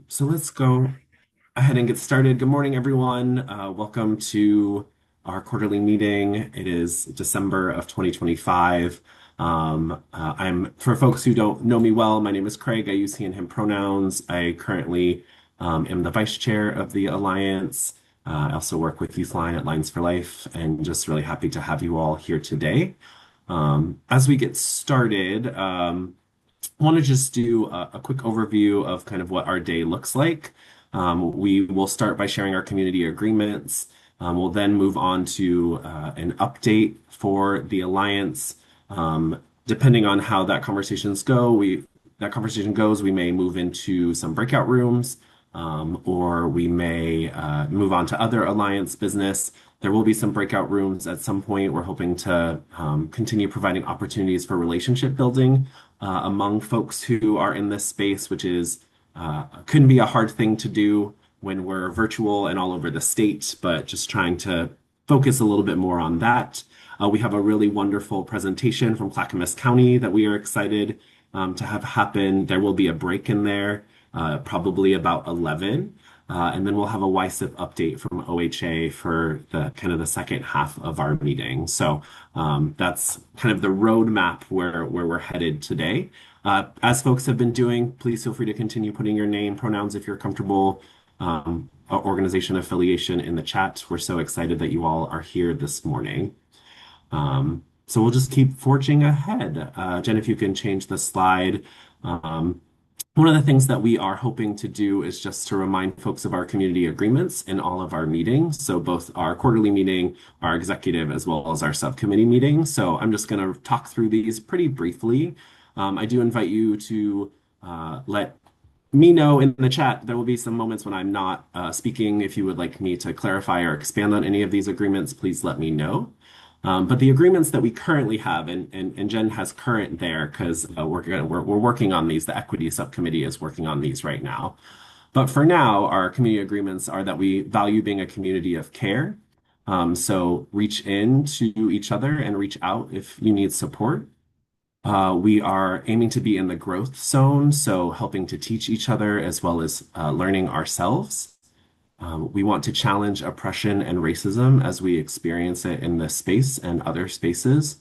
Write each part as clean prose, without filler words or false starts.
So let's go ahead and get started. Good morning, everyone. Welcome to our quarterly meeting. It is December of 2025. For folks who don't know me well, my name is Craig. I use he and him pronouns. I currently am the vice chair of the Alliance. I also work with Youth Line at Lines for Life, and just really happy to have you all here today. As we get started, I want to just do a quick overview of kind of what our day looks like. We will start by sharing our community agreements. We'll then move on to an update for the Alliance. Depending on how that conversation goes, we may move into some breakout rooms, or we may move on to other Alliance business. There will be some breakout rooms at some point. We're hoping to continue providing opportunities for relationship building among folks who are in this space, which is couldn't be a hard thing to do when we're virtual and all over the state, but just trying to focus a little bit more on that. We have a really wonderful presentation from Clackamas County that we are excited to have happen. There will be a break in there, probably about 11. And then we'll have a YSIPP update from OHA for the kind of the second half of our meeting. So that's kind of the roadmap where we're headed today. As folks have been doing, please feel free to continue putting your name, pronouns if you're comfortable, organization affiliation in the chat. We're so excited that you all are here this morning. So we'll just keep forging ahead. Jen, if you can change the slide. One of the things that we are hoping to do is just to remind folks of our community agreements in all of our meetings. So both our quarterly meeting, our executive, as well as our subcommittee meeting. So I'm just going to talk through these pretty briefly. I do invite you to let me know in the chat. There will be some moments when I'm not speaking. If you would like me to clarify or expand on any of these agreements, please let me know. But the agreements that we currently have, and Jen has current there because we're working on these. The equity subcommittee is working on these right now. But for now, our community agreements are that we value being a community of care. So reach in to each other and reach out if you need support. We are aiming to be in the growth zone, so helping to teach each other as well as learning ourselves. We want to challenge oppression and racism as we experience it in this space and other spaces.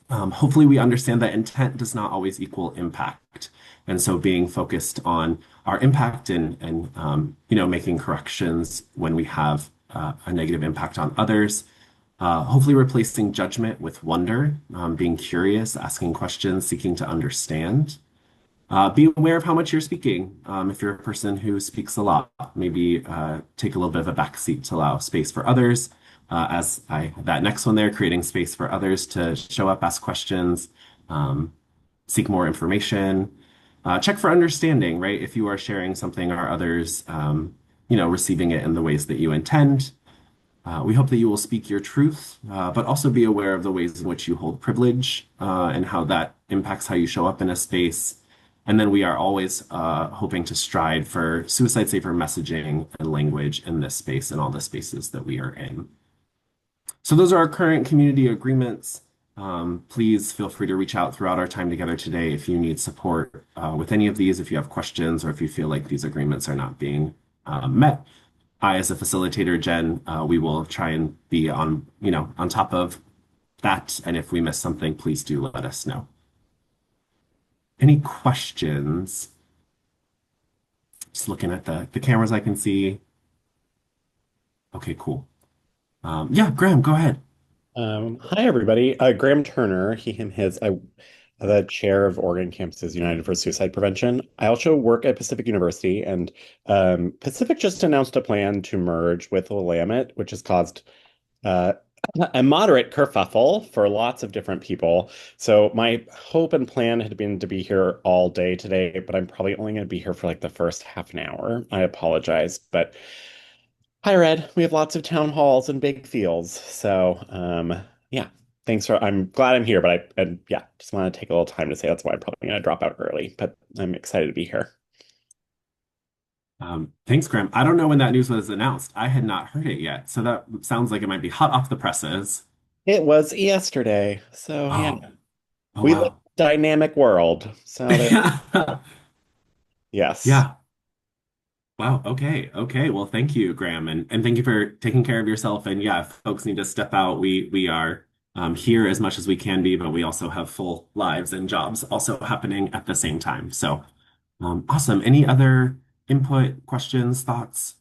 Hopefully, we understand that intent does not always equal impact. And so being focused on our impact and making corrections when we have a negative impact on others. Hopefully replacing judgment with wonder, being curious, asking questions, seeking to understand. Be aware of how much you're speaking. If you're a person who speaks a lot, maybe take a little bit of a backseat to allow space for others. That next one there, creating space for others to show up, ask questions, seek more information. Check for understanding, right? If you are sharing something or others, receiving it in the ways that you intend. We hope that you will speak your truth, but also be aware of the ways in which you hold privilege and how that impacts how you show up in a space. And then we are always hoping to strive for suicide safer messaging and language in this space and all the spaces that we are in. So those are our current community agreements. Please feel free to reach out throughout our time together today if you need support with any of these, if you have questions, or if you feel like these agreements are not being met. I, as a facilitator, Jen, we will try and be on top of that. And if we miss something, please do let us know. Any questions? Just looking at the cameras I can see. Okay, cool. Yeah, Graham, go ahead. Hi, everybody. Graham Turner, he, him, his. The chair of Oregon Campus's United for Suicide Prevention. I also work at Pacific University, and Pacific just announced a plan to merge with Willamette, which has caused uh, a moderate kerfuffle for lots of different people. So my hope and plan had been to be here all day today, but I'm probably only going to be here for like the first half an hour. I apologize, but higher ed, we have lots of town halls and big fields. So yeah, I'm glad I'm here, but yeah, just want to take a little time to say that's why I'm probably going to drop out early, but I'm excited to be here. Thanks, Graham. I don't know when that news was announced. I had not heard it yet. So that sounds like it might be hot off the presses. It was yesterday. So yeah, Oh, oh we live in wow. a dynamic world. So there, yes. Yeah. Wow. Okay. Okay. Well, thank you, Graham, and thank you for taking care of yourself. And yeah, if folks need to step out, we are here as much as we can be, but we also have full lives and jobs also happening at the same time. So awesome. Any other input, questions, thoughts?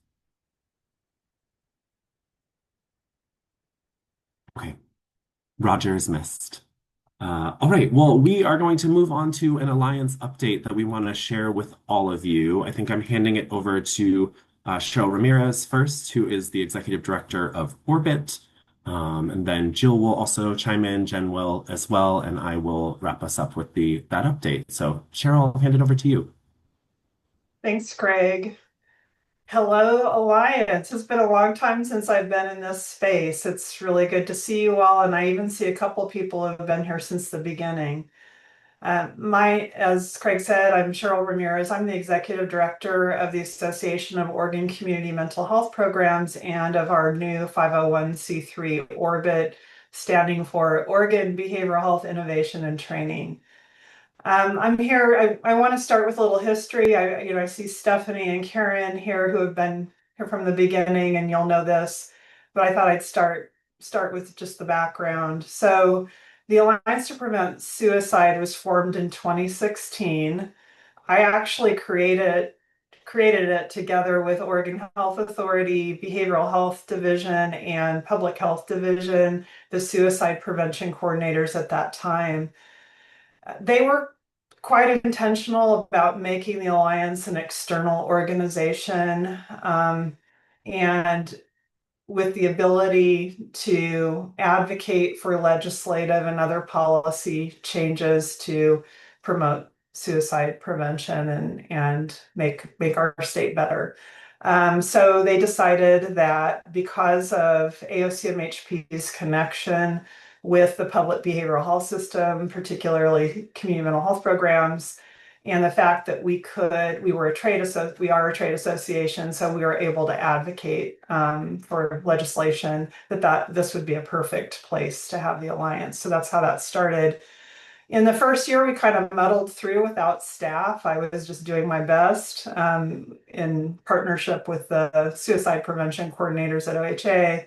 Okay. Roger is missed. All right. Well, we are going to move on to an Alliance update that we want to share with all of you. I think I'm handing it over to Cheryl Ramirez first, who is the Executive Director of Orbit. And then Jill will also chime in, Jen will as well, and I will wrap us up with the that update. So, Cheryl, I'll hand it over to you. Thanks, Craig. Hello, Alliance. It's been a long time since I've been in this space. It's really good to see you all, and I even see a couple people who have been here since the beginning. As Craig said, I'm Cheryl Ramirez. I'm the Executive Director of the Association of Oregon Community Mental Health Programs and of our new 501c3 Orbit, standing for Oregon Behavioral Health Innovation and Training. I'm here. I want to start with a little history. I see Stephanie and Karen here who have been here from the beginning, and you'll know this, but I thought I'd start with just the background. So, the Alliance to Prevent Suicide was formed in 2016. I actually created it together with Oregon Health Authority, Behavioral Health Division, and Public Health Division, the suicide prevention coordinators at that time. They were quite intentional about making the Alliance an external organization, and with the ability to advocate for legislative and other policy changes to promote suicide prevention and make our state better. So they decided that because of AOCMHP's connection with the public behavioral health system, particularly community mental health programs, and the fact that we are a trade association, so we were able to advocate for legislation that this would be a perfect place to have the alliance. So that's how that started. In the first year, we kind of muddled through without staff. I was just doing my best in partnership with the suicide prevention coordinators at OHA.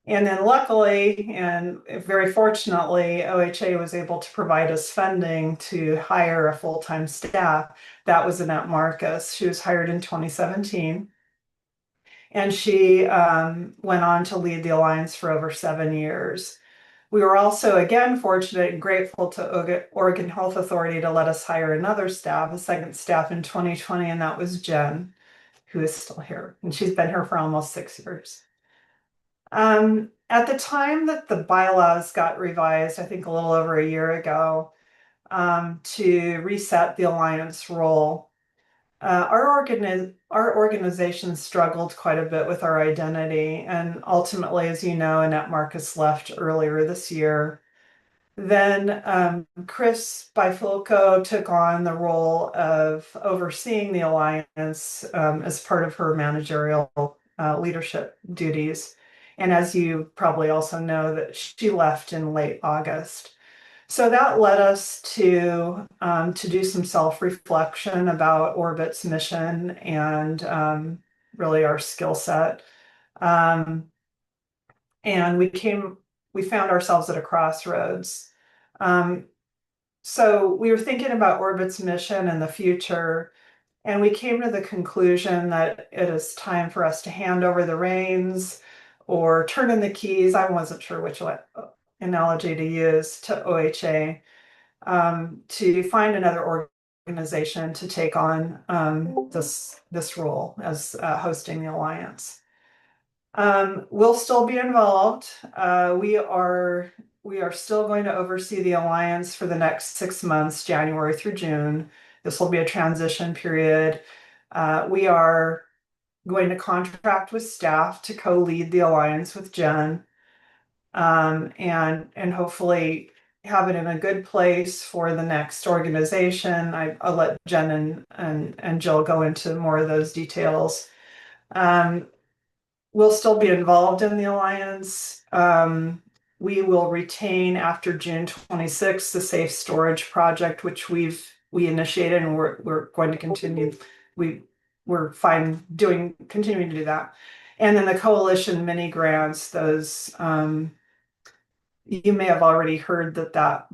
And then luckily, and very fortunately, OHA was able to provide us funding to hire a full-time staff. That was Annette Marcus. She was hired in 2017. And she went on to lead the Alliance for over 7 years. We were also, again, fortunate and grateful to Oregon Health Authority to let us hire a second staff in 2020, and that was Jen, who is still here. And she's been here for almost 6 years. At the time that the bylaws got revised, I think a little over a year ago, to reset the Alliance role, our organization struggled quite a bit with our identity. And ultimately, as you know, Annette Marcus left earlier this year. Then Chris Bifulco took on the role of overseeing the Alliance as part of her managerial leadership duties. And as you probably also know, that she left in late August. So that led us to do some self-reflection about Orbit's mission and really our skill set. Um, and we found ourselves at a crossroads. Um, so we were thinking about Orbit's mission and the future, and we came to the conclusion that it is time for us to hand over the reins or turn in the keys. I wasn't sure which analogy to use to OHA, to find another organization to take on this role as hosting the Alliance. We'll still be involved. We are still going to oversee the Alliance for the next 6 months, January through June. This will be a transition period. We are going to contract with staff to co-lead the Alliance with Jen, and hopefully have it in a good place for the next organization. I'll let Jen and Jill go into more of those details. We'll still be involved in the Alliance. We will retain after June 26th the Safe Storage Project, which we initiated and we're going to continue. we're fine continuing to do that. And then the coalition mini grants, those you may have already heard that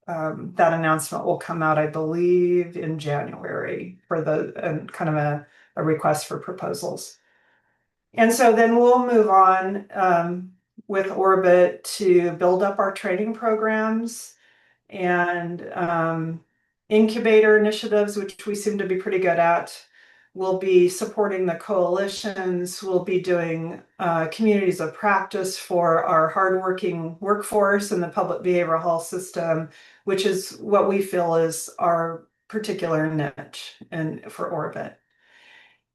announcement will come out, I believe, in January for the and kind of a request for proposals. And so then we'll move on with Orbit to build up our training programs and incubator initiatives, which we seem to be pretty good at. We'll be supporting the coalitions. We'll be doing communities of practice for our hardworking workforce in the public behavioral health system, which is what we feel is our particular niche and for Orbit.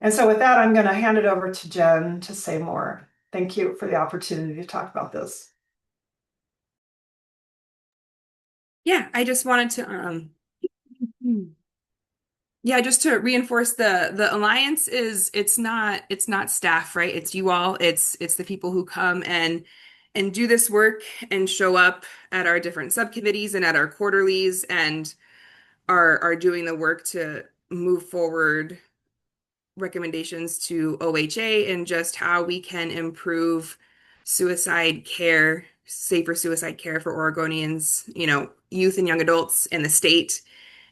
And so with that, I'm going to hand it over to Jen to say more. Thank you for the opportunity to talk about this. Yeah, I just wanted to yeah, just to reinforce the alliance is it's not staff, right? It's you all. It's the people who come and do this work and show up at our different subcommittees and at our quarterlies and are doing the work to move forward recommendations to OHA and just how we can improve suicide care, safer suicide care for Oregonians, youth and young adults in the state,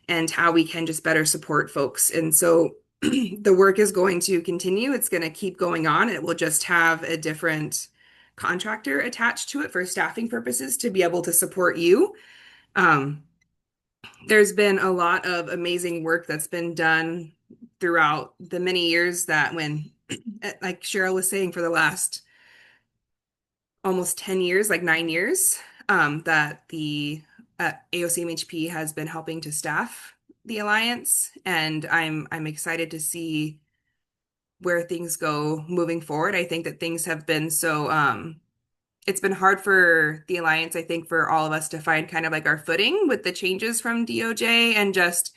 and how we can just better support folks. And so the work is going to continue. It's going to keep going on. It will just have a different contractor attached to it for staffing purposes to be able to support you. There's been a lot of amazing work that's been done throughout the many years that when, like Cheryl was saying, for the last almost 10 years, like 9 years, that the AOCMHP has been helping to staff the Alliance. And I'm excited to see where things go moving forward. I think that things have been it's been hard for the Alliance, I think, for all of us to find kind of like our footing with the changes from DOJ and just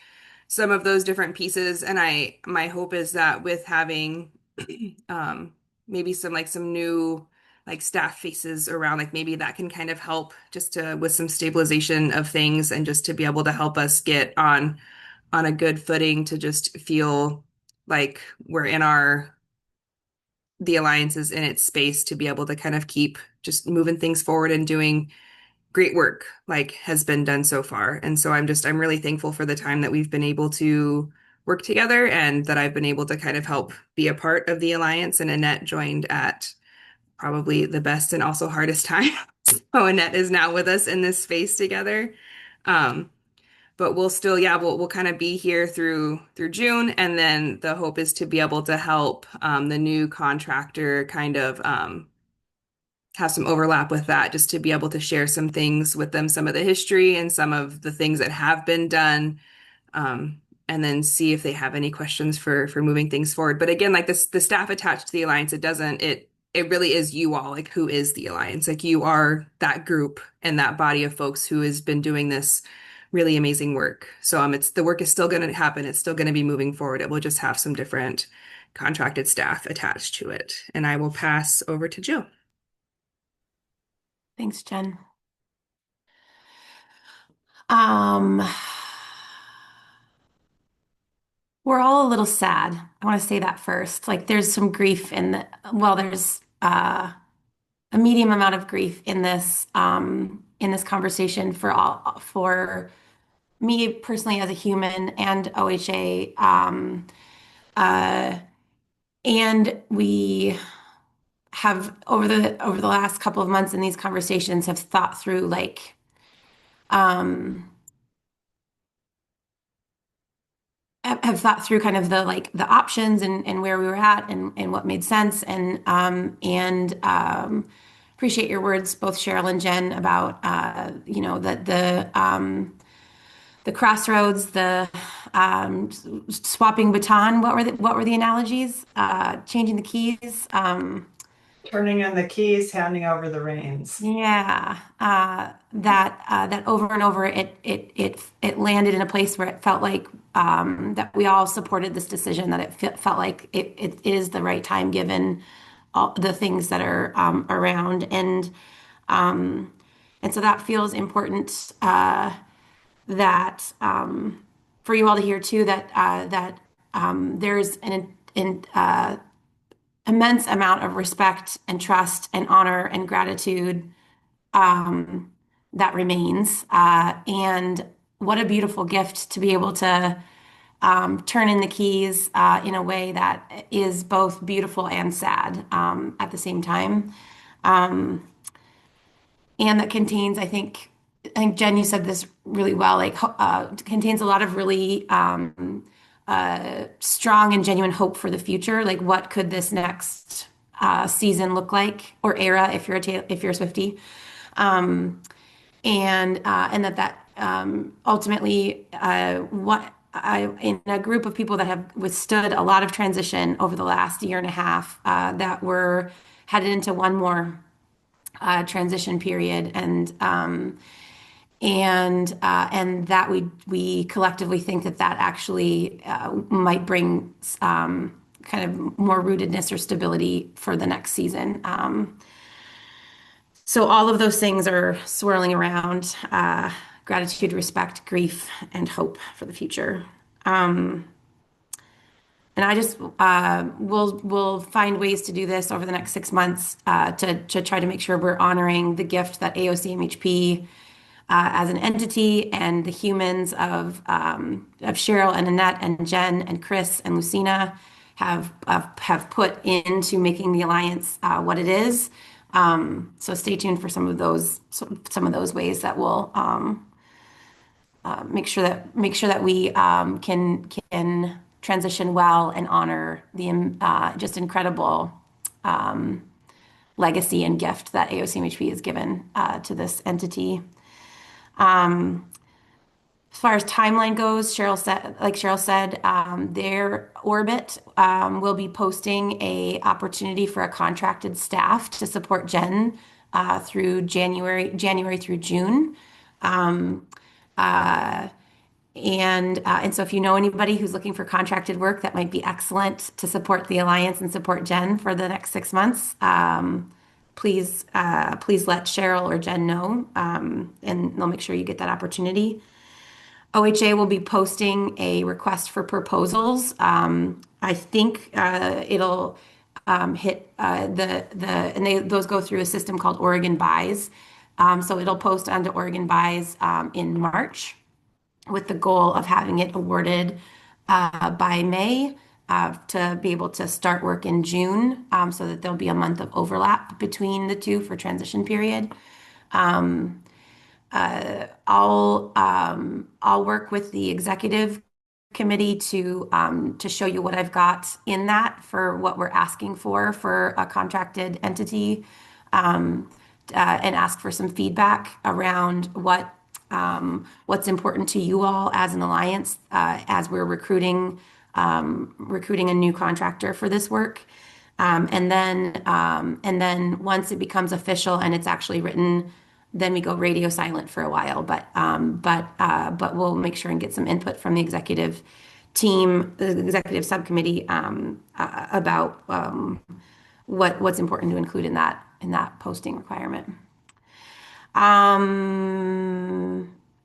some of those different pieces. And my hope is that with having maybe some new like staff faces around, like maybe that can kind of help just to with some stabilization of things and just to be able to help us get on a good footing to just feel like we're in the Alliance is in its space to be able to kind of keep just moving things forward and doing great work like has been done so far. And so I'm really thankful for the time that we've been able to work together and that I've been able to kind of help be a part of the Alliance. And Annette joined at probably the best and also hardest time. So Annette is now with us in this space together. But we'll still, yeah, we'll kind of be here through June, and then the hope is to be able to help the new contractor kind of have some overlap with that, just to be able to share some things with them, some of the history and some of the things that have been done, and then see if they have any questions for moving things forward. But again, like this, the staff attached to the Alliance, it really is you all, like who is the Alliance? Like you are that group and that body of folks who has been doing this really amazing work. So it's the work is still going to happen. It's still going to be moving forward. It will just have some different contracted staff attached to it. And I will pass over to Jill. Thanks, Jen. Um, we're all a little sad. I want to say that first. Like there's some grief there's a medium amount of grief in this conversation for me personally as a human and OHA. And we have over the last couple of months in these conversations have thought through um have thought through kind of the options and where we were at and what made sense and appreciate your words, both Cheryl and Jen, about that the crossroads, the swapping baton. What were the analogies? Changing the keys. Turning in the keys, handing over the reins. Yeah, that over and over, it landed in a place where it felt like that we all supported this decision. That it felt like it is the right time given all the things that are around, and so that feels important. That for you all to hear too. That there's an immense amount of respect and trust and honor and gratitude um, that remains. And what a beautiful gift to be able to turn in the keys in a way that is both beautiful and sad at the same time. Um, and that contains, I think Jen, you said this really well, like contains a lot of really strong and genuine hope for the future. Like, what could this next season look like, or era, if you're if you're a Swiftie? And that ultimately what I in a group of people that have withstood a lot of transition over the last year and a half that were headed into one more transition period and that we collectively think that that actually might bring kind of more rootedness or stability for the next season. So all of those things are swirling around gratitude, respect, grief, and hope for the future. And I just we'll find ways to do this over the next 6 months to try to make sure we're honoring the gift that AOCMHP as an entity and the humans of Cheryl and Annette and Jen and Chris and Lucina have put into making the alliance what it is. So stay tuned for some of those ways that will make sure that we can transition well and honor the just incredible legacy and gift that AOCMHP has given to this entity. As far as timeline goes, Cheryl said, their orbit will be posting a opportunity for a contracted staff to support Jen through January through June. And so if you know anybody who's looking for contracted work, that might be excellent to support the Alliance and support Jen for the next 6 months. Please let Cheryl or Jen know, and they'll make sure you get that opportunity. OHA will be posting a request for proposals. I think it'll hit those go through a system called Oregon Buys. So it'll post onto Oregon Buys in March with the goal of having it awarded by May to be able to start work in June, so that there'll be a month of overlap between the two for transition period. I'll work with the executive committee to show you what I've got in that for what we're asking for a contracted entity, and ask for some feedback around what's important to you all as an alliance as we're recruiting a new contractor for this work. And then once it becomes official and it's actually written, then we go radio silent for a while. But we'll make sure and get some input from the executive team, the executive subcommittee, about what's important to include in that posting requirement.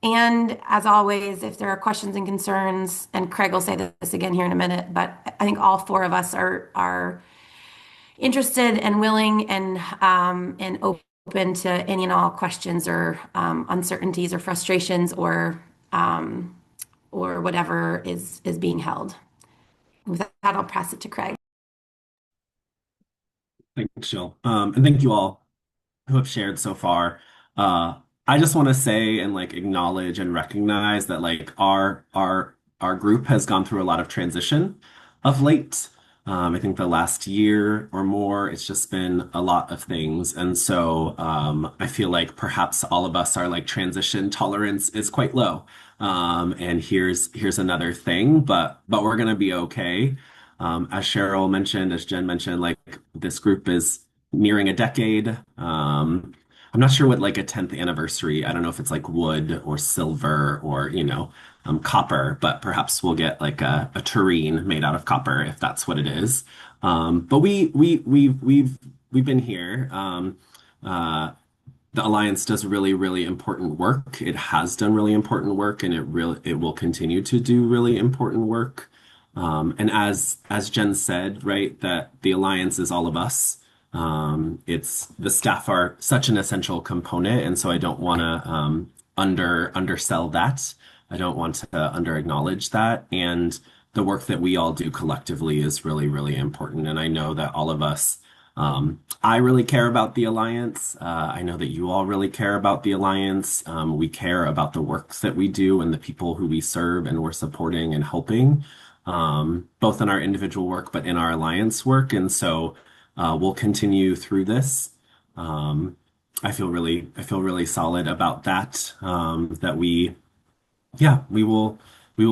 And as always, if there are questions and concerns, and Craig will say this again here in a minute, but I think all four of us are interested and willing and open to any and all questions or uncertainties or frustrations or whatever is being held. With that, I'll pass it to Craig. Thanks, Jill. And thank you all who have shared so far. I just want to say and like acknowledge and recognize that like our group has gone through a lot of transition of late. I think the last year or more, it's just been a lot of things. And so I feel like perhaps all of us, our like transition tolerance is quite low. And here's another thing, but we're gonna be okay. As Cheryl mentioned, as Jen mentioned, like this group is nearing a decade. I'm not sure what like a 10th anniversary. I don't know if it's like wood or silver or, copper, but perhaps we'll get like a tureen made out of copper if that's what it is. But we've been here. The Alliance does really, really important work. It has done really important work, and it will continue to do really important work. And as Jen said, right, that the Alliance is all of us. It's the staff are such an essential component, and so I don't want to undersell that. I don't want to under acknowledge that. And the work that we all do collectively is really, really important. And I know that all of us, I really care about the Alliance. I know that you all really care about the Alliance. We care about the work that we do and the people who we serve and we're supporting and helping, both in our individual work, but in our Alliance work. And so we'll continue through this. Um, I feel really solid about that. That yeah, we will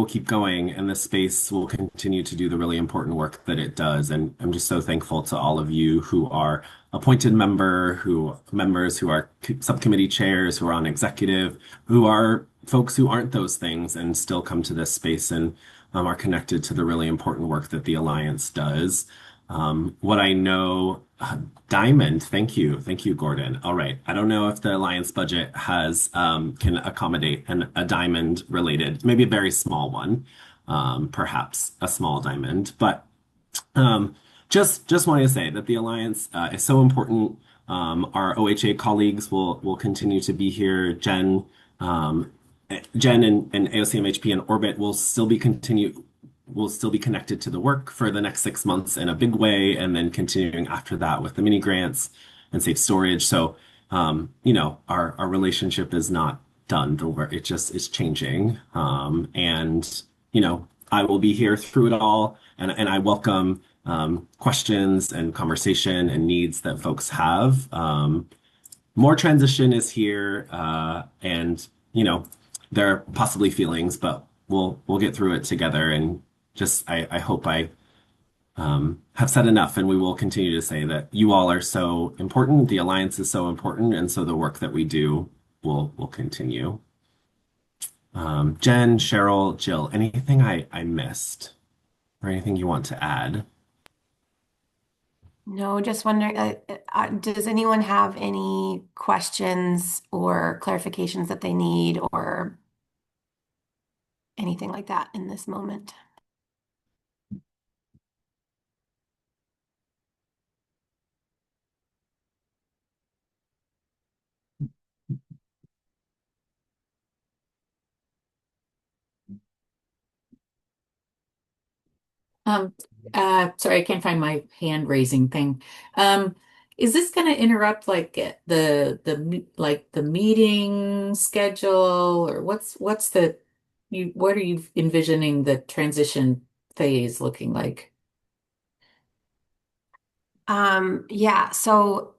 keep going, and this space will continue to do the really important work that it does. And I'm just so thankful to all of you who are appointed members who are subcommittee chairs, who are on executive, who are folks who aren't those things and still come to this space and are connected to the really important work that the Alliance does. What I know, Diamond, thank you, Gordon. All right, I don't know if the Alliance budget has can accommodate a diamond related, maybe a very small one, perhaps a small diamond, but um, just wanted to say that the Alliance is so important. Our OHA colleagues will continue to be here. Um, Jen and AOCMHP and Orbit will still be connected to the work for the next 6 months in a big way, and then continuing after that with the mini grants and safe storage. So, our relationship is not done. The work it just is changing, and I will be here through it all, and I welcome questions and conversation and needs that folks have. More transition is here, and there are possibly feelings, but we'll get through it together. And just I hope I have said enough, and we will continue to say that you all are so important. The Alliance is so important, and so the work that we do will continue. Jen, Cheryl, Jill, anything I missed or anything you want to add? No, just wondering, does anyone have any questions or clarifications that they need or anything like that in this moment? Um, sorry, I can't find my hand raising thing. Um, is this going to interrupt like like the meeting schedule or what's the what are you envisioning the transition phase looking like? Yeah, so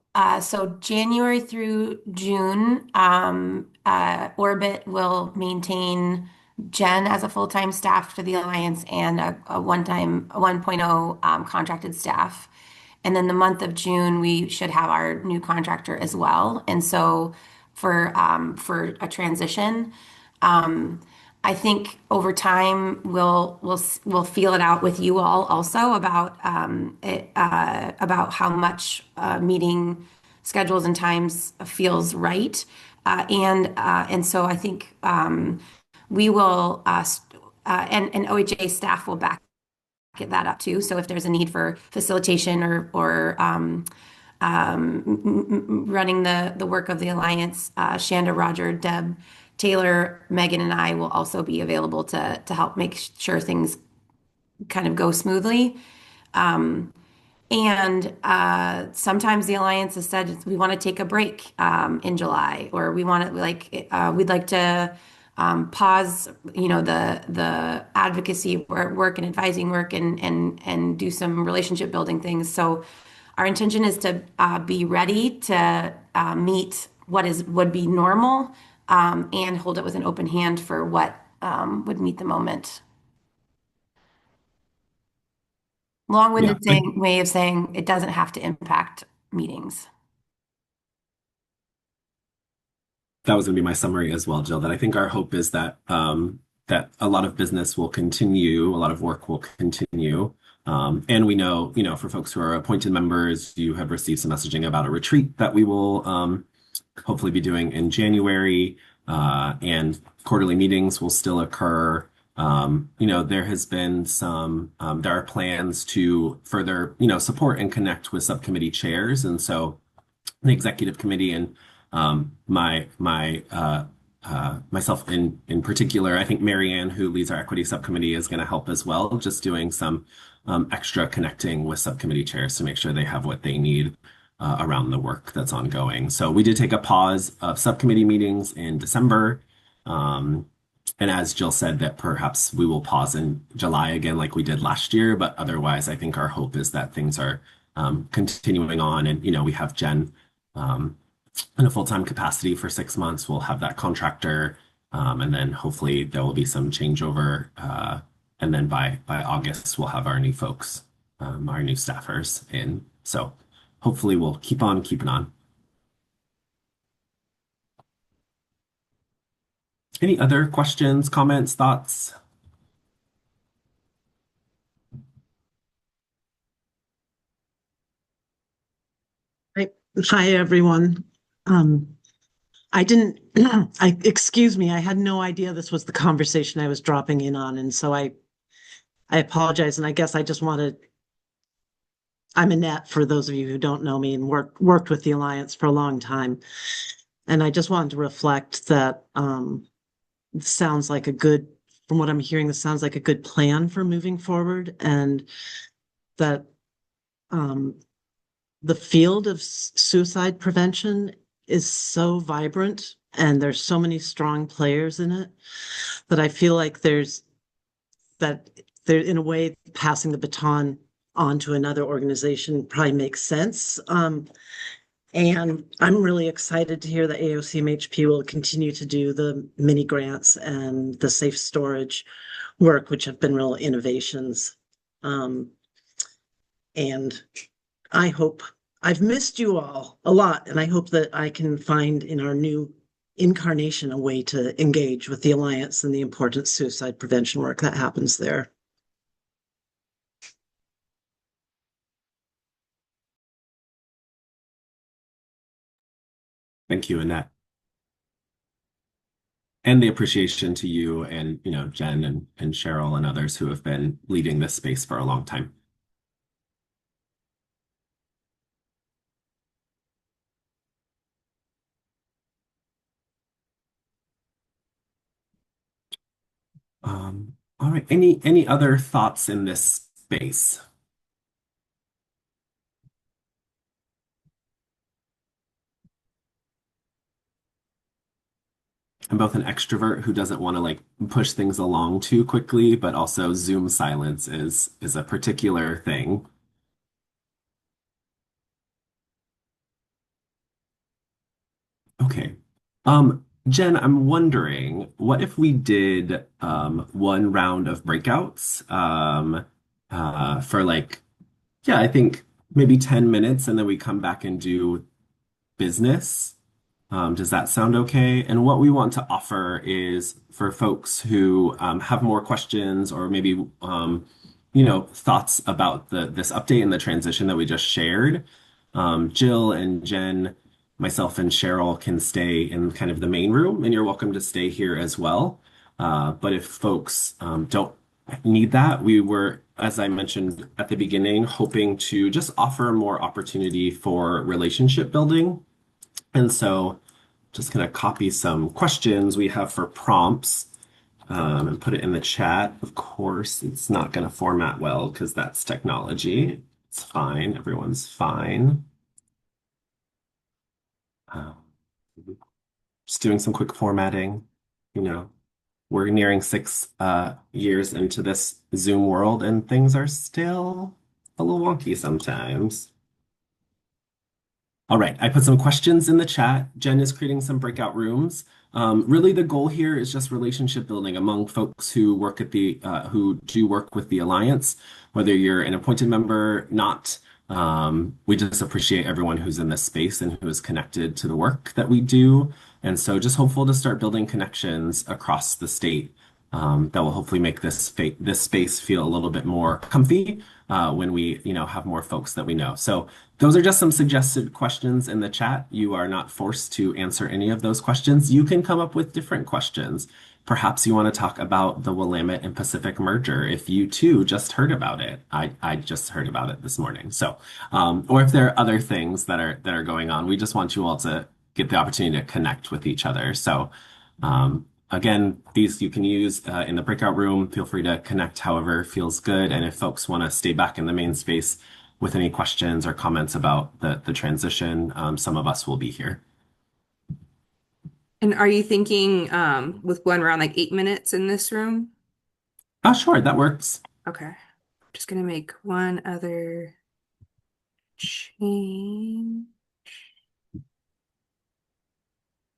January through June, Orbit will maintain Jen as a full-time staff for the Alliance and a one-time 1.0 contracted staff. And then the month of June, we should have our new contractor as well. And so for a transition, um, I think over time we'll feel it out with you all also about about how much meeting schedules and times feels right, and so I think we will and OHA staff will back that up too. So if there's a need for facilitation or running the work of the Alliance, Shanda, Roger, Deb, Taylor, Megan, and I will also be available to help make sure things kind of go smoothly. And sometimes the Alliance has said we want to take a break in July, or we want to we'd like to pause, the advocacy work and advising work and do some relationship building things. So our intention is to be ready to meet would be normal and hold it with an open hand for what would meet the moment. Yeah, Long-winded way of saying it doesn't have to impact meetings. that was going to be my summary as well, Jill, that I think our hope is that that a lot of business will continue, a lot of work will continue. And we know, for folks who are appointed members, you have received some messaging about a retreat that we will hopefully be doing in January. And quarterly meetings will still occur. there has been there are plans to further, support and connect with subcommittee chairs. And so the executive committee and myself in particular, I think Marianne, who leads our equity subcommittee, is going to help as well, just doing some extra connecting with subcommittee chairs to make sure they have what they need around the work that's ongoing. So we did take a pause of subcommittee meetings in December. Um, and as Jill said, that perhaps we will pause in July again, like we did last year. But otherwise, I think our hope is that things are continuing on. And, we have Jen um, in a full-time capacity for 6 months. We'll have that contractor, and then hopefully there will be some changeover. And then by August, we'll have our new folks, our new staffers in. So hopefully we'll keep on keeping on. Any other questions, comments, thoughts? Hi, everyone. I didn't, excuse me, I had no idea this was the conversation I was dropping in on. And so I apologize. And I guess I just wanted, I'm Annette, for those of you who don't know me, and worked with the Alliance for a long time. And I just wanted to reflect that it sounds like from what I'm hearing, this sounds like a good plan for moving forward, and that the field of suicide prevention is so vibrant and there's so many strong players in it that I feel like they're in a way passing the baton on to another organization probably makes sense. And I'm really excited to hear that AOCMHP will continue to do the mini grants and the safe storage work, which have been real innovations. And I've missed you all a lot, and I hope that I can find in our new incarnation a way to engage with the Alliance and the important suicide prevention work that happens there. Thank you, Annette. And the appreciation to you and, Jen and Cheryl and others who have been leading this space for a long time. All right. Any other thoughts in this space? I'm both an extrovert who doesn't want to like push things along too quickly, but also Zoom silence is a particular thing. Okay. Jen, I'm wondering, what if we did one round of breakouts for like, yeah, I think maybe 10 minutes, and then we come back and do business. Does that sound okay? And what we want to offer is for folks who have more questions or maybe thoughts about this update and the transition that we just shared. Jill and Jen, myself and Cheryl can stay in kind of the main room, and you're welcome to stay here as well. But if folks don't need that, we were, as I mentioned at the beginning, hoping to just offer more opportunity for relationship building. And so just going to copy some questions we have for prompts and put it in the chat. Of course, it's not going to format well because that's technology. It's fine. Everyone's fine. Uh, just doing some quick formatting. We're nearing 6 years into this Zoom world, and things are still a little wonky sometimes. All right, I put some questions in the chat. Jen is creating some breakout rooms. Really, the goal here is just relationship building among folks who who do work with the Alliance, whether you're an appointed member, not. We just appreciate everyone who's in this space and who is connected to the work that we do. And so just hopeful to start building connections across the state that will hopefully make this space feel a little bit more comfy when we, have more folks that we know. So those are just some suggested questions in the chat. You are not forced to answer any of those questions. You can come up with different questions, perhaps you want to talk about the Willamette and Pacific merger if you too just heard about it. I just heard about it this morning. So, or if there are other things that are going on, we just want you all to get the opportunity to connect with each other. So, again, these you can use in the breakout room. Feel free to connect however feels good. And if folks want to stay back in the main space with any questions or comments about the transition, some of us will be here. And are you thinking with one around like 8 minutes in this room? Oh, sure, that works. Okay. Just gonna make one other change.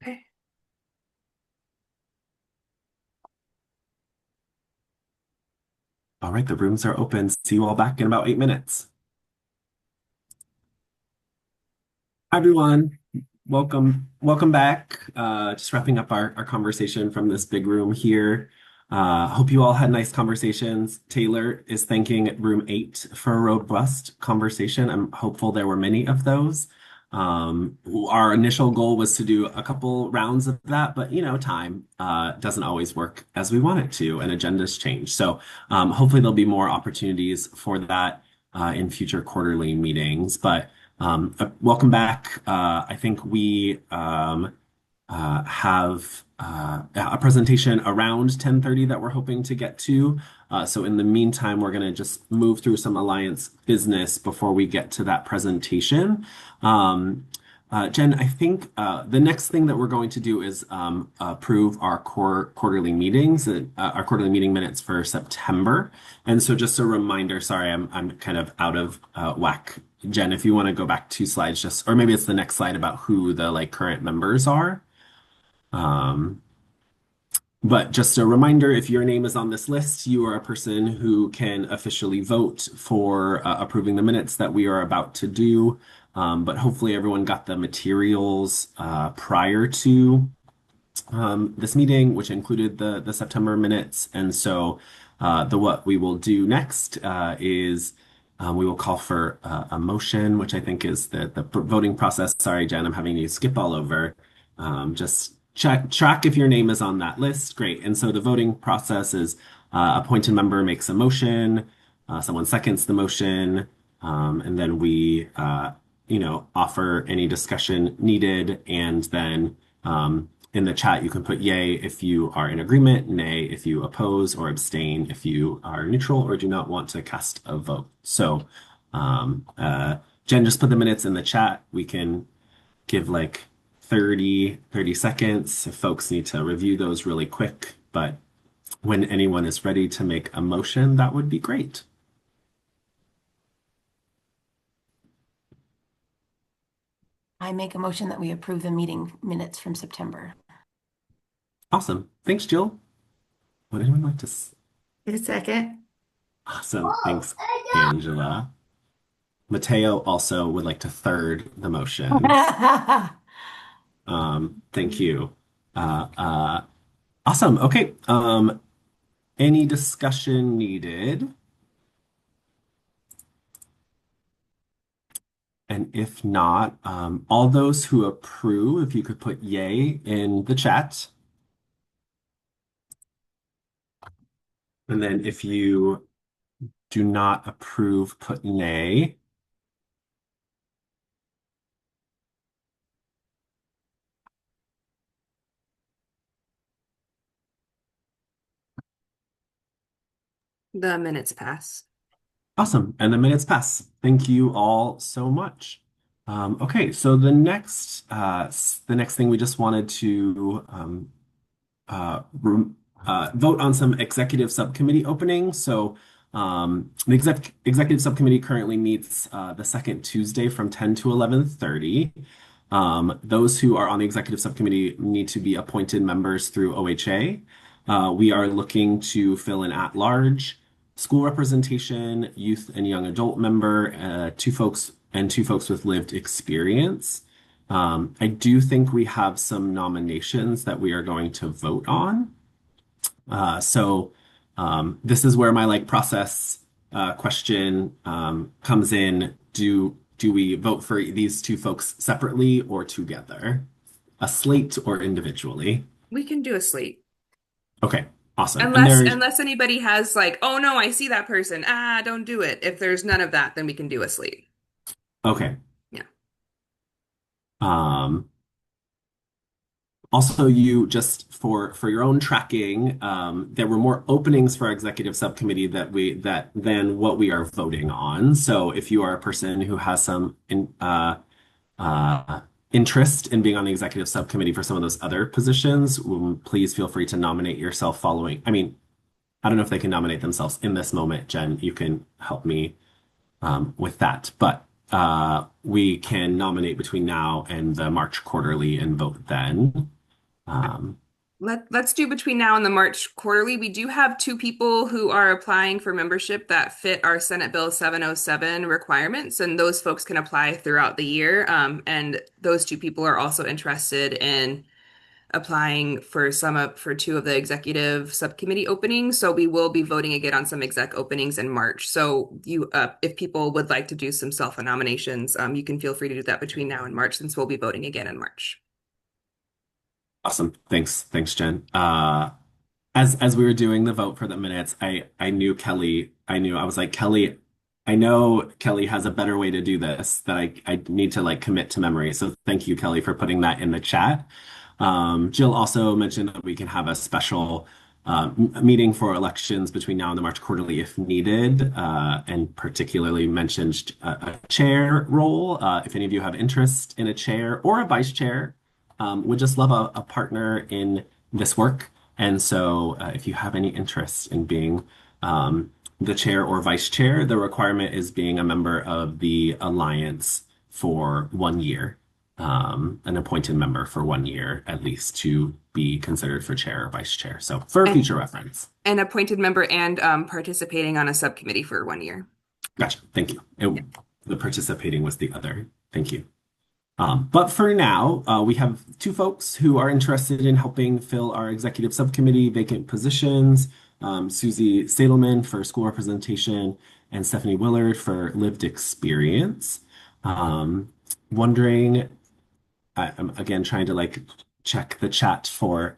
Okay. All right, the rooms are open. See you all back in about 8 minutes. Hi, everyone. Welcome back. Just wrapping up our conversation from this big room here. Hope you all had nice conversations. Taylor is thanking room 8 for a robust conversation. I'm hopeful there were many of those. Our initial goal was to do a couple rounds of that, but time doesn't always work as we want it to, and agendas change. So hopefully there'll be more opportunities for that in future quarterly meetings. But welcome back. I think we have a presentation around 10:30 that we're hoping to get to. So in the meantime, we're going to just move through some Alliance business before we get to that presentation. Jen, I think the next thing that we're going to do is approve our quarterly meetings, our quarterly meeting minutes for September. And so just a reminder, sorry, I'm kind of out of whack. Jen, if you want to go back 2 slides, just or maybe it's the next slide about who the current members are. But just a reminder, if your name is on this list, you are a person who can officially vote for approving the minutes that we are about to do. But hopefully everyone got the materials prior to this meeting, which included the September minutes. And so what we will do next is we will call for a motion, which I think is the voting process. Sorry, Jen, I'm having you skip all over. Just track if your name is on that list. Great. And so the voting process is appointed member makes a motion, someone seconds the motion, and then we offer any discussion needed, and then in the chat, you can put yay if you are in agreement, nay if you oppose, or abstain if you are neutral or do not want to cast a vote. So, Jen, just put the minutes in the chat. We can give 30 seconds if folks need to review those really quick. But when anyone is ready to make a motion, that would be great. I make a motion that we approve the meeting minutes from September. Awesome. Thanks, Jill. Would anyone like to? A second. Awesome. Thanks, Angela. Mateo also would like to third the motion. Thank you. Awesome. Okay. Any discussion needed? And if not, all those who approve, if you could put yay in the chat. And then if you do not approve, put nay. The minutes pass. Awesome. And the minutes pass. Thank you all so much. Okay, so the next thing we just wanted to vote on some executive subcommittee openings. So the executive subcommittee currently meets the second Tuesday from 10 to 11:30. Those who are on the executive subcommittee need to be appointed members through OHA. We are looking to fill an at-large school representation, youth and young adult member, two folks with lived experience. I do think we have some nominations that we are going to vote on. So this is where my process question comes in. Do we vote for these two folks separately or together? A slate or individually? We can do a slate. Okay, awesome. And Unless there's unless anybody has like, oh no, I see that person. Ah, don't do it. If there's none of that, then we can do a slate. okay. Yeah. Um, Also, you just for your own tracking, there were more openings for our executive subcommittee that than what we are voting on. So, if you are a person who has some interest in being on the executive subcommittee for some of those other positions, please feel free to nominate yourself following. I mean, I don't know if they can nominate themselves in this moment, Jen. You can help me with that, but we can nominate between now and the March quarterly and vote then. Um, Let's do between now and the March quarterly. We do have two people who are applying for membership that fit our Senate Bill 707 requirements, and those folks can apply throughout the year. And those two people are also interested in applying for for two of the executive subcommittee openings. So we will be voting again on some exec openings in March. So if people would like to do some self-nominations, you can feel free to do that between now and March, since we'll be voting again in March. Awesome. Thanks, Jen. As we were doing the vote for the minutes, I knew Kelly. I was like, Kelly, I know Kelly has a better way to do this that I need to like commit to memory. So thank you, Kelly, for putting that in the chat. Jill also mentioned that we can have a special meeting for elections between now and the March quarterly if needed, and particularly mentioned a chair role. If any of you have interest in a chair or a vice chair, would just love a partner in this work. And so, if you have any interest in being the chair or vice chair, the requirement is being a member of the Alliance for 1 year, an appointed member for 1 year at least to be considered for chair or vice chair. So, for And future reference. an appointed member and participating on a subcommittee for 1 year. Gotcha. Thank you. Yeah. The participating was the other. Thank you. But for now, we have two folks who are interested in helping fill our executive subcommittee vacant positions. Susie Sadelman for school representation and Stephanie Willard for lived experience. Wondering, I'm again trying to like check the chat for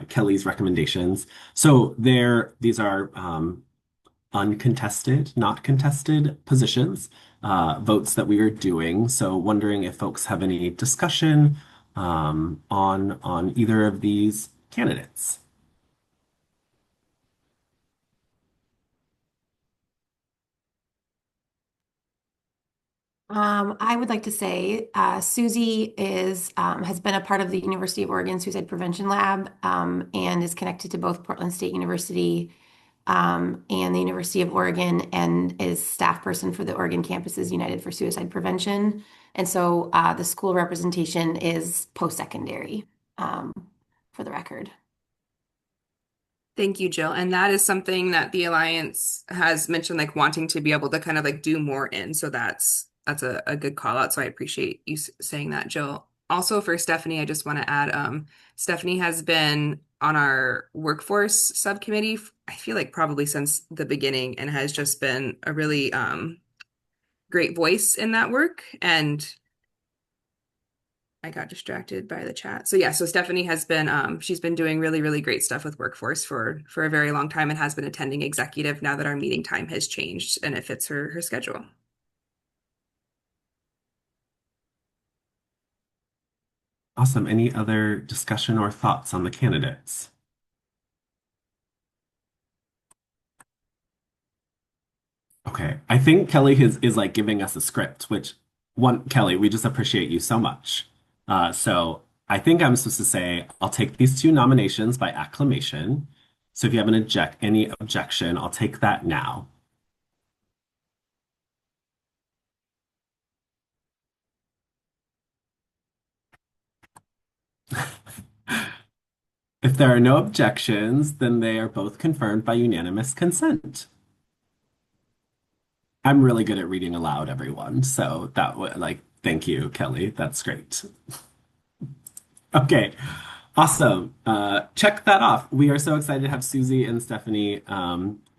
Kelly's recommendations. So these are uncontested, not contested positions, votes that we are doing. So wondering if folks have any discussion on either of these candidates. I would like to say Susie has been a part of the University of Oregon Suicide Prevention Lab and is connected to both Portland State University and the University of Oregon and is staff person for the Oregon Campuses United for Suicide Prevention. And so the school representation is post-secondary for the record. Thank you, Jill. And that is something that the Alliance has mentioned, like wanting to be able to kind of like do more in. So that's a good call out. So I appreciate you saying that, Jill. Also for Stephanie, I just want to add, Stephanie has been on our workforce subcommittee, I feel like probably since the beginning, and has just been a really great voice in that work. And I got distracted by the chat. So yeah, so Stephanie has been she's been doing really, really great stuff with workforce for a very long time and has been attending executive now that our meeting time has changed and it fits her schedule. Awesome. Any other discussion or thoughts on the candidates? Okay. I think Kelly is like giving us a script, which one, Kelly, we just appreciate you so much. So I think I'm supposed to say I'll take these two nominations by acclamation. So if you have any objection, I'll take that now. If there are no objections, then they are both confirmed by unanimous consent. I'm really good at reading aloud, everyone. So that would like, thank you, Kelly. That's great. Okay, awesome. Check that off. We are so excited to have Susie and Stephanie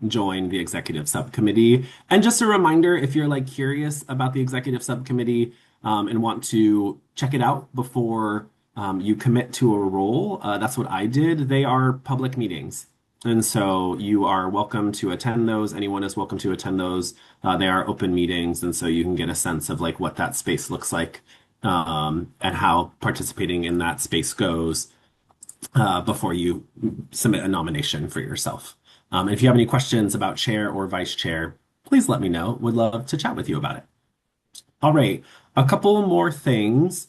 join the executive subcommittee. And just a reminder, if you're like curious about the executive subcommittee and want to check it out before you commit to a role. That's what I did. They are public meetings. And so you are welcome to attend those. Anyone is welcome to attend those. They are open meetings. And so you can get a sense of like what that space looks like, and how participating in that space goes, before you submit a nomination for yourself. And if you have any questions about chair or vice chair, please let me know. Would love to chat with you about it. All right, a couple more things,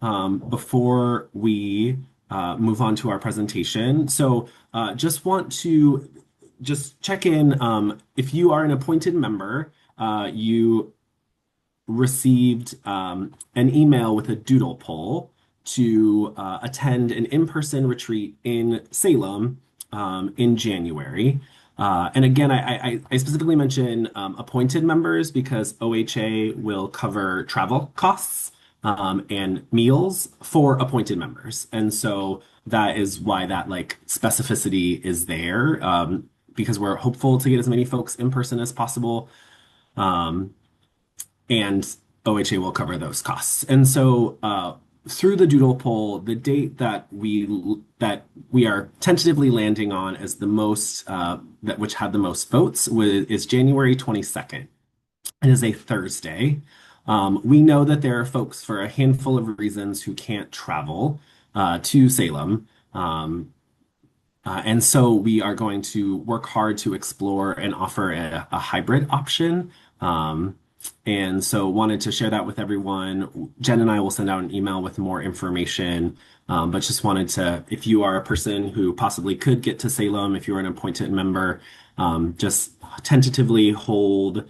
before we move on to our presentation. So just want to just check in. If you are an appointed member, you received an email with a doodle poll to attend an in-person retreat in Salem, in January. And again, I specifically mention appointed members because OHA will cover travel costs, and meals for appointed members. And so that is why that like specificity is there, because we're hopeful to get as many folks in person as possible. Um, and OHA will cover those costs. And so through the doodle poll, the date that we are tentatively landing on as the most that which had the most votes is January 22nd. It is a Thursday. We know that there are folks for a handful of reasons who can't travel to Salem. And so we are going to work hard to explore and offer a hybrid option. And so wanted to share that with everyone. Jen and I will send out an email with more information. But just wanted to, if you are a person who possibly could get to Salem, if you're an appointed member, just tentatively hold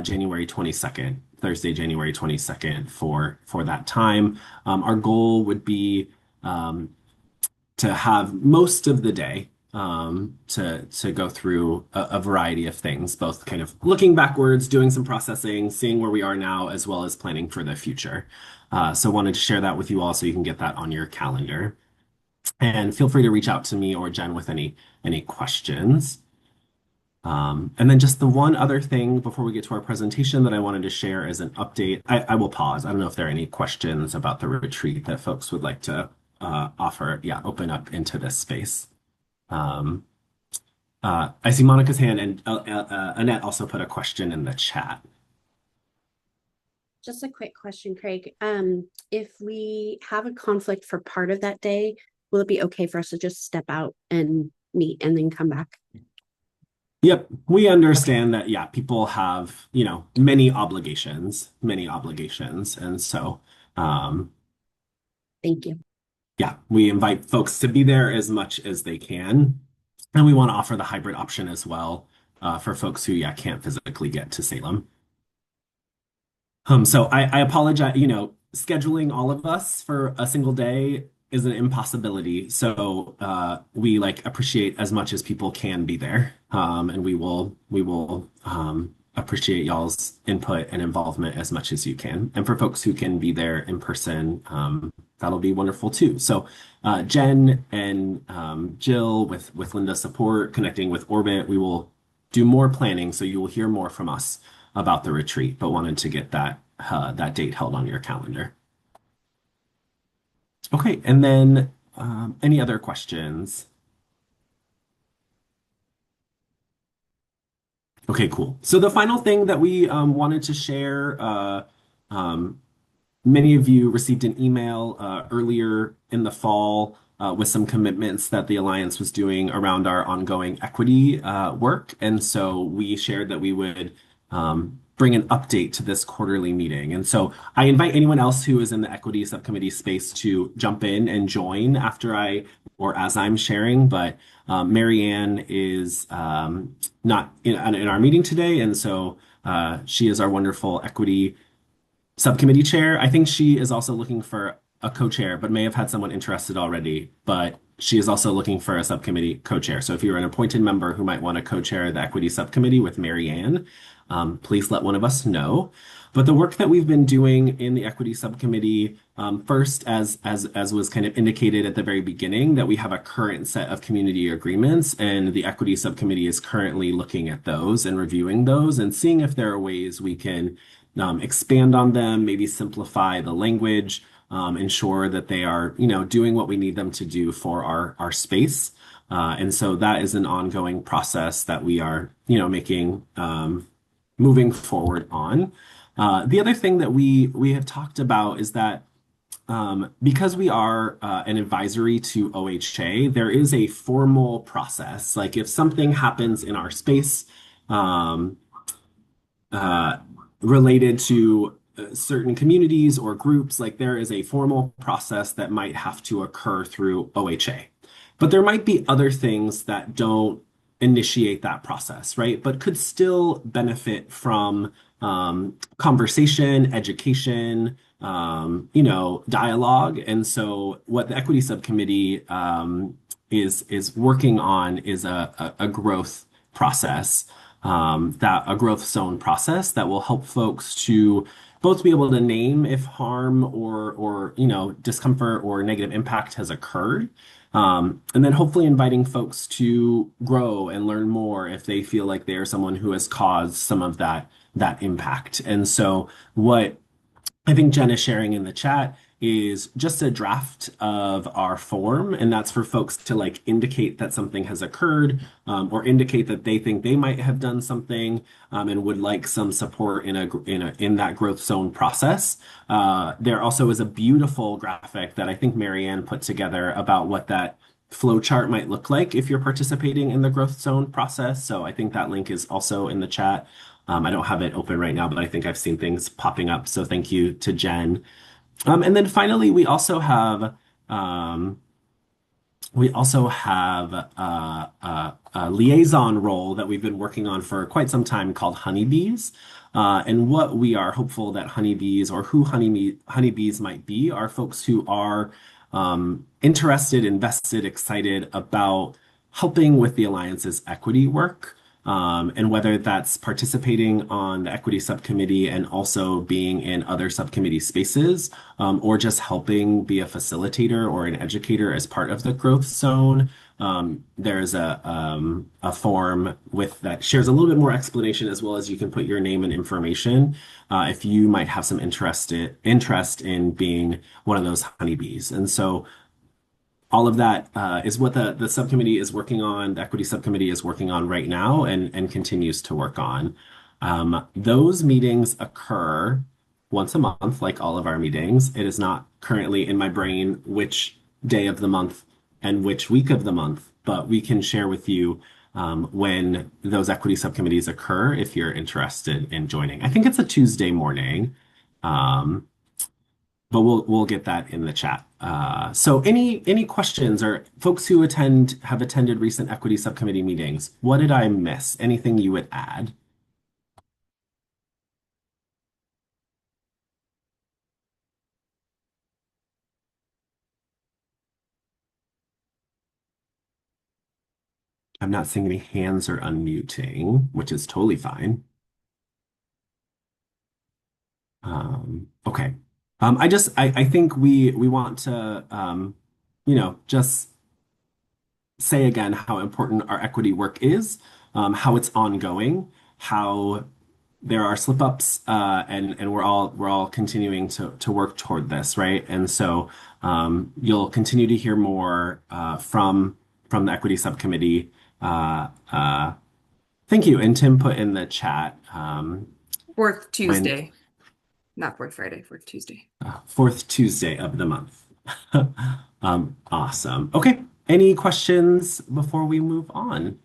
January 22nd, Thursday, January 22nd for that time. Our goal would be to have most of the day, to go through a variety of things, both kind of looking backwards, doing some processing, seeing where we are now, as well as planning for the future. So wanted to share that with you all so you can get that on your calendar. And feel free to reach out to me or Jen with any questions. And then just the one other thing before we get to our presentation that I wanted to share as an update. I will pause. I don't know if there are any questions about the retreat that folks would like to offer. Yeah, open up into this space. Um, I see Monica's hand, and Annette also put a question in the chat. Just a quick question, Craig. If we have a conflict for part of that day, will it be okay for us to just step out and meet and then come back? Yep, we understand that, yeah, people have, many obligations. And so, Thank you. yeah, we invite folks to be there as much as they can. And we want to offer the hybrid option as well, for folks who, yeah, can't physically get to Salem. So I apologize, scheduling all of us for a single day is an impossibility. So we like appreciate as much as people can be there. And we will appreciate y'all's input and involvement as much as you can. And for folks who can be there in person, that'll be wonderful too. So Jen and Jill with Linda's support, connecting with Orbit, we will do more planning. So you will hear more from us about the retreat, but wanted to get that date held on your calendar. Okay, and then any other questions? Okay, cool. So the final thing that we wanted to share, many of you received an email earlier in the fall with some commitments that the Alliance was doing around our ongoing equity work. And so we shared that we would bring an update to this quarterly meeting. And so I invite anyone else who is in the equity subcommittee space to jump in and join after or as I'm sharing. But Mary Ann is not in our meeting today. And so she is our wonderful equity subcommittee chair. I think she is also looking for a co-chair, but may have had someone interested already. But she is also looking for a subcommittee co-chair. So if you're an appointed member who might want to co-chair the equity subcommittee with Mary Ann, please let one of us know. But the work that we've been doing in the equity subcommittee, first, as was kind of indicated at the very beginning, that we have a current set of community agreements, and the equity subcommittee is currently looking at those and reviewing those and seeing if there are ways we can expand on them, maybe simplify the language, ensure that they are, doing what we need them to do for our space. And so that is an ongoing process that we are, making moving forward on. The other thing that we have talked about is that because we are an advisory to OHA, there is a formal process. Like if something happens in our space, um, uh, related to certain communities or groups, like there is a formal process that might have to occur through OHA. But there might be other things that don't initiate that process, right? But could still benefit from conversation, education, dialogue. And so what the equity subcommittee is working on is a growth process, that a growth zone process that will help folks to both be able to name if harm or discomfort or negative impact has occurred. And then hopefully inviting folks to grow and learn more if they feel like they are someone who has caused some of that impact. And so what I think Jen is sharing in the chat is just a draft of our form, and that's for folks to like indicate that something has occurred, or indicate that they think they might have done something, and would like some support in that growth zone process. There also is a beautiful graphic that I think Marianne put together about what that flow chart might look like if you're participating in the growth zone process. So I think that link is also in the chat. I don't have it open right now, but I think I've seen things popping up. So thank you to Jen. And then finally, um, we also have a liaison role that we've been working on for quite some time called honeybees. And what we are hopeful that honeybees or who honeybees might be are folks who are interested, invested, excited about helping with the Alliance's equity work. And whether that's participating on the equity subcommittee and also being in other subcommittee spaces, or just helping be a facilitator or an educator as part of the growth zone. There's a form with that shares a little bit more explanation as well as you can put your name and information if you might have some interest in being one of those honeybees. And so all of that is what the subcommittee is working on, the equity subcommittee is working on right now and continues to work on. Those meetings occur once a month, like all of our meetings. It is not currently in my brain which day of the month and which week of the month, but we can share with you when those equity subcommittees occur if you're interested in joining. I think it's a Tuesday morning. Um, but we'll get that in the chat. So any questions or folks who have attended recent equity subcommittee meetings, what did I miss? Anything you would add? I'm not seeing any hands or unmuting, which is totally fine. Okay. I think we want to just say again how important our equity work is, how it's ongoing, how there are slip ups, and we're all continuing to work toward this, right? And so you'll continue to hear more from the equity subcommittee. Uh, uh, Thank you. And Tim put in the chat Fourth when Tuesday, not fourth Friday, fourth Tuesday. fourth Tuesday of the month. Awesome. Okay. Any questions before we move on?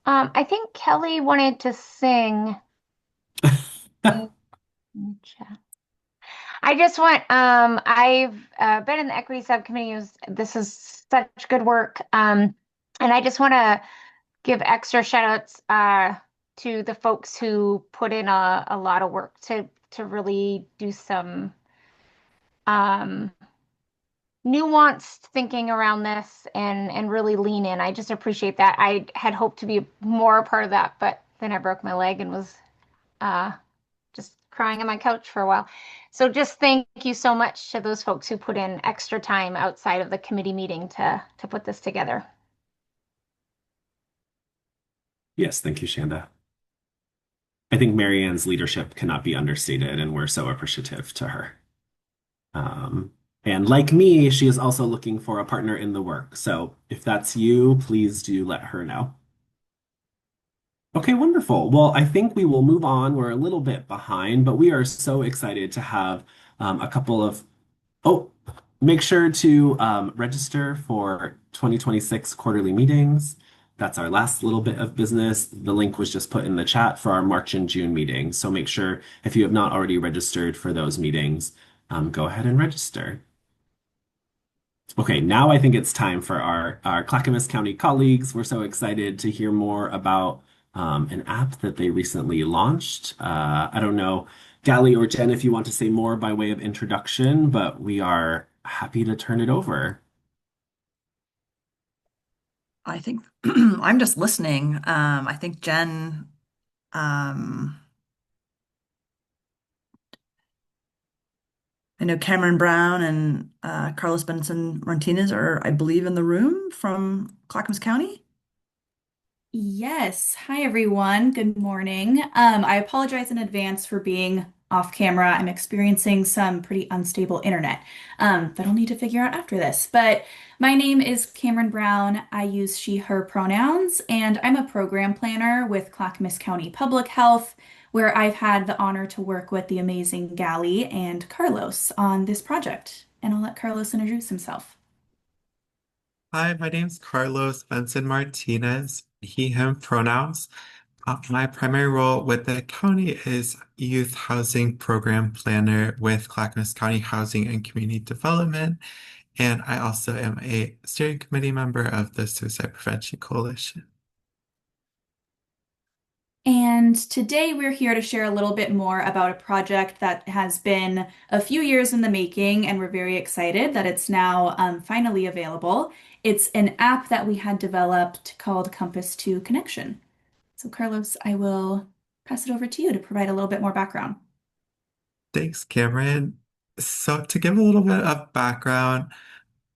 I think Kelly wanted to sing. In the chat. I just want, I've been in the equity subcommittee. This is such good work. And I just want to give extra shout outs to the folks who put in a lot of work to really do some nuanced thinking around this and really lean in. I just appreciate that. I had hoped to be more a part of that, but then I broke my leg and was just crying on my couch for a while. So just thank you so much to those folks who put in extra time outside of the committee meeting to put this together. Yes, thank you, Shanda. I think Marianne's leadership cannot be understated, and we're so appreciative to her. Um, and like me, she is also looking for a partner in the work. So if that's you, please do let her know. Okay, wonderful. Well, I think we will move on. We're a little bit behind, but we are so excited to have a couple of. Oh, make sure to register for 2026 quarterly meetings. That's our last little bit of business. The link was just put in the chat for our March and June meetings. So make sure if you have not already registered for those meetings, go ahead and register. Okay, now I think it's time for our Clackamas County colleagues. We're so excited to hear more about an app that they recently launched. I don't know, Gally or Jen, if you want to say more by way of introduction, but we are happy to turn it over. I think I'm just listening. I think Jen, um, I know Cameron Brown and Carlos Benson Martinez are, I believe, in the room from Clackamas County. Yes. Hi, everyone. Good morning. I apologize in advance for being off camera. I'm experiencing some pretty unstable internet that I'll need to figure out after this. But my name is Cameron Brown. I use she, her pronouns, and I'm a program planner with Clackamas County Public Health, where I've had the honor to work with the amazing Gally and Carlos on this project. And I'll let Carlos introduce himself. Hi, my name's Carlos Benson Martinez, he, him pronouns. My primary role with the county is youth housing program planner with Clackamas County Housing and Community Development. And I also am a steering committee member of the Suicide Prevention Coalition. And today we're here to share a little bit more about a project that has been a few years in the making, and we're very excited that it's now finally available. It's an app that we had developed called Compass to Connection. So, Carlos, I will pass it over to you to provide a little bit more background. Thanks, Cameron. So to give a little bit of background,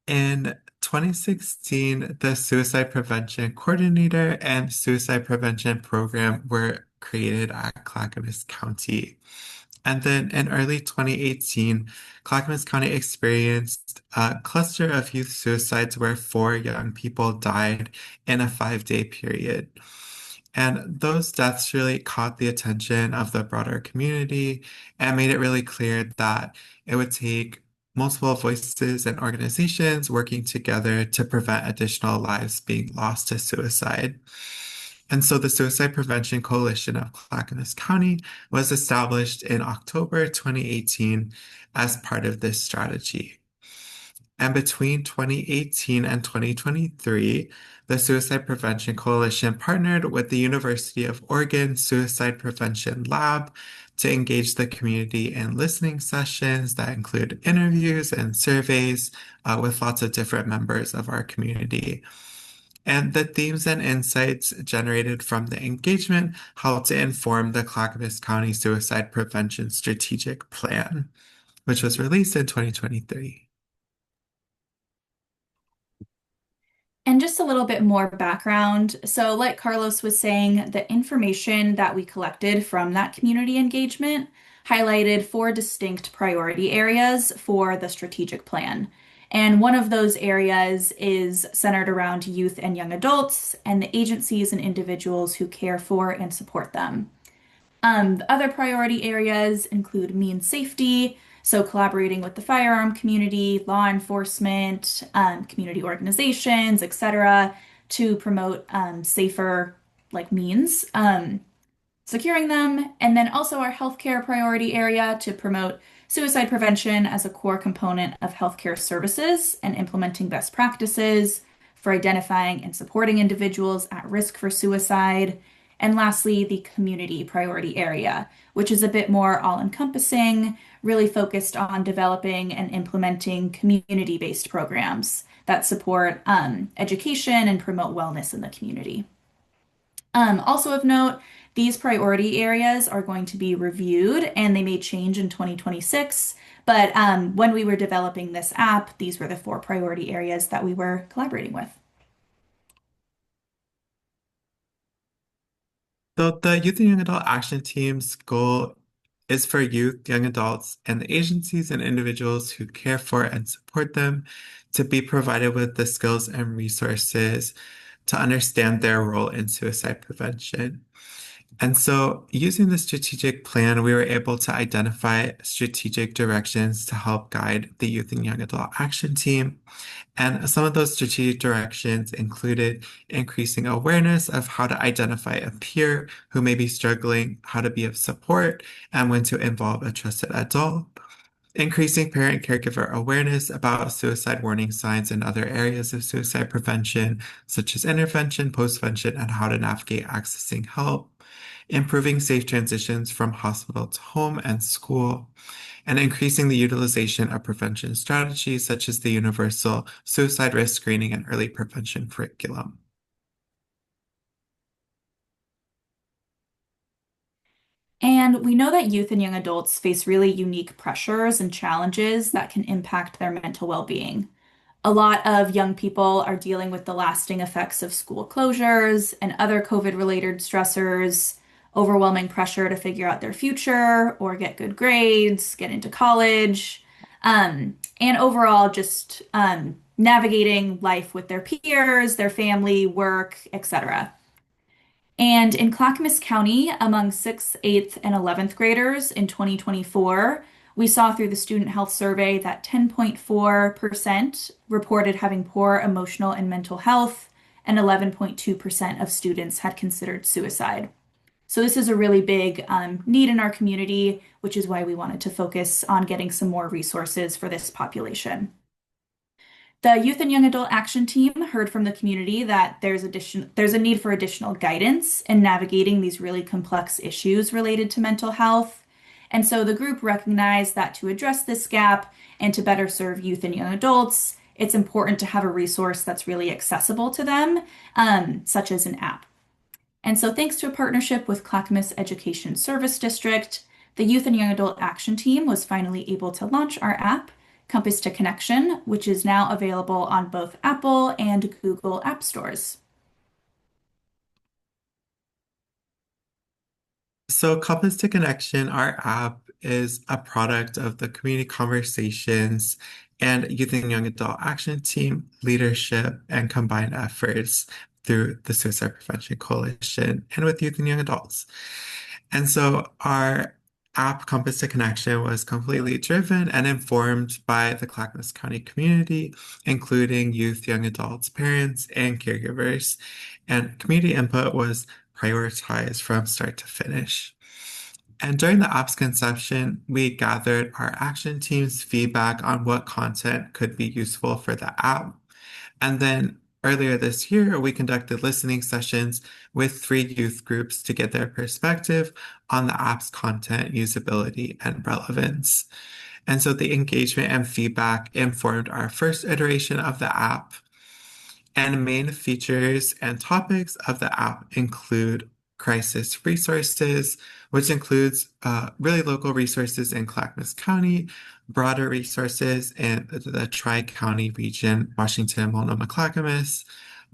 in 2016, the Suicide Prevention Coordinator and Suicide Prevention Program were created at Clackamas County. And then in early 2018, Clackamas County experienced a cluster of youth suicides where 4 young people died in a 5-day period. And those deaths really caught the attention of the broader community and made it really clear that it would take multiple voices and organizations working together to prevent additional lives being lost to suicide. And so the Suicide Prevention Coalition of Clackamas County was established in October 2018 as part of this strategy. And between 2018 and 2023, the Suicide Prevention Coalition partnered with the University of Oregon Suicide Prevention Lab to engage the community in listening sessions that include interviews and surveys with lots of different members of our community. And the themes and insights generated from the engagement helped to inform the Clackamas County Suicide Prevention Strategic Plan, which was released in 2023. And just a little bit more background. So, like Carlos was saying, the information that we collected from that community engagement highlighted 4 distinct priority areas for the strategic plan. And one of those areas is centered around youth and young adults and the agencies and individuals who care for and support them. The other priority areas include mean safety, so collaborating with the firearm community, law enforcement, community organizations, etc., to promote safer means, securing them, and then also our healthcare priority area to promote suicide prevention as a core component of healthcare services and implementing best practices for identifying and supporting individuals at risk for suicide. And lastly, the community priority area, which is a bit more all-encompassing, really focused on developing and implementing community-based programs that support education and promote wellness in the community. Also of note, these priority areas are going to be reviewed and they may change in 2026. But when we were developing this app, these were the 4 priority areas that we were collaborating with. So the Youth and Young Adult Action Team's goal is for youth, young adults, and the agencies and individuals who care for and support them to be provided with the skills and resources to understand their role in suicide prevention. And so, using the strategic plan, we were able to identify strategic directions to help guide the Youth and Young Adult Action Team. And some of those strategic directions included increasing awareness of how to identify a peer who may be struggling, how to be of support, and when to involve a trusted adult. Increasing parent caregiver awareness about suicide warning signs and other areas of suicide prevention, such as intervention, postvention, and how to navigate accessing help. Improving safe transitions from hospital to home and school, and increasing the utilization of prevention strategies such as the universal suicide risk screening and early prevention curriculum. And we know that youth and young adults face really unique pressures and challenges that can impact their mental well-being. A lot of young people are dealing with the lasting effects of school closures and other COVID-related stressors, overwhelming pressure to figure out their future or get good grades, get into college, and overall just navigating life with their peers, their family, work, etc. And in Clackamas County, among 6th, 8th, and 11th graders in 2024, we saw through the student health survey that 10.4% reported having poor emotional and mental health, and 11.2% of students had considered suicide. So this is a really big need in our community, which is why we wanted to focus on getting some more resources for this population. The Youth and Young Adult Action Team heard from the community that there's a need for additional guidance in navigating these really complex issues related to mental health. And so the group recognized that to address this gap and to better serve youth and young adults, it's important to have a resource that's really accessible to them, such as an app. And so thanks to a partnership with Clackamas Education Service District, the Youth and Young Adult Action Team was finally able to launch our app, Compass to Connection, which is now available on both Apple and Google App Stores. So Compass to Connection, our app, is a product of the Community Conversations and Youth and Young Adult Action Team leadership and combined efforts through the Suicide Prevention Coalition and with youth and young adults. And so our app Compass to Connection was completely driven and informed by the Clackamas County community, including youth, young adults, parents, and caregivers. And community input was prioritized from start to finish. And during the app's conception, we gathered our action team's feedback on what content could be useful for the app. And then earlier this year, we conducted listening sessions with 3 youth groups to get their perspective on the app's content, usability, and relevance. And so the engagement and feedback informed our first iteration of the app. And main features and topics of the app include crisis resources, which includes really local resources in Clackamas County, broader resources in the Tri-County region, Washington, Multnomah, Clackamas,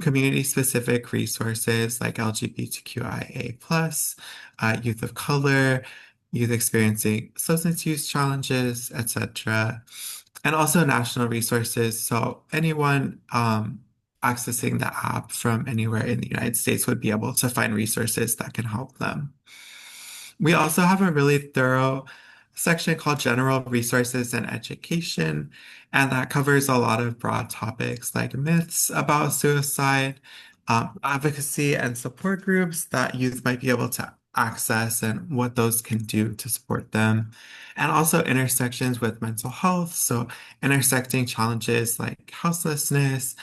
community-specific resources like LGBTQIA+, youth of color, youth experiencing substance use challenges, etc. And also national resources. So anyone accessing the app from anywhere in the United States would be able to find resources that can help them. We also have a really thorough section called General Resources and Education, and that covers a lot of broad topics like myths about suicide, advocacy and support groups that youth might be able to access and what those can do to support them, and also intersections with mental health. So intersecting challenges like houselessness,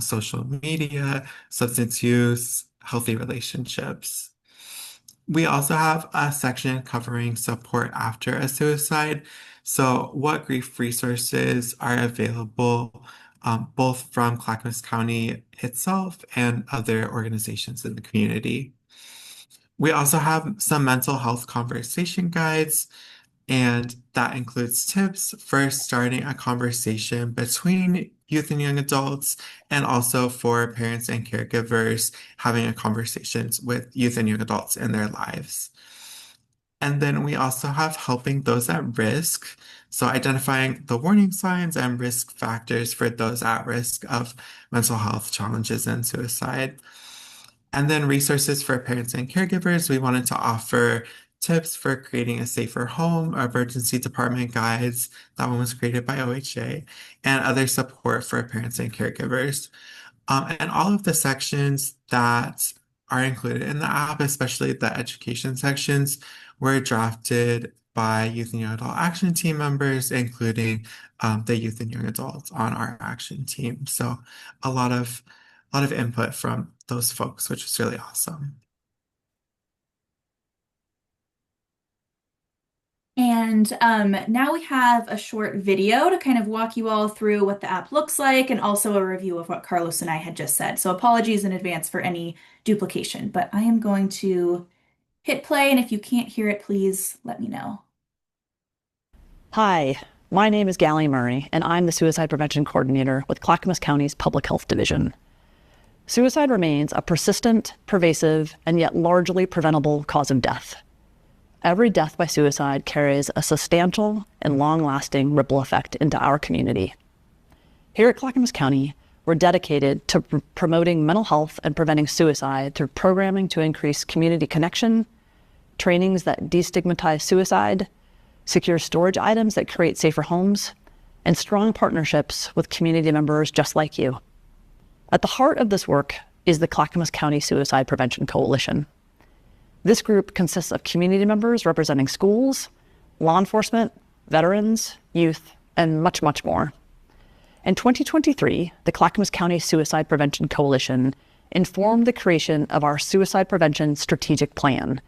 social media, substance use, healthy relationships. We also have a section covering support after a suicide. So what grief resources are available both from Clackamas County itself and other organizations in the community. We also have some mental health conversation guides, and that includes tips for starting a conversation between youth and young adults, and also for parents and caregivers having a conversations with youth and young adults in their lives. And then we also have helping those at risk. So identifying the warning signs and risk factors for those at risk of mental health challenges and suicide. And then resources for parents and caregivers. We wanted to offer tips for creating a safer home, emergency department guides. That one was created by OHA, and other support for parents and caregivers. And all of the sections that are included in the app, especially the education sections, were drafted by Youth and Young Adult Action Team members, including the Youth and Young Adults on our action team. So a lot of input from those folks, which is really awesome. And now we have a short video to kind of walk you all through what the app looks like and also a review of what Carlos and I had just said. So apologies in advance for any duplication, but I am going to hit play, and if you can't hear it, please let me know. Hi, my name is Gallie Murray, and I'm the Suicide Prevention Coordinator with Clackamas County's Public Health Division. Suicide remains a persistent, pervasive, and yet largely preventable cause of death. Every death by suicide carries a substantial and long-lasting ripple effect into our community. Here at Clackamas County, we're dedicated to promoting mental health and preventing suicide through programming to increase community connection, trainings that destigmatize suicide, secure storage items that create safer homes, and strong partnerships with community members just like you. At the heart of this work is the Clackamas County Suicide Prevention Coalition. This group consists of community members representing schools, law enforcement, veterans, youth, and much, much more. In 2023, the Clackamas County Suicide Prevention Coalition informed the creation of our Suicide Prevention Strategic Plan,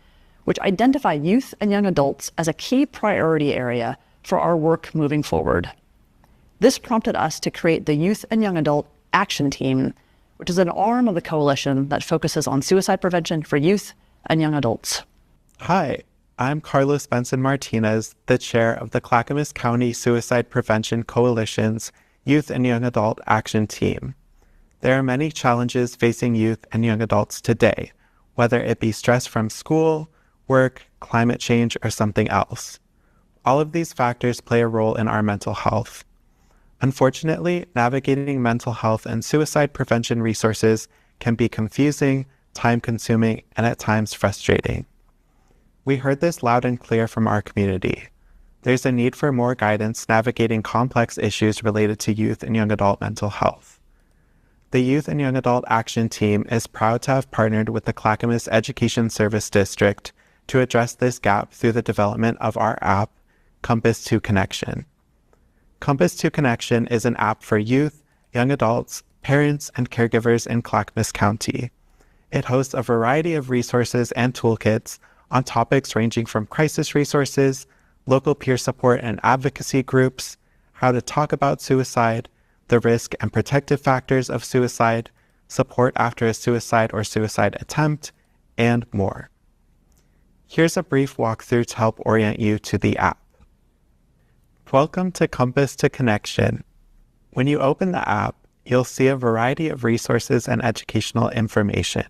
which identified youth and young adults as a key priority area for our work moving forward. This prompted us to create the Youth and Young Adult Action Team, which is an arm of the coalition that focuses on suicide prevention for youth and young adults. Hi, I'm Carlos Benson Martinez, the chair of the Clackamas County Suicide Prevention Coalition's Youth and Young Adult Action Team. There are many challenges facing youth and young adults today, whether it be stress from school, work, climate change, or something else. All of these factors play a role in our mental health. Unfortunately, navigating mental health and suicide prevention resources can be confusing, time-consuming, and at times frustrating. We heard this loud and clear from our community. There's a need for more guidance navigating complex issues related to youth and young adult mental health. The Youth and Young Adult Action Team is proud to have partnered with the Clackamas Education Service District to address this gap through the development of our app, Compass to Connection. Compass to Connection is an app for youth, young adults, parents, and caregivers in Clackamas County. It hosts a variety of resources and toolkits on topics ranging from crisis resources, local peer support and advocacy groups, how to talk about suicide, the risk and protective factors of suicide, support after a suicide or suicide attempt, and more. Here's a brief walkthrough to help orient you to the app. Welcome to Compass to Connection. When you open the app, you'll see a variety of resources and educational information.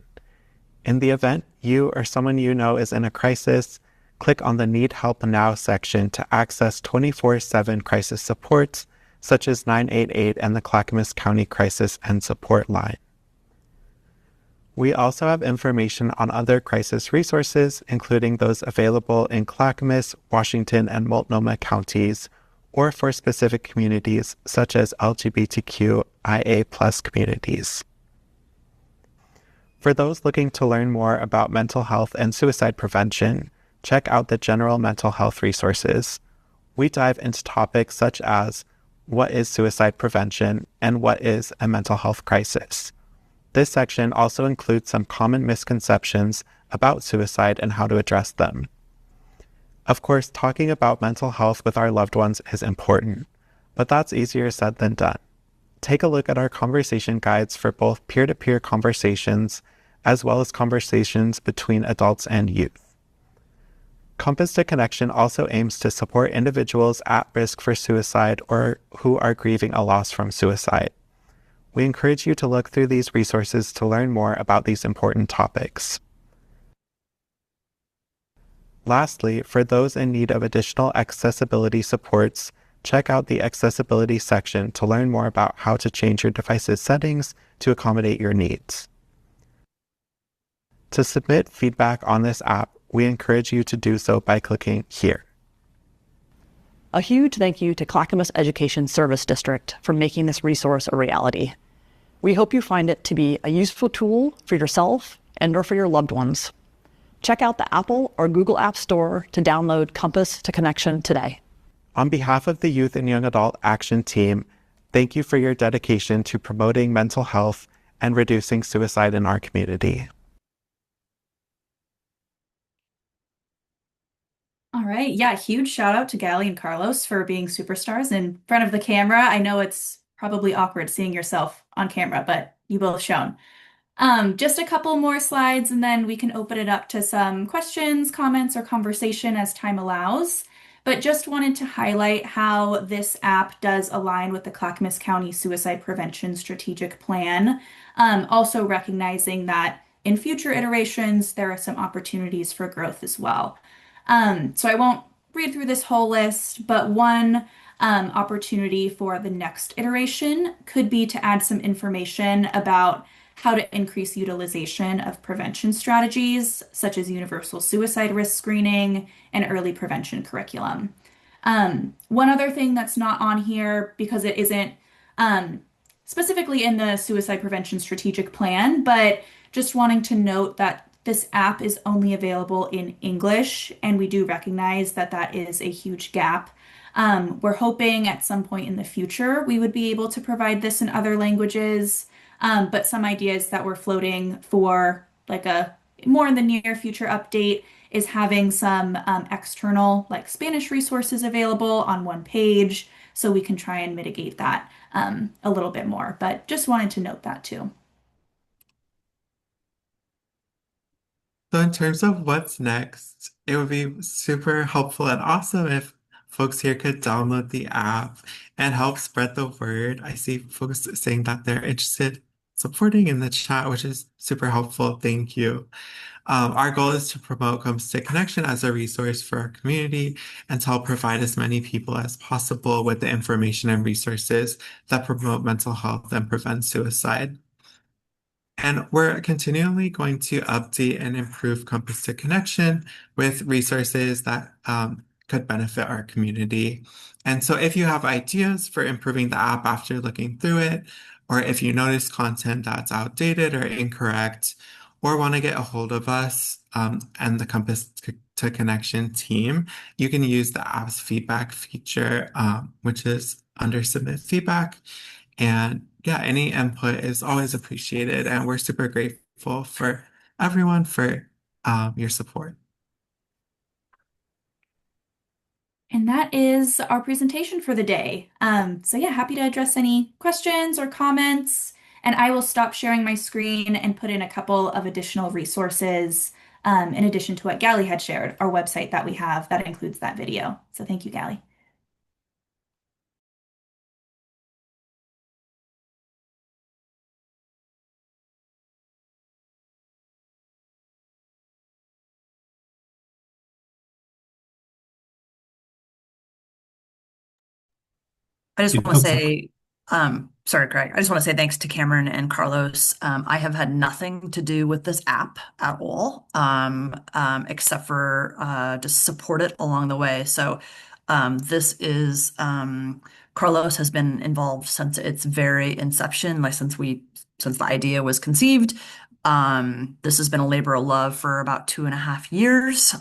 In the event you or someone you know is in a crisis, click on the Need Help Now section to access 24/7 crisis supports, such as 988 and the Clackamas County Crisis and Support Line. We also have information on other crisis resources, including those available in Clackamas, Washington, and Multnomah counties, or for specific communities such as LGBTQIA+ communities. For those looking to learn more about mental health and suicide prevention, check out the general mental health resources. We dive into topics such as what is suicide prevention and what is a mental health crisis. This section also includes some common misconceptions about suicide and how to address them. Of course, talking about mental health with our loved ones is important, but that's easier said than done. Take a look at our conversation guides for both peer-to-peer conversations as well as conversations between adults and youth. Compass to Connection also aims to support individuals at risk for suicide or who are grieving a loss from suicide. We encourage you to look through these resources to learn more about these important topics. Lastly, for those in need of additional accessibility supports, check out the accessibility section to learn more about how to change your device's settings to accommodate your needs. To submit feedback on this app, we encourage you to do so by clicking here. A huge thank you to Clackamas Education Service District for making this resource a reality. We hope you find it to be a useful tool for yourself and or for your loved ones. Check out the Apple or Google App Store to download Compass to Connection today. On behalf of the Youth and Young Adult Action Team, thank you for your dedication to promoting mental health and reducing suicide in our community. All right. Yeah, huge shout out to Gally and Carlos for being superstars in front of the camera. I know it's probably awkward seeing yourself on camera, but you both shone. Just a couple more slides and then we can open it up to some questions, comments, or conversation as time allows. But just wanted to highlight how this app does align with the Clackamas County Suicide Prevention Strategic Plan. Also recognizing that in future iterations, there are some opportunities for growth as well. So I won't read through this whole list, but one opportunity for the next iteration could be to add some information about how to increase utilization of prevention strategies, such as universal suicide risk screening and early prevention curriculum. One other thing that's not on here because it isn't specifically in the suicide prevention strategic plan, but just wanting to note that this app is only available in English, and we do recognize that that is a huge gap. We're hoping at some point in the future we would be able to provide this in other languages, but some ideas that we're floating for like a more in the near future update is having some external like Spanish resources available on one page so we can try and mitigate that a little bit more. But just wanted to note that too. So in terms of what's next, it would be super helpful and awesome if folks here could download the app and help spread the word. I see folks saying that they're interested supporting in the chat, which is super helpful. Thank you. Our goal is to promote Comes to Connection as a resource for our community and to help provide as many people as possible with the information and resources that promote mental health and prevent suicide. And we're continually going to update and improve Compass to Connection with resources that could benefit our community. And so if you have ideas for improving the app after looking through it, or if you notice content that's outdated or incorrect, or want to get a hold of us and the Compass to Connection team, you can use the app's feedback feature, which is under Submit Feedback. And yeah, any input is always appreciated, and we're super grateful for everyone for your support. And that is our presentation for the day. So yeah, happy to address any questions or comments. And I will stop sharing my screen and put in a couple of additional resources in addition to what Gally had shared, our website that we have that includes that video. So thank you, Gally. I just want to Oh, say, sorry, Craig. I just want to say thanks to Cameron and Carlos. I have had nothing to do with this app at all, except for just support it along the way. So this is Carlos has been involved since its very inception, like since the idea was conceived. This has been a labor of love for about 2.5 years.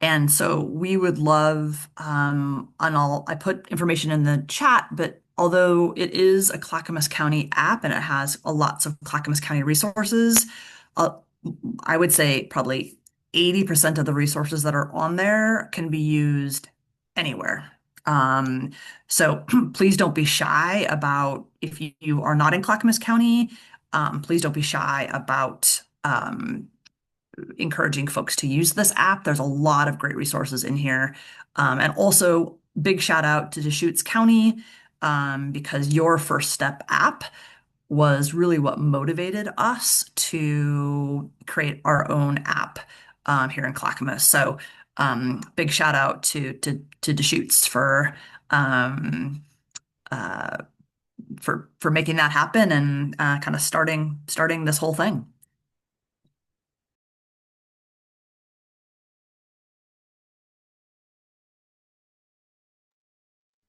And so we would love, I put information in the chat, but although it is a Clackamas County app and it has lots of Clackamas County resources, uh, I would say probably 80% of the resources that are on there can be used anywhere. So please don't be shy about if you are not in Clackamas County, please don't be shy about encouraging folks to use this app. There's a lot of great resources in here. And also, big shout out to Deschutes County because your First Step app was really what motivated us to create our own app. here in Clackamas. So big shout out to Deschutes um, uh, for making that happen and kind of starting this whole thing.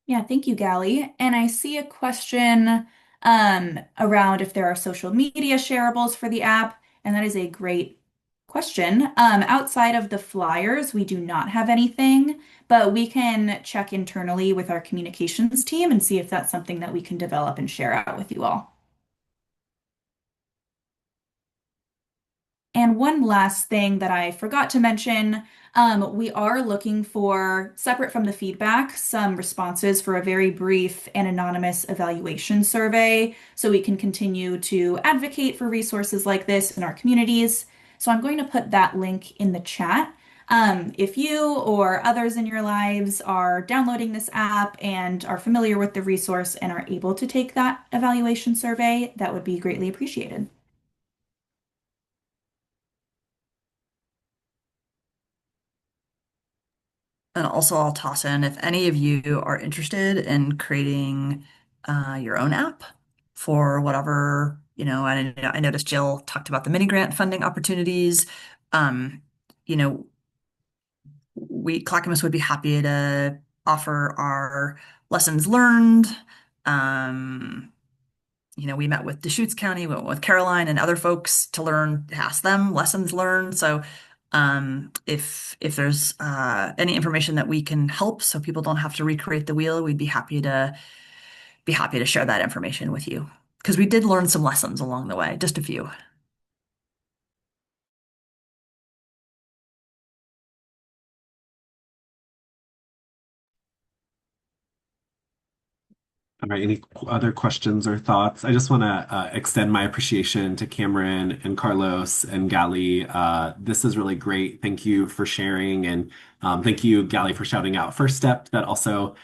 Yeah, thank you, Gallie. And I see a question around if there are social media shareables for the app, and that is a great question. Outside of the flyers, we do not have anything, but we can check internally with our communications team and see if that's something that we can develop and share out with you all. And one last thing that I forgot to mention, we are looking for, separate from the feedback, some responses for a very brief and anonymous evaluation survey so we can continue to advocate for resources like this in our communities. So I'm going to put that link in the chat. If you or others in your lives are downloading this app and are familiar with the resource and are able to take that evaluation survey, that would be greatly appreciated. And also, I'll toss in if any of you are interested in creating your own app for whatever, I noticed Jill talked about the mini grant funding opportunities. Um, you know, Clackamas would be happy to offer our lessons learned. Um, we met with Deschutes County, we went with Caroline and other folks to ask them lessons learned. So if there's any information that we can help so people don't have to recreate the wheel, we'd be happy to share that information with you. Because we did learn some lessons along the way, just a few. All right, any other questions or thoughts? I just want to extend my appreciation to Cameron and Carlos and Gali. This is really great. Thank you for sharing, and thank you, Gali, for shouting out First Step. That also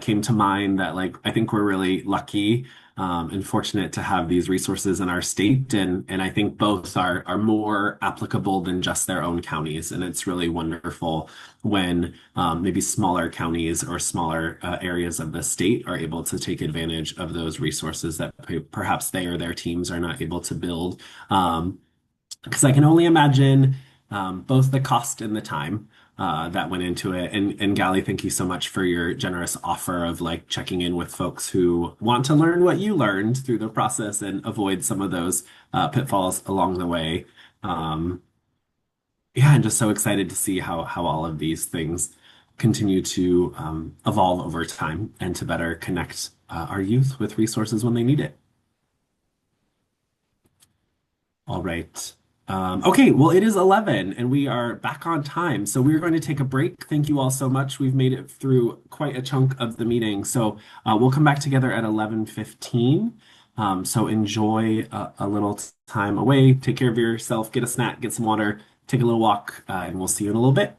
came to mind that I think we're really lucky and fortunate to have these resources in our state, and I think both are more applicable than just their own counties, and it's really wonderful when maybe smaller counties or smaller areas of the state are able to take advantage of those resources that perhaps they or their teams are not able to build. Because I can only imagine both the cost and the time that went into it. And Gali, thank you so much for your generous offer of checking in with folks who want to learn what you learned through the process and avoid some of those pitfalls along the way. Yeah, I'm just so excited to see how all of these things continue to evolve over time and to better connect our youth with resources when they need it. All right. Okay, well, it is 11 and we are back on time. So we're going to take a break. Thank you all so much. We've made it through quite a chunk of the meeting. So we'll come back together at 11:15. So enjoy a little time away. Take care of yourself, get a snack, get some water, take a little walk, and we'll see you in a little bit.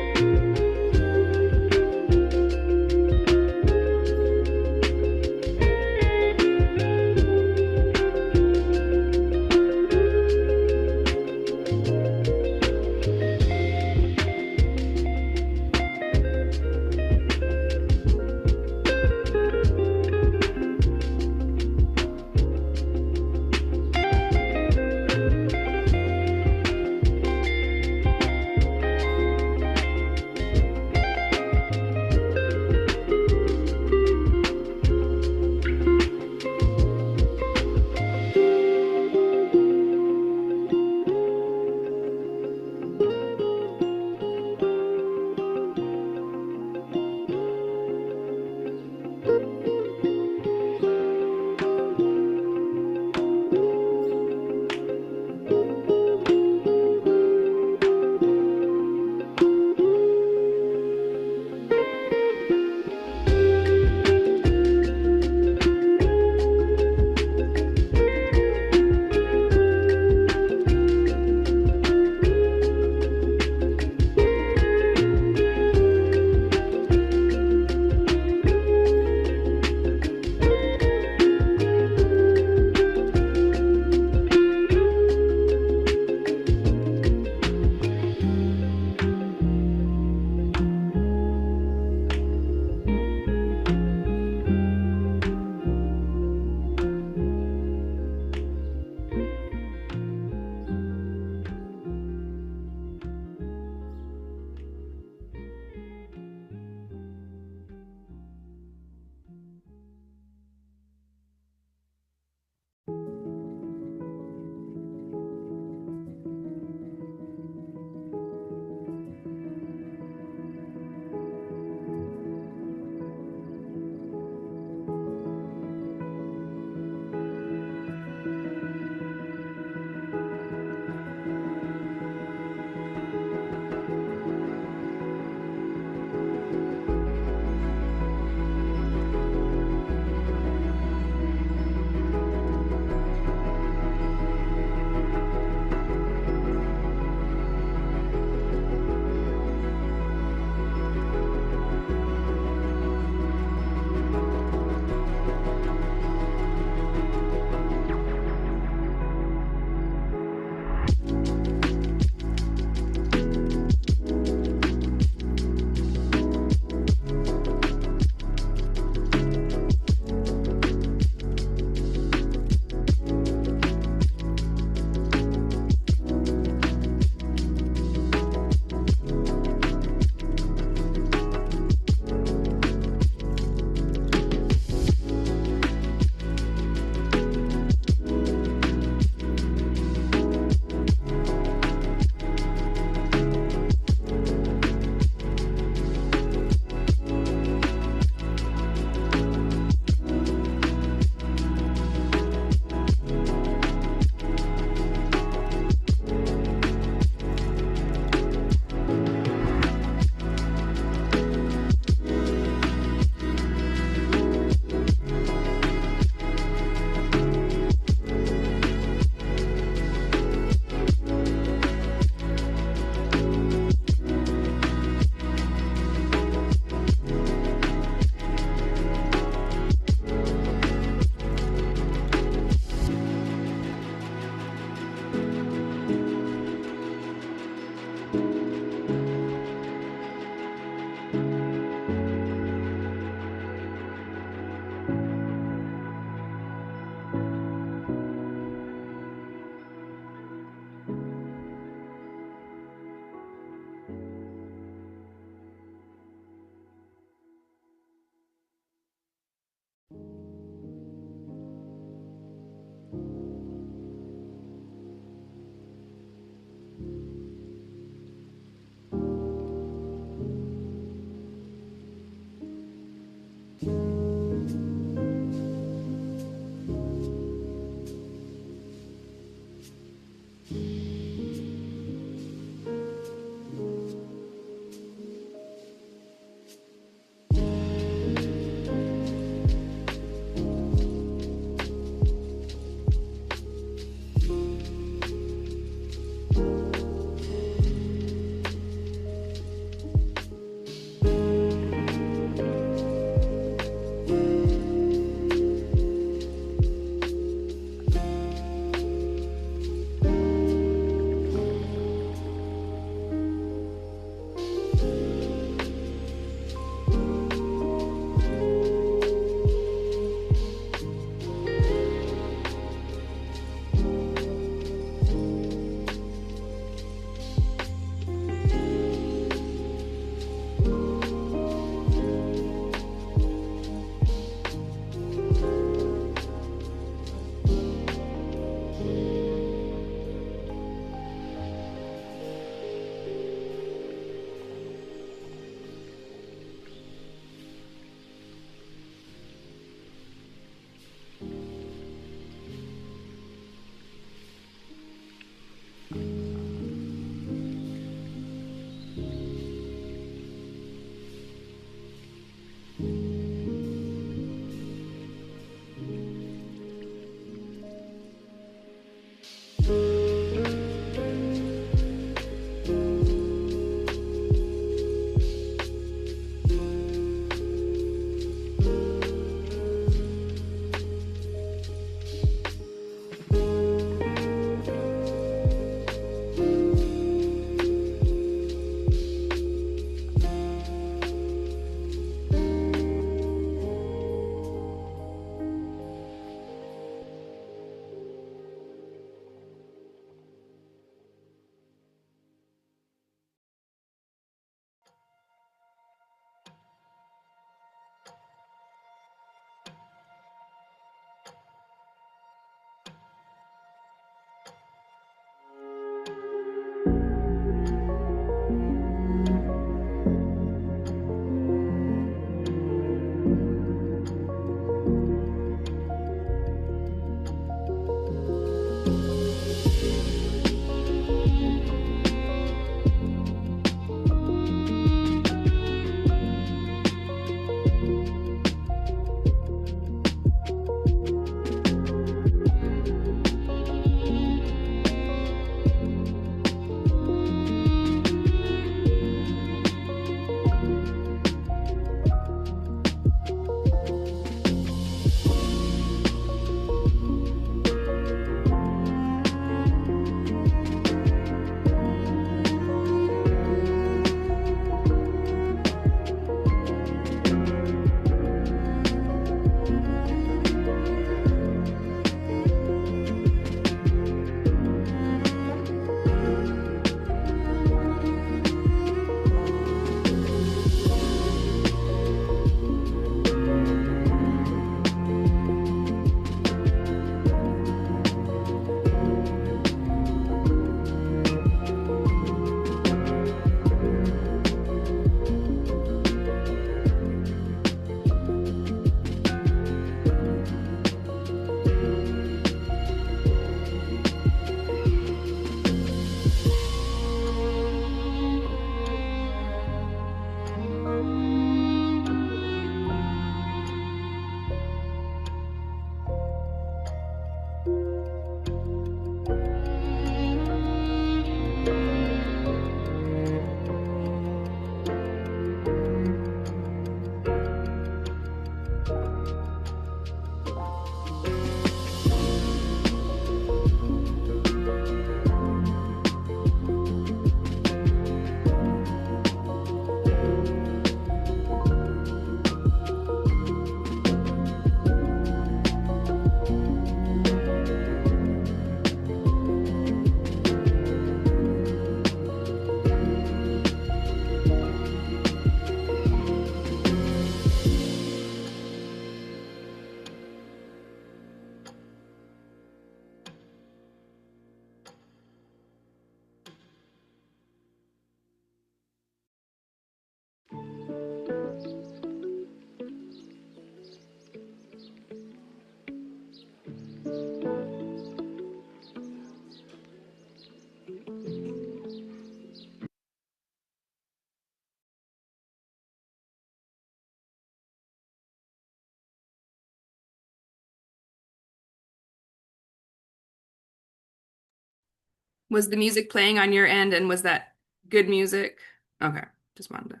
Was the music playing on your end and was that good music? Okay, just wanted to.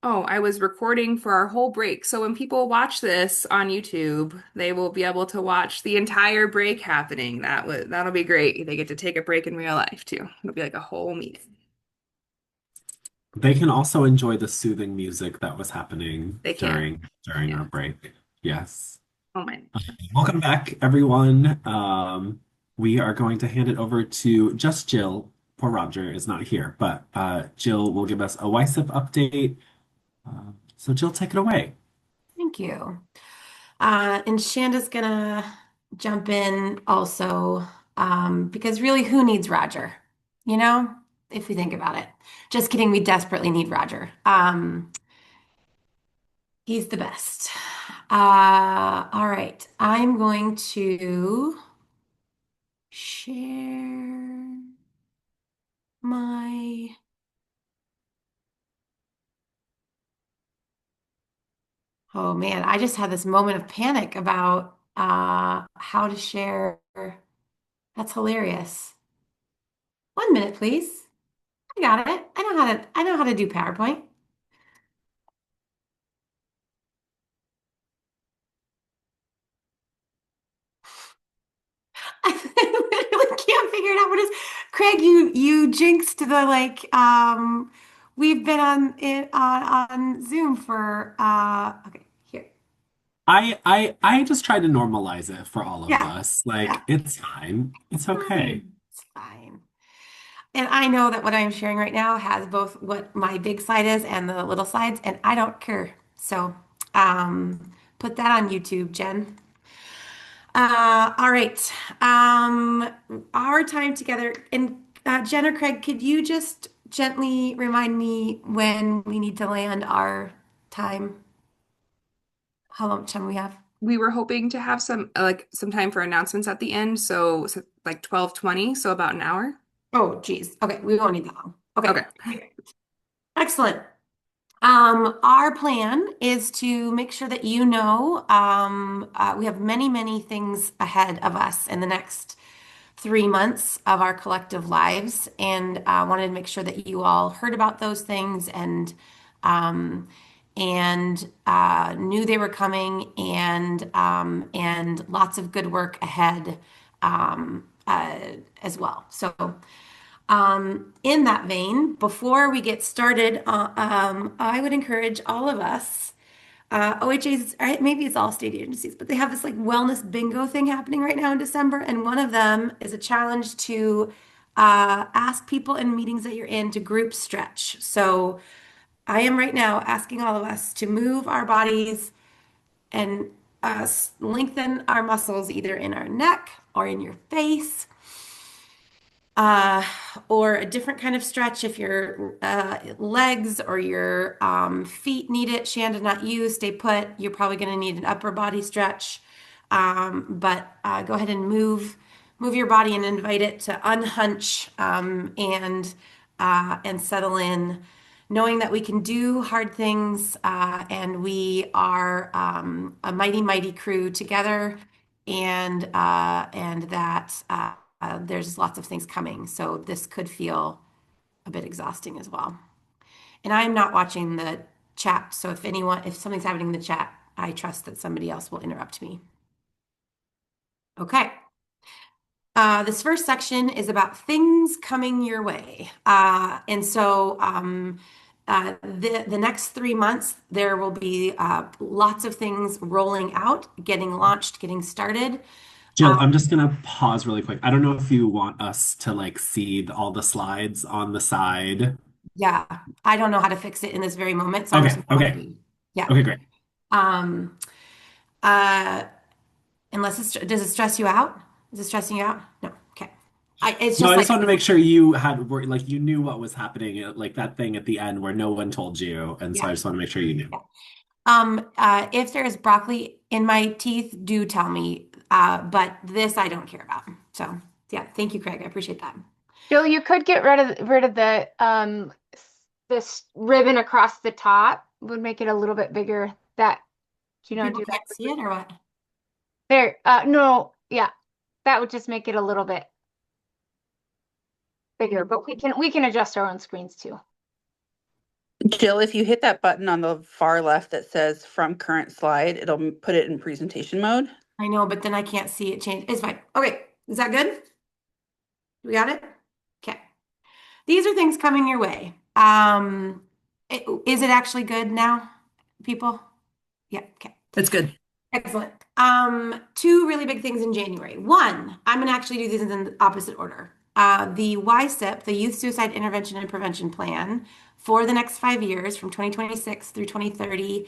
Oh, I was recording for our whole break. So when people watch this on YouTube, they will be able to watch the entire break happening. That'll be great. They get to take a break in real life too. It'll be like a whole meeting. They can also enjoy the soothing music that was happening They can. during Yeah. our break. Yes. Oh my. Welcome back, everyone. We are going to hand it over to just Jill. Poor Roger is not here, but Jill will give us a YSIP update. So Jill, take it away. Thank you. And Shanda's gonna jump in also, because really, who needs Roger? You know, if we think about it. Just kidding, we desperately need Roger. He's the best. All right, I'm going to share my. Oh man, I just had this moment of panic about how to share. That's hilarious. 1 minute, please. I got it. I know how to do PowerPoint. I literally can't figure it out. What is Craig? You jinxed the we've been on Zoom for okay, here. I just try to normalize it for all of Yeah. us. Yeah. Like, it's fine. It's okay. Fine. It's fine. And I know that what I'm sharing right now has both what my big slide is and the little slides, and I don't care. So put that on YouTube, Jen. All right. Our time together. And Jen or Craig, could you just gently remind me when we need to land our time? How much time we have? We were hoping to have some time for announcements at the end, so like 12:20, so about an hour. Oh, geez. Okay, we won't need that long. Okay. Okay. Excellent. Our plan is to make sure that you know we have many, many things ahead of us in the next 3 months of our collective lives, and wanted to make sure that you all heard about those things um, and knew they were coming, and lots of good work ahead as well. So. In that vein, before we get started, I would encourage all of us, OHAs, maybe it's all state agencies, but they have this like wellness bingo thing happening right now in December. And one of them is a challenge to ask people in meetings that you're in to group stretch. So I am right now asking all of us to move our bodies and lengthen our muscles either in our neck or in your face, uh, or a different kind of stretch if your legs or your feet need it. Shanda, not you. Stay put. You're probably going to need an upper body stretch. But go ahead and move your body and invite it to unhunch and settle in, knowing that we can do hard things and we are a mighty, mighty crew together, and that. There's lots of things coming, so this could feel a bit exhausting as well. And I'm not watching the chat, so if something's happening in the chat, I trust that somebody else will interrupt me. Okay. This first section is about things coming your way. And so the next 3 months, there will be lots of things rolling out, getting launched, getting started. Jill, I'm just gonna pause really quick. I don't know if you want us to like see all the slides on the side. Yeah, I don't know how to fix it in this very moment, so I'm just Okay. yeah. Okay, great. Um, uh, does it stress you out? Is it stressing you out? No. Okay. It's No, just I like just wanted to make sure you like you knew what was happening, like that thing at the end where no one told you, and so I yeah. just want to make sure you knew. If there's broccoli in my teeth, do tell me. But this I don't care about. So yeah, thank you, Craig. I appreciate that. Jill, you could get rid of the this ribbon across the top would make it a little bit bigger. That do you know People do that can't see it or what? there? No, yeah, that would just make it a little bit bigger, but we can adjust our own screens too. Jill, if you hit that button on the far left that says from current slide, it'll put it in presentation mode. I know, but then I can't see it change. It's fine. Okay, is that good? We got it? Okay. These are things coming your way. Is it actually good now, people? Yeah, okay. It's good. Excellent. Two really big things in January. One, I'm going to actually do these in the opposite order. The YSIPP, the Youth Suicide Intervention and Prevention Plan, for the next 5 years, from 2026 through 2030,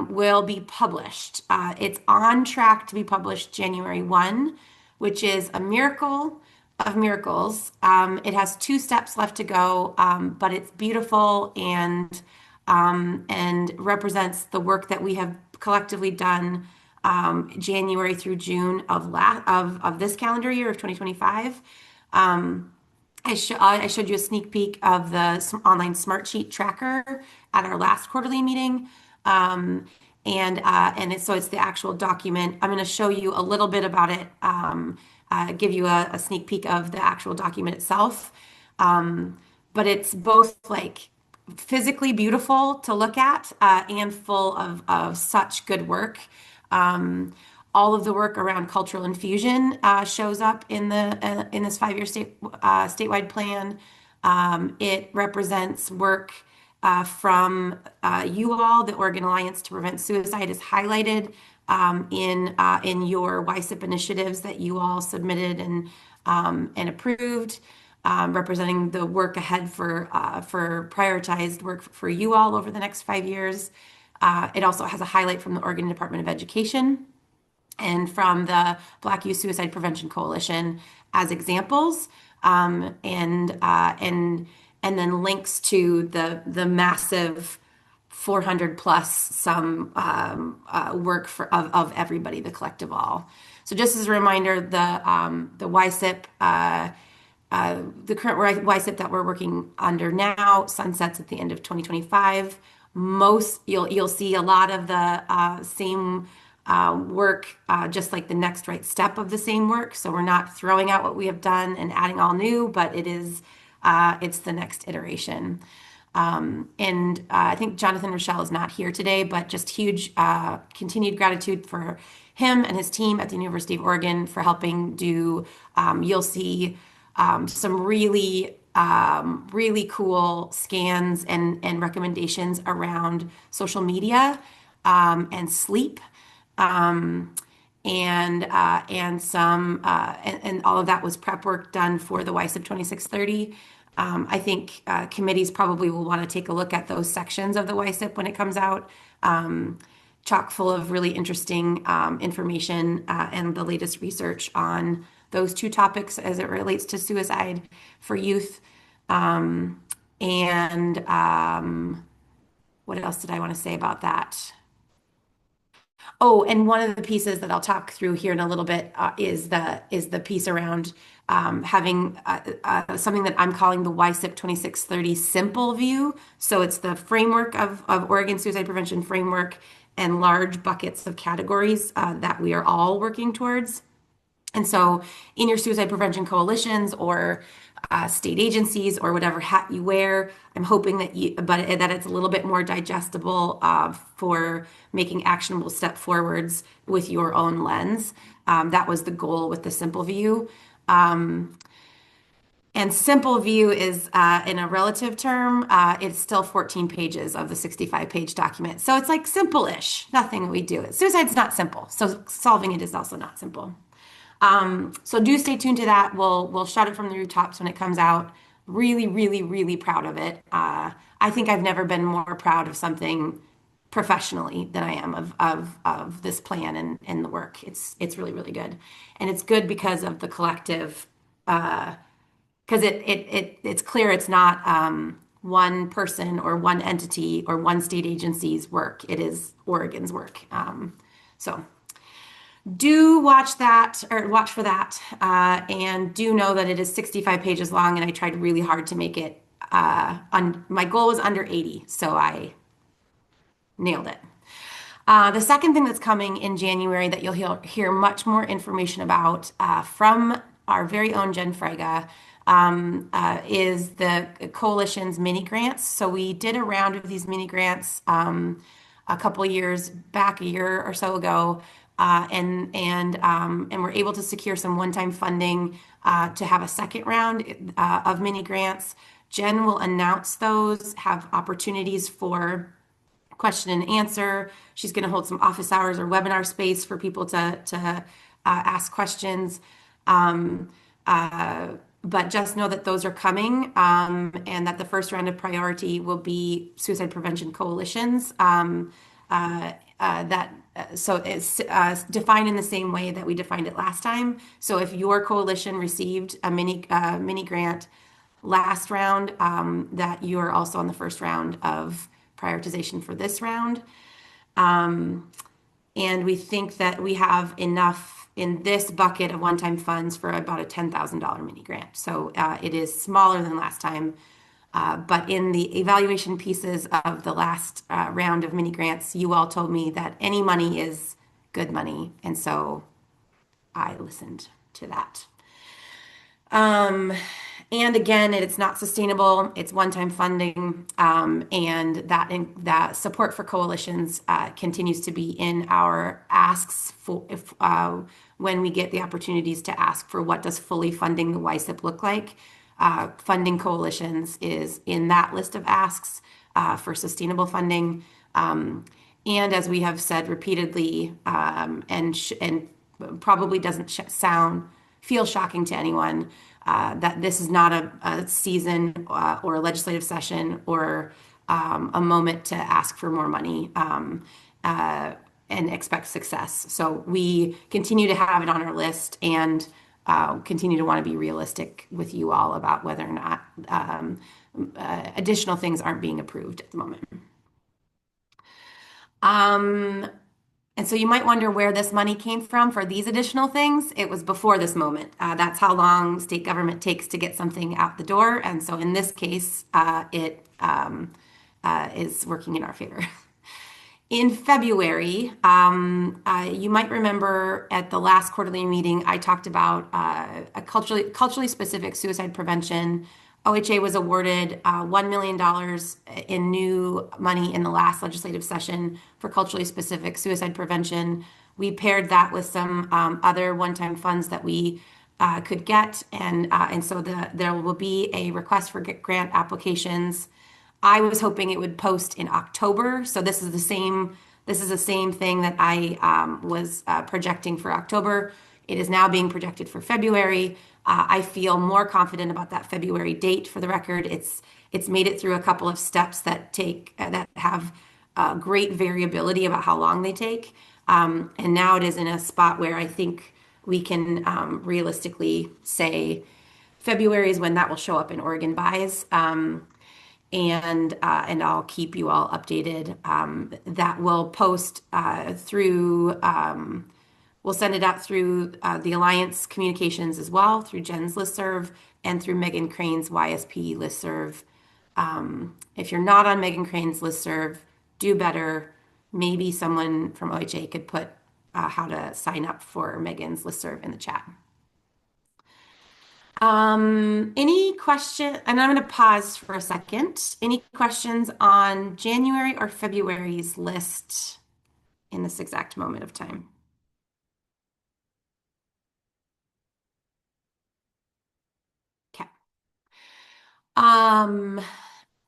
will be published. It's on track to be published January 1, which is a miracle of miracles. It has 2 steps left to go, but it's beautiful and represents the work that we have collectively done January through June of this calendar year of 2025. I showed you a sneak peek of the online smart sheet tracker at our last quarterly meeting. So it's the actual document. I'm going to show you a little bit about it, give you a sneak peek of the actual document itself. But it's both like physically beautiful to look at and full of such good work. All of the work around cultural infusion shows up in this 5-year statewide plan. It represents work from you all. The Oregon Alliance to Prevent Suicide is highlighted in your YSIPP initiatives that you all submitted and approved. Representing the work ahead for prioritized work for you all over the next 5 years. It also has a highlight from the Oregon Department of Education and from the Black Youth Suicide Prevention Coalition as examples, and then links to the massive 400 plus some work of everybody, the collective all. So just as a reminder, the YSIPP. The current YSIPP that we're working under now sunsets at the end of 2025. You'll see a lot of the same work, just like the next right step of the same work. So we're not throwing out what we have done and adding all new, but it's the next iteration. I think Jonathan Rochelle is not here today, but just huge continued gratitude for him and his team at the University of Oregon for helping do. You'll see some really cool scans and recommendations around social media and sleep, and all of that was prep work done for the YSIPP 2630. I think committees probably will want to take a look at those sections of the YSIPP when it comes out. Chock full of really interesting information and the latest research on those 2 topics as it relates to suicide for youth. What else did I want to say about that? Oh, and one of the pieces that I'll talk through here in a little bit is the piece around having something that I'm calling the YSIPP 2630 simple view. So it's the framework of Oregon Suicide Prevention Framework and large buckets of categories that we are all working towards. And so in your suicide prevention coalitions or state agencies or whatever hat you wear, I'm hoping that it's a little bit more digestible for making actionable step forwards with your own lens. That was the goal with the simple view. And simple view is, in a relative term, it's still 14 pages of the 65-page document. So it's like simple-ish, nothing we do. Suicide's not simple, so solving it is also not simple. So do stay tuned to that. We'll shout it from the rooftops when it comes out. Really, really, really proud of it. I think I've never been more proud of something professionally than I am of this plan and the work. It's really, really good. And it's good because of the collective, because it's clear it's not one person or one entity or one state agency's work. It is Oregon's work. So do watch that or watch for that, and do know that it is 65 pages long, and I tried really hard to make it. My goal was under 80, so I nailed it. The second thing that's coming in January that you'll hear much more information about from our very own Jen Frega is the coalition's mini grants. So we did a round of these mini grants a couple years back, a year or so ago, and we're able to secure some one-time funding to have a second round of mini grants. Jen will announce those, have opportunities for question and answer. She's going to hold some office hours or webinar space for people to ask questions. Um, uh, but just know that those are coming, and that the first round of priority will be suicide prevention coalitions. So it's defined in the same way that we defined it last time. So if your coalition received a mini grant last round, that you are also on the first round of prioritization for this round. And we think that we have enough in this bucket of one-time funds for about a $10,000 mini grant. So it is smaller than last time. But in the evaluation pieces of the last round of mini grants, you all told me that any money is good money. And so I listened to that. And again, it's not sustainable. It's one-time funding, and that support for coalitions continues to be in our asks for when we get the opportunities to ask for what does fully funding the YSIPP look like. Funding coalitions is in that list of asks for sustainable funding. And as we have said repeatedly, and probably doesn't feel shocking to anyone, that this is not a season or a legislative session or a moment to ask for more money and expect success. So we continue to have it on our list and continue to want to be realistic with you all about whether or not additional things aren't being approved at the moment. And so you might wonder where this money came from for these additional things. It was before this moment. That's how long state government takes to get something out the door. And so in this case, it is working in our favor. In February, you might remember at the last quarterly meeting, I talked about a culturally specific suicide prevention. OHA was awarded $1 million in new money in the last legislative session for culturally specific suicide prevention. We paired that with some other one-time funds that we could get, and so there will be a request for grant applications. I was hoping it would post in October, so this is the same thing that I was projecting for October. It is now being projected for February. I feel more confident about that February date. For the record, it's made it through a couple of steps that have great variability about how long they take, and now it is in a spot where I think we can realistically say February is when that will show up in Oregon buys. And I'll keep you all updated. That will post through. We'll send it out through the Alliance communications as well, through Jen's listserv and through Megan Crane's YSP listserv. If you're not on Megan Crane's listserv, do better. Maybe someone from OHA could put how to sign up for Megan's listserv in the chat. Any question? And I'm going to pause for a second. Any questions on January or February's list in this exact moment of time? Okay.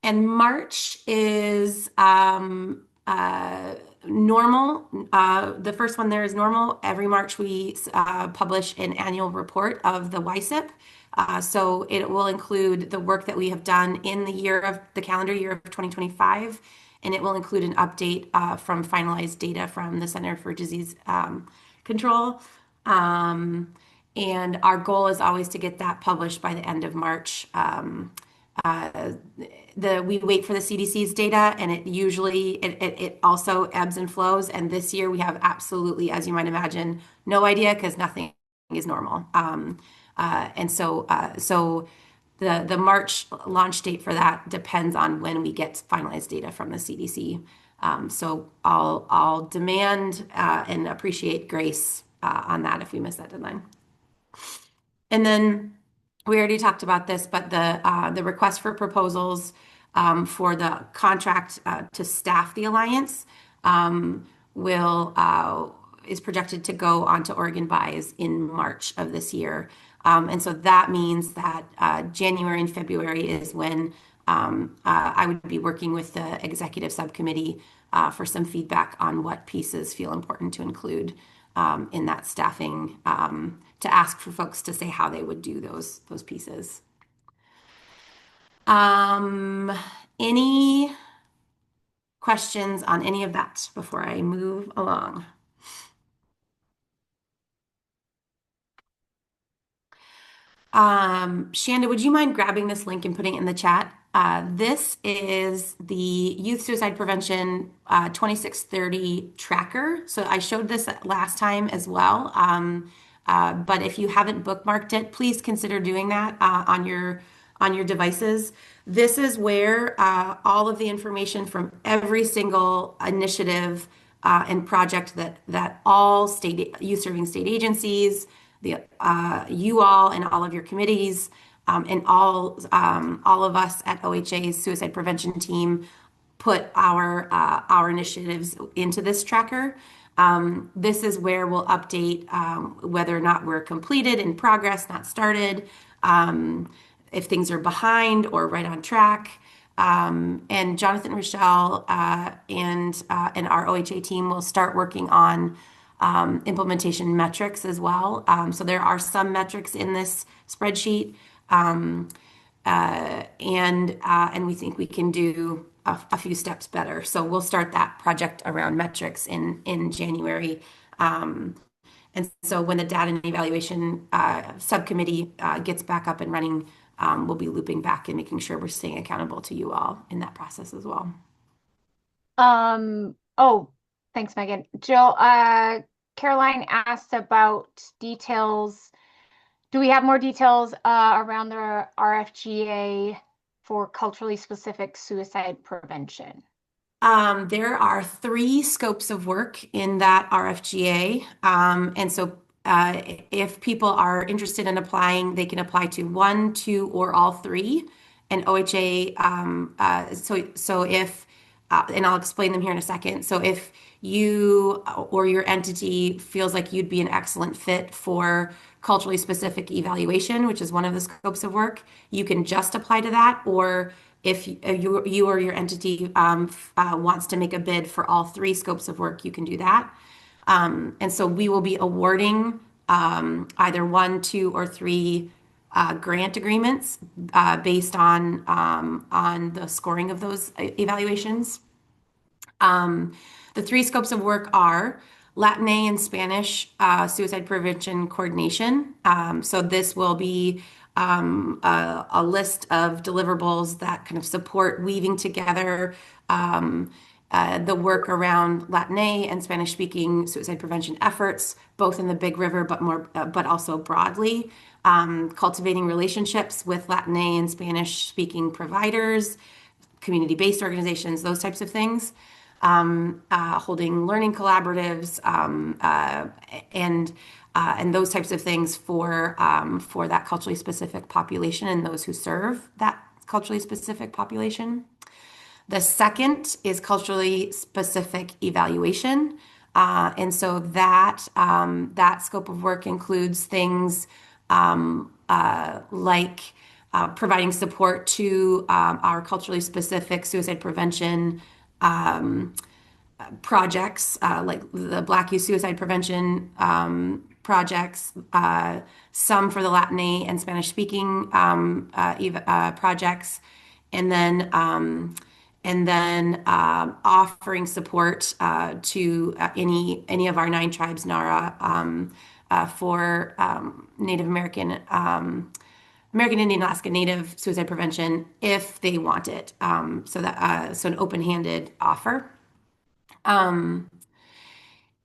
And March is normal. The first one there is normal. Every March we publish an annual report of the YSIPP. So it will include the work that we have done in the calendar year of 2025, and it will include an update from finalized data from the Center for Disease Control. And our goal is always to get that published by the end of March. We wait for the CDC's data, and it also ebbs and flows. And this year we have absolutely, as you might imagine, no idea because nothing is normal. And so the March launch date for that depends on when we get finalized data from the CDC. So I'll demand and appreciate grace on that if we miss that deadline. And then we already talked about this, but the request for proposals for the contract to staff the alliance will is projected to go onto Oregon Buys in March of this year. And so that means that January and February is when I would be working with the executive subcommittee for some feedback on what pieces feel important to include in that staffing, to ask for folks to say how they would do those pieces. Any questions on any of that before I move along? Shanda, would you mind grabbing this link and putting it in the chat? This is the Youth Suicide Prevention 2630 tracker. So I showed this last time as well. But if you haven't bookmarked it, please consider doing that on your devices. This is where all of the information from every single initiative and project that all youth serving state agencies, you all and all of your committees, and all of us at OHA's suicide prevention team put our initiatives into this tracker. This is where we'll update whether or not we're completed, in progress, not started, if things are behind or right on track. And Jonathan Rochelle and our OHA team will start working on implementation metrics as well. So there are some metrics in this spreadsheet, and we think we can do a few steps better. So we'll start that project around metrics in January. And so when the data and evaluation subcommittee gets back up and running, we'll be looping back and making sure we're staying accountable to you all in that process as well. Oh, thanks, Megan. Jill, Caroline asked about details. Do we have more details around the RFGA for culturally specific suicide prevention? There are 3 scopes of work in that RFGA. And so if people are interested in applying, they can apply to 1, 2, or all 3. And OHA, so if, and I'll explain them here in a second. So if you or your entity feels like you'd be an excellent fit for culturally specific evaluation, which is one of the scopes of work, you can just apply to that. Or if you or your entity wants to make a bid for all 3 scopes of work, you can do that. And so we will be awarding either 1, 2, or 3 grant agreements based on the scoring of those evaluations. The 3 scopes of work are Latin and Spanish suicide prevention coordination. So this will be a list of deliverables that kind of support weaving together the work around Latin and Spanish-speaking suicide prevention efforts, both in the Big River, but also broadly. Cultivating relationships with Latin and Spanish-speaking providers, community-based organizations, those types of things. Holding learning collaboratives, and those types of things for that culturally specific population and those who serve that culturally specific population. The second is culturally specific evaluation. And so that scope of work includes things like providing support to our culturally specific suicide prevention projects, like the Black Youth Suicide Prevention projects, some for the Latin and Spanish-speaking projects, and then offering support to any of our 9 tribes, NARA, for Native American, American Indian, Alaska Native suicide prevention if they want it. So an open-handed offer. And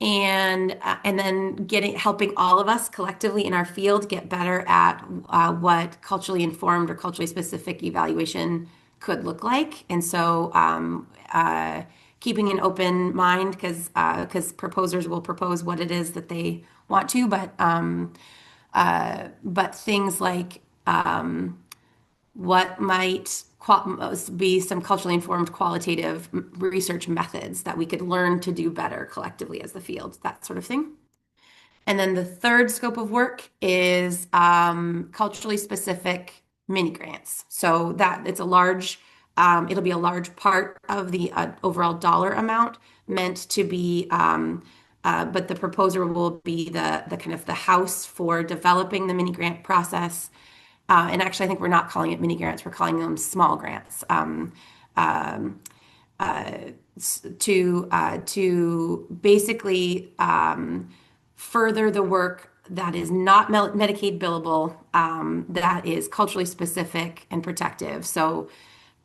then helping all of us collectively in our field get better at what culturally informed or culturally specific evaluation could look like. And so keeping an open mind, because proposers will propose what it is that they want to, but things like what might be some culturally informed qualitative research methods that we could learn to do better collectively as the field, that sort of thing. And then the third scope of work is culturally specific mini grants. So that it's a large, it'll be a large part of the overall dollar amount meant to be, but the proposer will be the kind of the house for developing the mini grant process. And actually, I think we're not calling it mini grants, we're calling them small grants. To basically further the work that is not Medicaid billable, that is culturally specific and protective. So,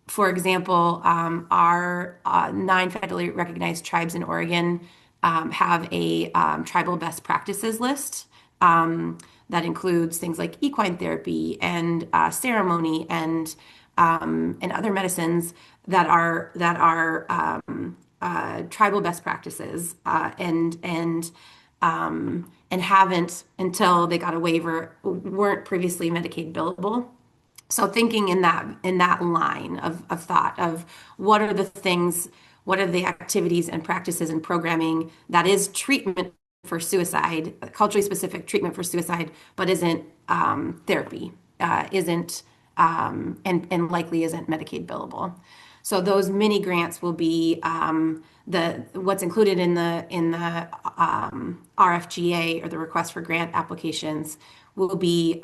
for example, our 9 federally recognized tribes in Oregon have a tribal best practices list that includes things like equine therapy and ceremony and other medicines that are tribal best practices and haven't until they got a waiver weren't previously Medicaid billable. So thinking in that line of thought of what are the things, what are the activities and practices and programming that is treatment for suicide, culturally specific treatment for suicide, but isn't therapy, isn't and likely isn't Medicaid billable. So those mini grants will be the what's included in the RFGA, or the request for grant applications, will be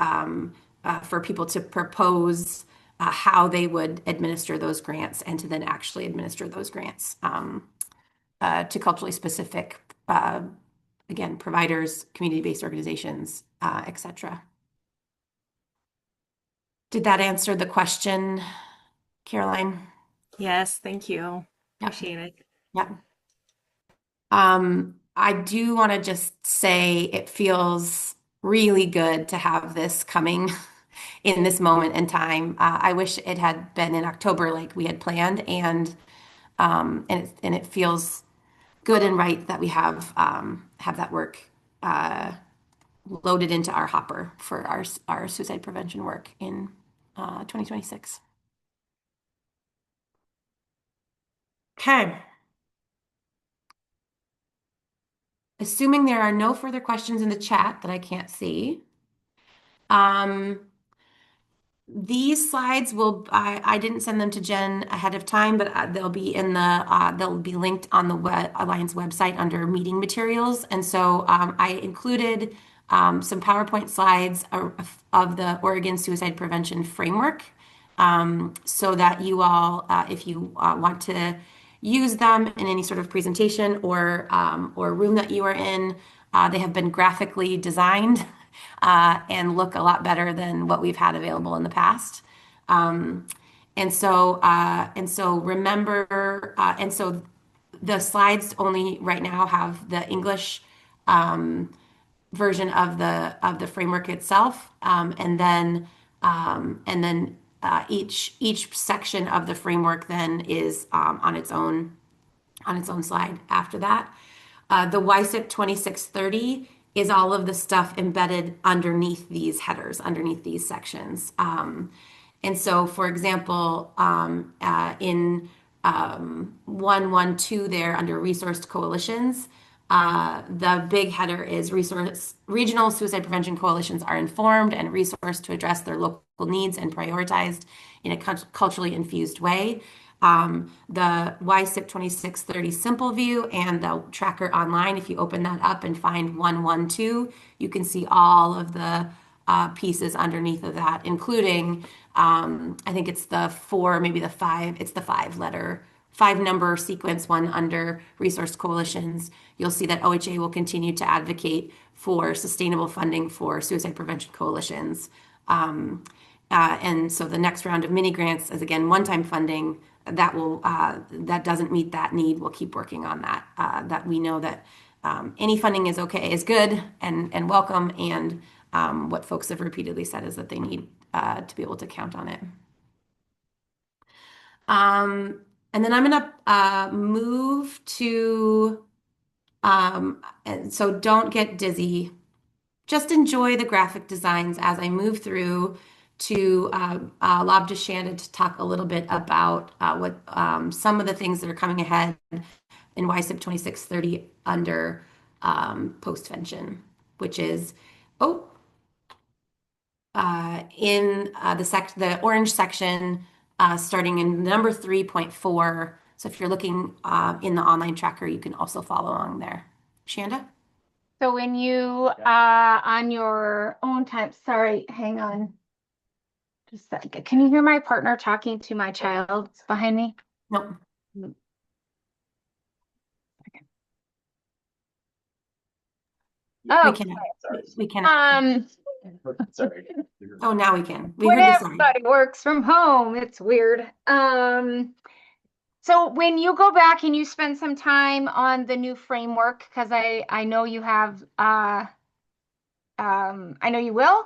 for people to propose how they would administer those grants and to then actually administer those grants to culturally specific, again, providers, community-based organizations, etc. Did that answer the question, Caroline? Yes, thank you. Yep. Appreciate it. Yep. I do want to just say it feels really good to have this coming in this moment in time. I wish it had been in October like we had planned, and it feels good and right that we have that work loaded into our hopper for our suicide prevention work in 2026. Okay. Assuming there are no further questions in the chat that I can't see, these slides I didn't send them to Jen ahead of time, but they'll be linked on the Alliance website under meeting materials. And so I included some PowerPoint slides of the Oregon Suicide Prevention Framework, so that you all, if you want to use them in any sort of presentation or room that you are in, they have been graphically designed and look a lot better than what we've had available in the past. And so remember, and so the slides only right now have the English version of the framework itself, and then each section of the framework then is on its own slide after that. The YSIPP 2630 is all of the stuff embedded underneath these headers, underneath these sections. And so, for example, in 112 there under resourced coalitions, the big header is regional suicide prevention coalitions are informed and resourced to address their local needs and prioritized in a culturally infused way. The YSIPP 2630 simple view and the tracker online, if you open that up and find 112, you can see all of the pieces underneath of that, including, I think it's the 4, maybe the 5, it's the 5-number sequence one under resource coalitions. You'll see that OHA will continue to advocate for sustainable funding for suicide prevention coalitions. And so the next round of mini grants is again one-time funding that doesn't meet that need. We'll keep working on that. That we know that any funding is okay, is good and welcome. And what folks have repeatedly said is that they need to be able to count on it. And then I'm gonna move to, and so don't get dizzy. Just enjoy the graphic designs as I move through to lob to Shanda to talk a little bit about what some of the things that are coming ahead in YSIPP 2630 under postvention, which is in the orange section, starting in number 3.4. So if you're looking in the online tracker, you can also follow along there. Shanda? So when you, on your own time, sorry, hang on. Just a second. Can you hear my partner talking to my child behind me? No. Oh, we cannot. We cannot. sorry. Oh, now we can. We heard the sign. Everybody works from home. It's weird. So when you go back and you spend some time on the new framework, because I know you have, I know you will,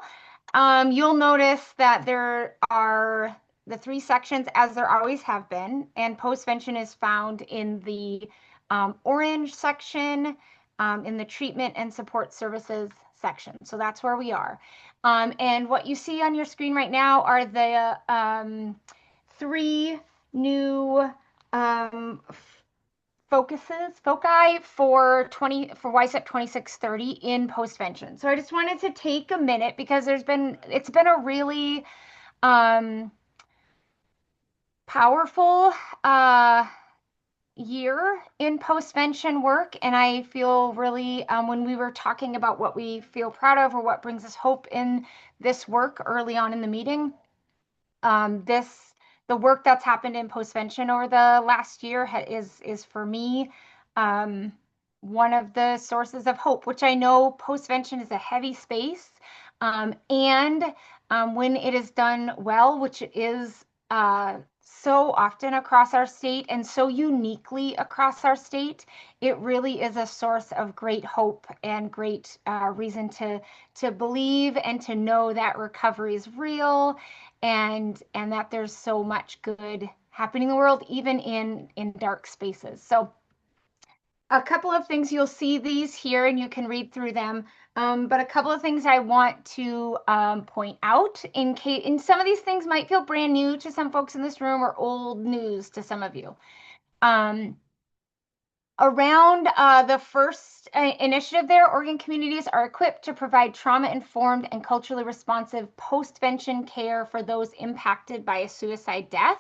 you'll notice that there are the 3 sections as there always have been, and postvention is found in the orange section, in the treatment and support services section. So that's where we are. And what you see on your screen right now are the 3 new foci for YSIPP 2630 in postvention. So I just wanted to take a minute because it's been a really powerful year in postvention work, and I feel really when we were talking about what we feel proud of or what brings us hope in this work early on in the meeting, the work that's happened in postvention over the last year is for me one of the sources of hope, which I know postvention is a heavy space, and when it is done well, which it is so often across our state and so uniquely across our state, it really is a source of great hope and great reason to believe and to know that recovery is real, and that there's so much good happening in the world, even in dark spaces. So a couple of things, you'll see these here and you can read through them. But a couple of things I want to point out in case, and some of these things might feel brand new to some folks in this room or old news to some of you. Around the first initiative there, Oregon communities are equipped to provide trauma-informed and culturally responsive postvention care for those impacted by a suicide death.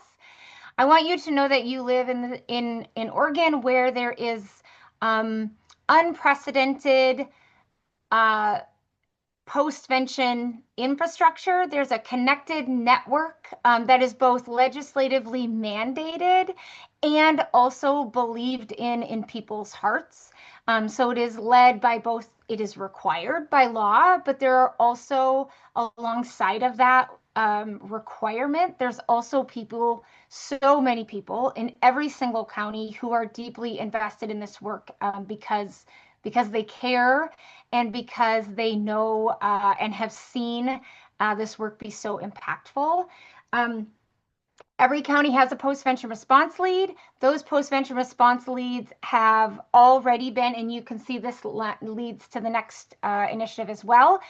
I want you to know that you live in Oregon, where there is unprecedented postvention infrastructure. There's a connected network that is both legislatively mandated and also believed in people's hearts. So it is led by both, it is required by law, but there are also, alongside of that requirement, there's also people, so many people in every single county who are deeply invested in this work because they care and because they know and have seen this work be so impactful. Every county has a postvention response lead. Those postvention response leads have already been, and you can see this leads to the next initiative as well,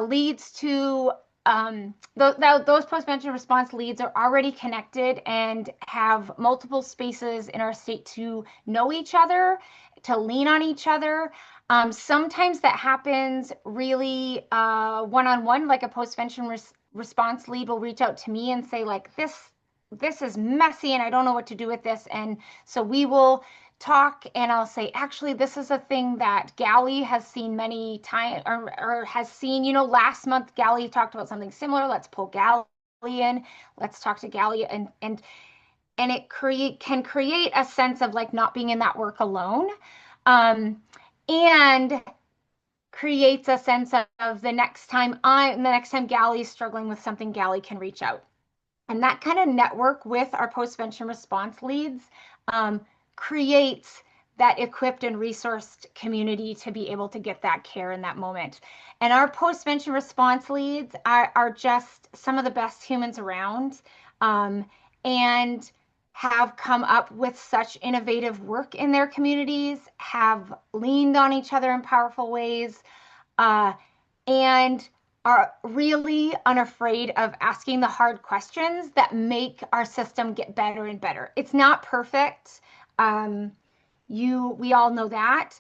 leads to those postvention response leads are already connected and have multiple spaces in our state to know each other, to lean on each other. Sometimes that happens really one-on-one, like a postvention response lead will reach out to me and say, like, this is messy and I don't know what to do with this. And so we will talk and I'll say, actually, this is a thing that Gally has seen many times or has seen, last month Gally talked about something similar. Let's pull Gally in. Let's talk to Gally, and it can create a sense of like not being in that work alone. And creates a sense of the next time Gally is struggling with something, Gally can reach out. And that kind of network with our postvention response leads creates that equipped and resourced community to be able to get that care in that moment. And our postvention response leads are just some of the best humans around, and have come up with such innovative work in their communities, have leaned on each other in powerful ways, and are really unafraid of asking the hard questions that make our system get better and better. It's not perfect. We all know that.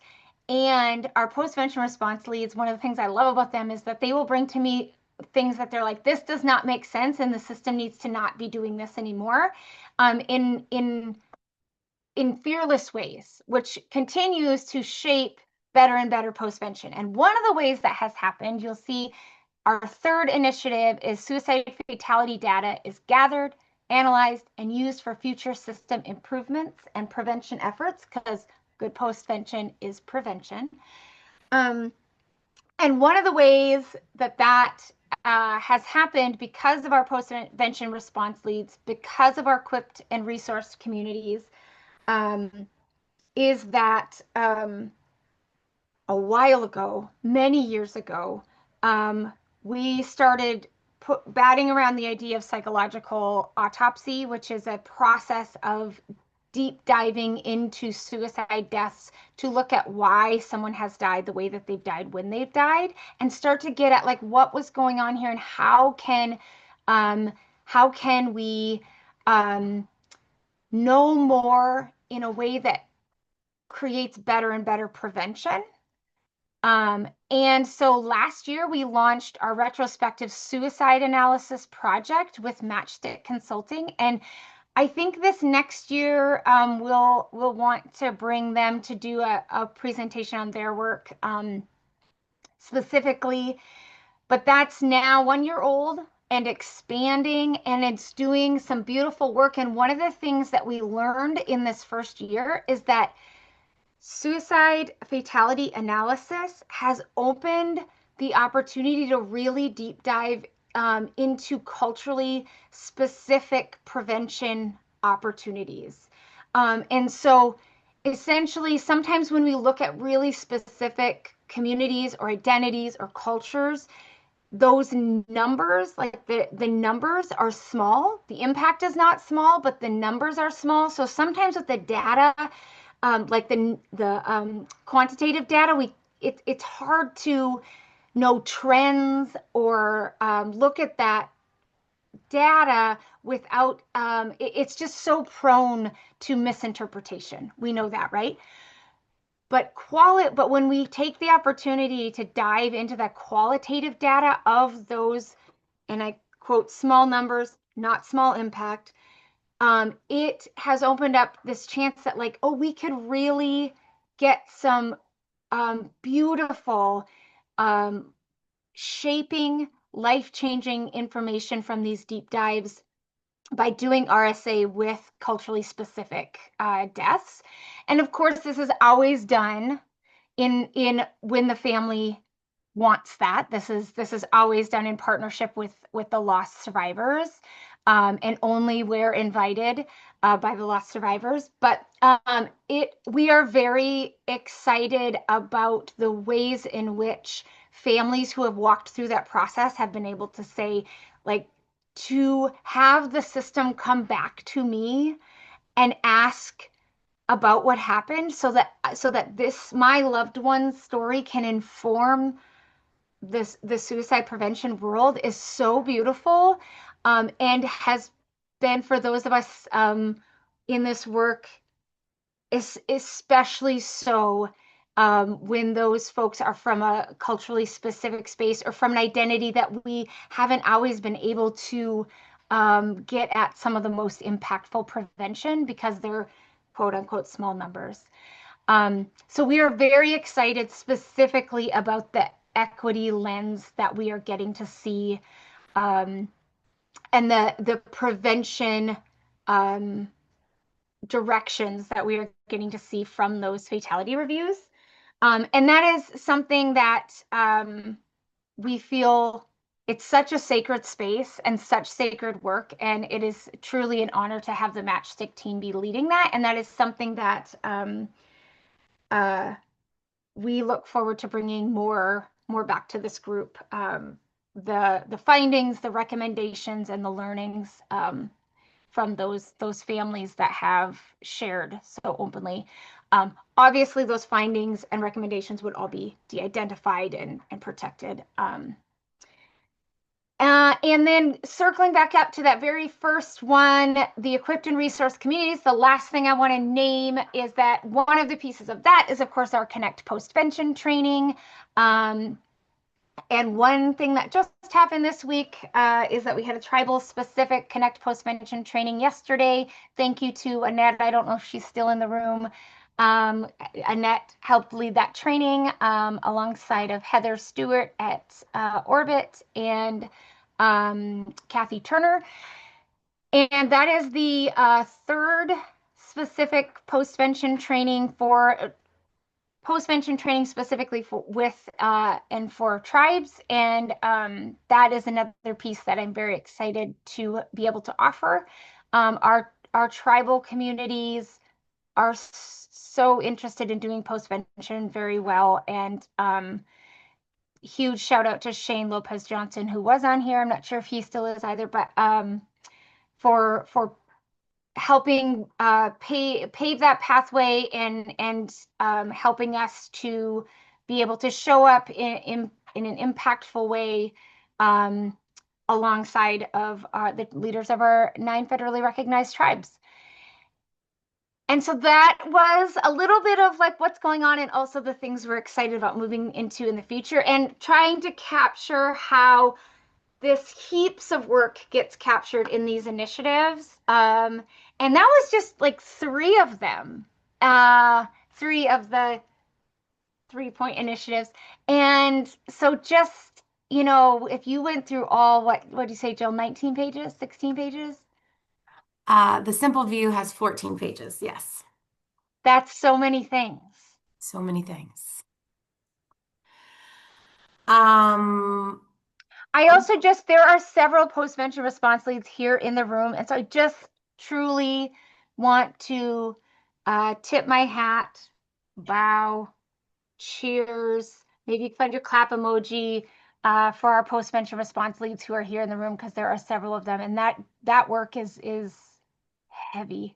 And our post-vention response leads, one of the things I love about them is that they will bring to me things that they're like, this does not make sense, and the system needs to not be doing this anymore. In fearless ways, which continues to shape better and better postvention. And one of the ways that has happened, you'll see our third initiative is suicide fatality data is gathered, analyzed, and used for future system improvements and prevention efforts, because good postvention is prevention. And one of the ways that has happened because of our postvention response leads, because of our equipped and resourced communities, is that a while ago, many years ago, we started batting around the idea of psychological autopsy, which is a process of deep diving into suicide deaths to look at why someone has died the way that they've died when they've died, and start to get at like what was going on here and how can we know more in a way that creates better and better prevention. And so last year we launched our retrospective suicide analysis project with Matchstick Consulting. And I think this next year we'll want to bring them to do a presentation on their work specifically. But that's now 1 year old and expanding, and it's doing some beautiful work. And one of the things that we learned in this first year is that suicide fatality analysis has opened the opportunity to really deep dive into culturally specific prevention opportunities. And so essentially, sometimes when we look at really specific communities or identities or cultures, those numbers, like the numbers are small. The impact is not small, but the numbers are small. So sometimes with the data, like the quantitative data, it's hard to know trends or look at that data without it's just so prone to misinterpretation. We know that, right? But when we take the opportunity to dive into that qualitative data of those, and I quote, small numbers, not small impact, it has opened up this chance that like, oh, we could really get some beautiful shaping, life-changing information from these deep dives by doing RSA with culturally specific deaths. And of course, this is always done in when the family wants that. This is always done in partnership with the lost survivors, and only where invited by the lost survivors. But we are very excited about the ways in which families who have walked through that process have been able to say, like, to have the system come back to me and ask about what happened so that this my loved one's story can inform the suicide prevention world is so beautiful, and has been for those of us in this work is especially so when those folks are from a culturally specific space or from an identity that we haven't always been able to get at some of the most impactful prevention because they're quote unquote small numbers. So we are very excited specifically about the equity lens that we are getting to see, and the prevention directions that we are getting to see from those fatality reviews. And that is something that we feel it's such a sacred space and such sacred work. And it is truly an honor to have the Matchstick team be leading that. And that is something that we look forward to bringing more back to this group. The findings, the recommendations, and the learnings from those families that have shared so openly. Obviously, those findings and recommendations would all be de-identified and protected. And then circling back up to that very first one, the equipped and resource communities, the last thing I want to name is that one of the pieces of that is, of course, our Connect Postvention training. And one thing that just happened this week is that we had a tribal specific Connect Postvention training yesterday. Thank you to Annette. I don't know if she's still in the room. Annette helped lead that training alongside of Heather Stewart at Orbit and Kathy Turner. And that is the third specific postvention training for postvention training specifically for with and for tribes, and that is another piece that I'm very excited to be able to offer. Our tribal communities are so interested in doing postvention very well, and huge shout out to Shane Lopez Johnson, who was on here. I'm not sure if he still is either, but for helping pave that pathway and helping us to be able to show up in an impactful way alongside of the leaders of our 9 federally recognized tribes. And so that was a little bit of like what's going on and also the things we're excited about moving into in the future and trying to capture how this heaps of work gets captured in these initiatives. And that was just like 3 of them, 3 of the 3-point initiatives. And so just, if you went through all, what do you say, Jill, 19 pages, 16 pages? The simple view has 14 pages. Yes. That's so many things. So many things. I also there are several postvention response leads here in the room. And so I just truly want to tip my hat, bow, cheers, maybe you can find your clap emoji for our postvention response leads who are here in the room, because there are several of them. And that work is heavy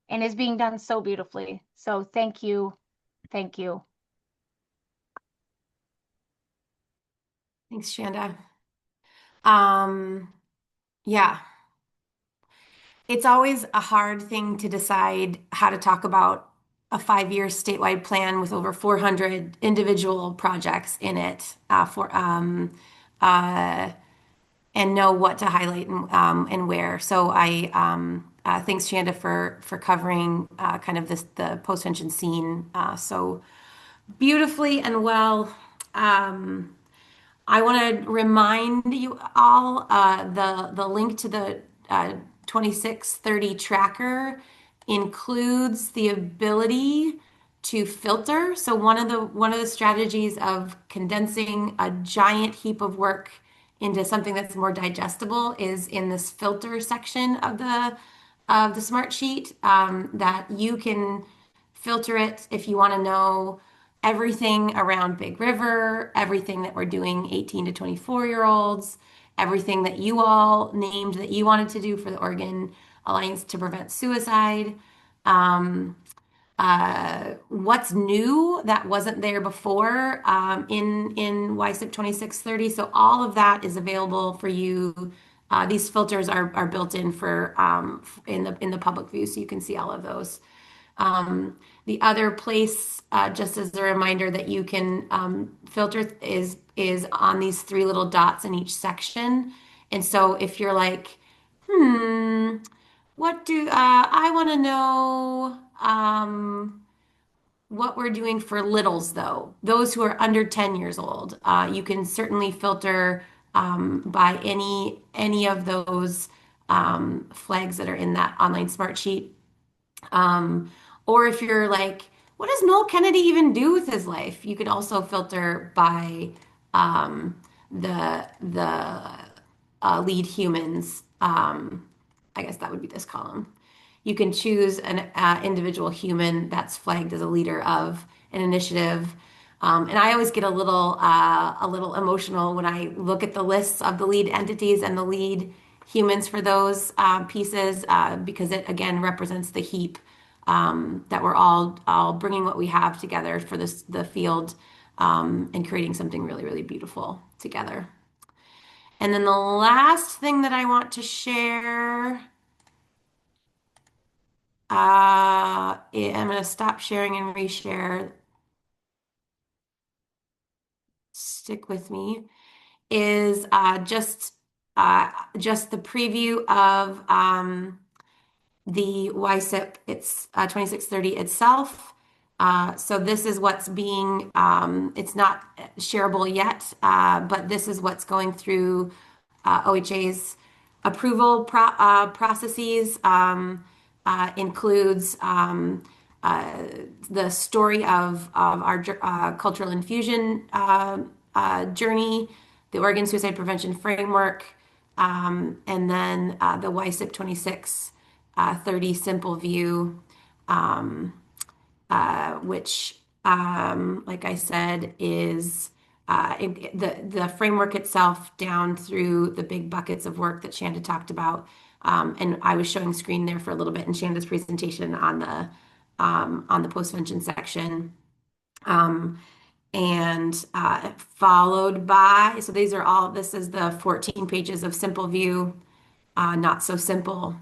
and is being done so beautifully. So thank you. Thank you. Thanks, Shanda. Yeah. It's always a hard thing to decide how to talk about a 5-year statewide plan with over 400 individual projects in it and know what to highlight and where. So thanks, Shanda, for covering kind of the post-tension scene so beautifully and well. I want to remind you all the link to the 2630 tracker includes the ability to filter. So one of the strategies of condensing a giant heap of work into something that's more digestible is in this filter section of the smart sheet, that you can filter it if you want to know everything around Big River, everything that we're doing 18 to 24-year-olds, everything that you all named that you wanted to do for the Oregon Alliance to Prevent Suicide. What's new that wasn't there before in YSIPP 2630. So all of that is available for you. These filters are built in for in the public view, so you can see all of those. The other place, just as a reminder that you can filter is on these 3 little dots in each section. And so if you're like, what do I want to know what we're doing for littles, though, those who are under 10 years old, you can certainly filter by any of those flags that are in that online smart sheet. Or if you're like, what does Noel Kennedy even do with his life? You can also filter by the lead humans. I guess that would be this column. You can choose an individual human that's flagged as a leader of an initiative. And I always get a little emotional when I look at the lists of the lead entities and the lead humans for those pieces, because it again represents the heap that we're all bringing what we have together for the field and creating something really, really beautiful together. And then the last thing that I want to share, I'm going to stop sharing and reshare. Stick with me. Is just the preview of the YSIP. It's 2630 itself. So this is what's being, it's not shareable yet, but this is what's going through OHA's approval processes, includes the story of our cultural infusion journey, the Oregon Suicide Prevention Framework, and then the YSIP 2630 Simple View, which, like I said, is the framework itself down through the big buckets of work that Shanda talked about. And I was showing screen there for a little bit in Shanda's presentation on the postvention section. And followed by, so these are all, this is the 14 pages of Simple View, Not So Simple,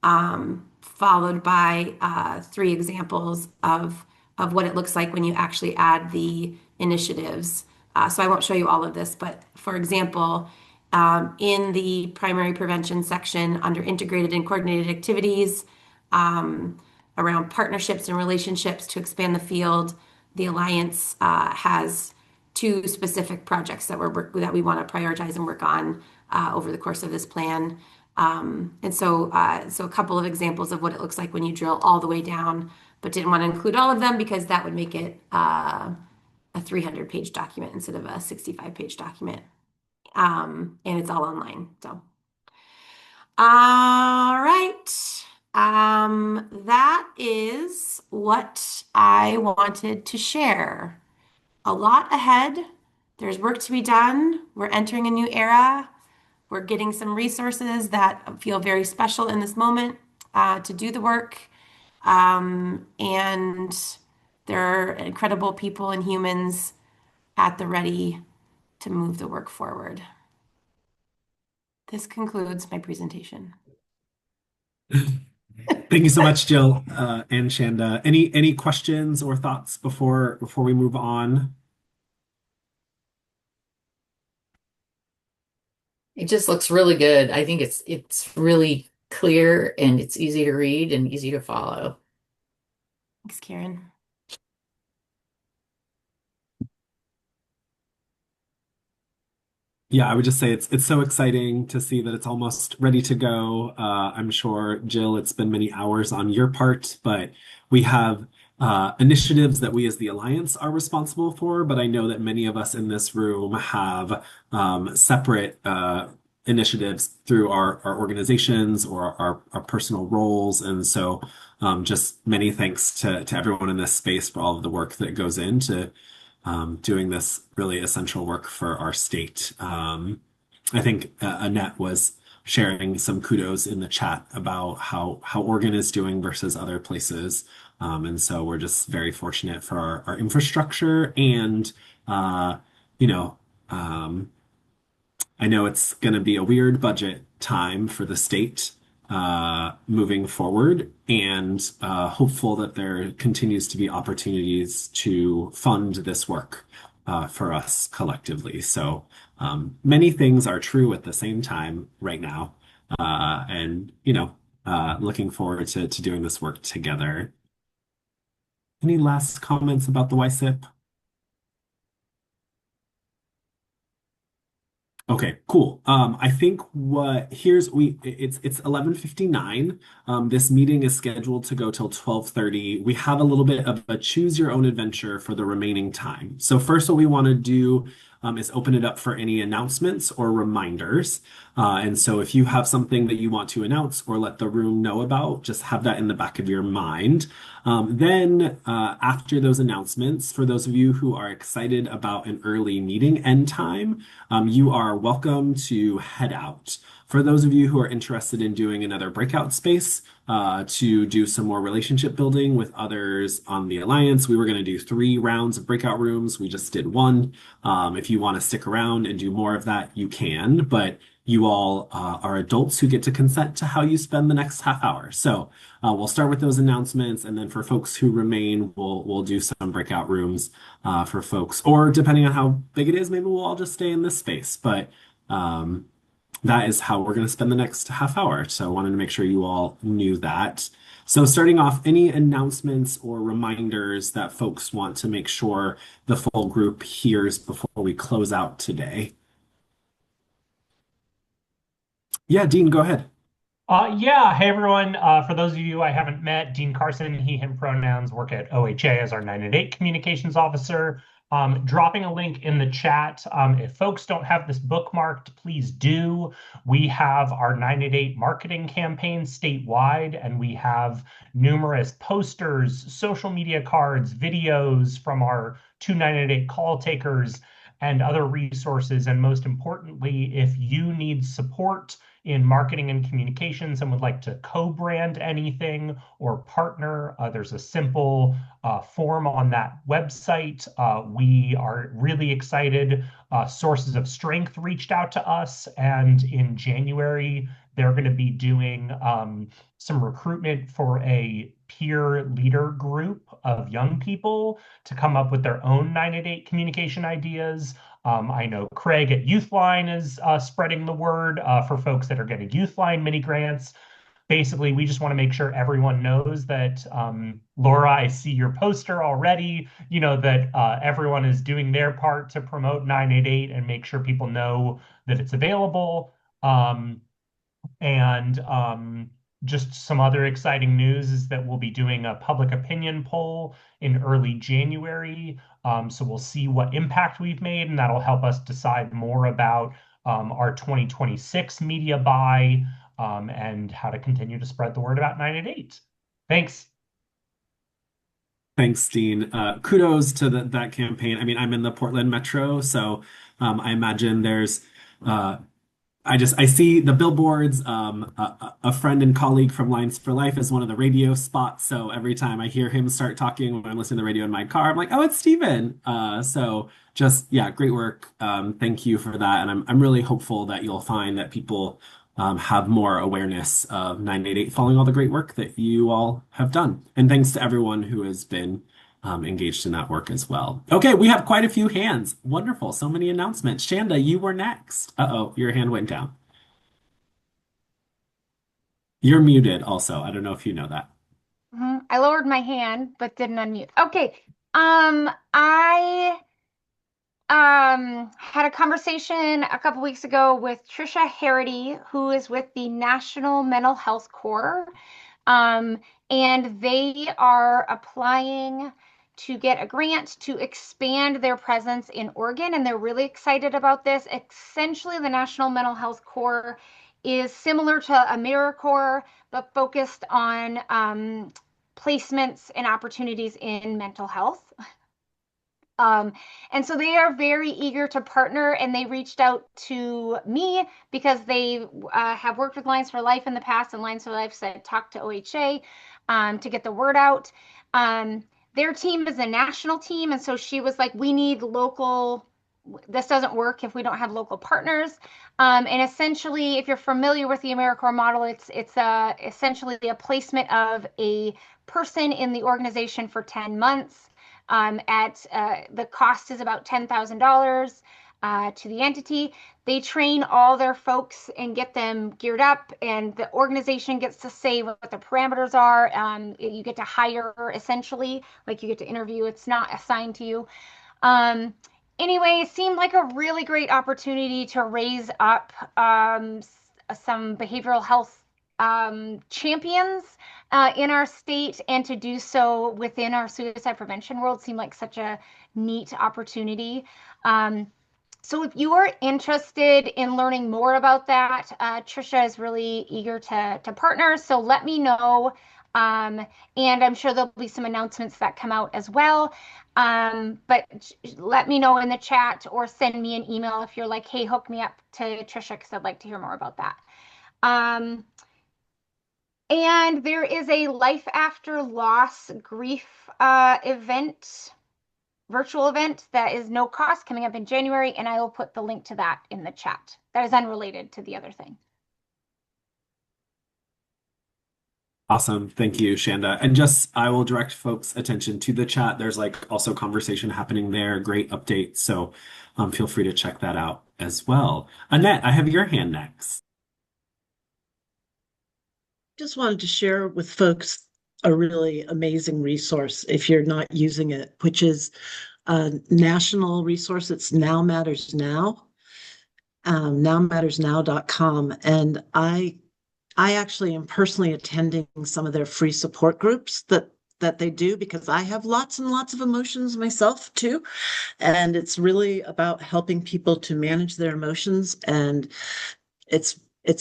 followed by 3 examples of what it looks like when you actually add the initiatives. So I won't show you all of this, but for example, in the primary prevention section under integrated and coordinated activities, around partnerships and relationships to expand the field, the Alliance has 2 specific projects that we want to prioritize and work on over the course of this plan. And so a couple of examples of what it looks like when you drill all the way down, but didn't want to include all of them because that would make it a 300-page document instead of a 65-page document. And it's all online. So, all right. That is what I wanted to share. A lot ahead. There's work to be done. We're entering a new era. We're getting some resources that feel very special in this moment to do the work. And there are incredible people and humans at the ready to move the work forward. This concludes my presentation. Thank you so much, Jill and Shanda. Any questions or thoughts before we move on? It just looks really good. I think it's really clear and it's easy to read and easy to follow. Thanks, Karen. Yeah, I would just say it's so exciting to see that it's almost ready to go. I'm sure, Jill, it's been many hours on your part, but we have initiatives that we as the Alliance are responsible for. But I know that many of us in this room have separate initiatives through our organizations or our personal roles. And so just many thanks to everyone in this space for all of the work that goes into doing this really essential work for our state. I think Annette was sharing some kudos in the chat about how Oregon is doing versus other places. And so we're just very fortunate for our infrastructure and, you know, I know it's going to be a weird budget time for the state moving forward, and hopeful that there continues to be opportunities to fund this work for us collectively. So many things are true at the same time right now, and looking forward to doing this work together. Any last comments about the YSIP? Okay, cool. I think it's 11:59. This meeting is scheduled to go till 12:30. We have a little bit of a choose your own adventure for the remaining time. So first, what we want to do is open it up for any announcements or reminders. And so if you have something that you want to announce or let the room know about, just have that in the back of your mind. Then after those announcements, for those of you who are excited about an early meeting end time, you are welcome to head out. For those of you who are interested in doing another breakout space to do some more relationship building with others on the Alliance, we were going to do 3 rounds of breakout rooms. We just did one. If you want to stick around and do more of that, you can, but you all are adults who get to consent to how you spend the next half hour. So we'll start with those announcements, and then for folks who remain, we'll do some breakout rooms for folks, or depending on how big it is, maybe we'll all just stay in this space. But that is how we're going to spend the next half hour. So I wanted to make sure you all knew that. So starting off, any announcements or reminders that folks want to make sure the full group hears before we close out today? Yeah, Dean, go ahead. Yeah, hey everyone. For those of you I haven't met, Dean Carson, he, him pronouns, work at OHA as our 988 communications officer. Dropping a link in the chat. If folks don't have this bookmarked, please do. We have our 988 marketing campaign statewide, and we have numerous posters, social media cards, videos from our 2988 call takers, and other resources. And most importantly, if you need support in marketing and communications and would like to co-brand anything or partner, there's a simple form on that website. We are really excited. Sources of Strength reached out to us, and in January, they're going to be doing some recruitment for a peer leader group of young people to come up with their own 988 communication ideas. I know Craig at Youthline is spreading the word for folks that are getting Youthline mini grants. Basically, we just want to make sure everyone knows that, Laura, I see your poster already, that everyone is doing their part to promote 988 and make sure people know that it's available. And just some other exciting news is that we'll be doing a public opinion poll in early January. So we'll see what impact we've made, and that'll help us decide more about our 2026 media buy and how to continue to spread the word about 988. Thanks. Thanks, Dean. Kudos to that campaign. I mean, I'm in the Portland Metro, so I imagine there's I see the billboards. A friend and colleague from Lines for Life is one of the radio spots. So every time I hear him start talking when I'm listening to the radio in my car, I'm like, oh, it's Steven. So just, yeah, great work. Thank you for that. And I'm really hopeful that you'll find that people have more awareness of 988 following all the great work that you all have done. And thanks to everyone who has been engaged in that work as well. Okay, we have quite a few hands. Wonderful. So many announcements. Shanda, you were next. Uh-oh, your hand went down. You're muted also. I don't know if you know that. I lowered my hand, but didn't unmute. Okay. I had a conversation a couple weeks ago with Trisha Harity, who is with the National Mental Health Corps. And they are applying to get a grant to expand their presence in Oregon, and they're really excited about this. Essentially, the National Mental Health Corps is similar to AmeriCorps, but focused on placements and opportunities in mental health. And so they are very eager to partner, and they reached out to me because they have worked with Lines for Life in the past, and Lines for Life said talk to OHA to get the word out. Their team is a national team, and so she was like, we need local. This doesn't work if we don't have local partners. And essentially, if you're familiar with the AmeriCorps model, it's essentially a placement of a person in the organization for 10 months. The cost is about $10,000 to the entity. They train all their folks and get them geared up, and the organization gets to say what the parameters are. You get to hire, essentially, like you get to interview. It's not assigned to you. Anyway, it seemed like a really great opportunity to raise up some behavioral health champions in our state, and to do so within our suicide prevention world seemed like such a neat opportunity. So if you are interested in learning more about that, Trisha is really eager to partner. So let me know. And I'm sure there'll be some announcements that come out as well. But let me know in the chat or send me an email if you're like, hey, hook me up to Trisha, because I'd like to hear more about that. And there is a Life After Loss Grief event, virtual event that is no cost coming up in January, and I will put the link to that in the chat. That is unrelated to the other thing. Awesome. Thank you, Shanda. And just, I will direct folks' attention to the chat. There's like also conversation happening there. Great update. So feel free to check that out as well. Annette, I have your hand next. Just wanted to share with folks a really amazing resource if you're not using it, which is a national resource. It's Now Matters Now, nowmattersnow.com. And I actually am personally attending some of their free support groups that they do because I have lots and lots of emotions myself too. And it's really about helping people to manage their emotions. And it's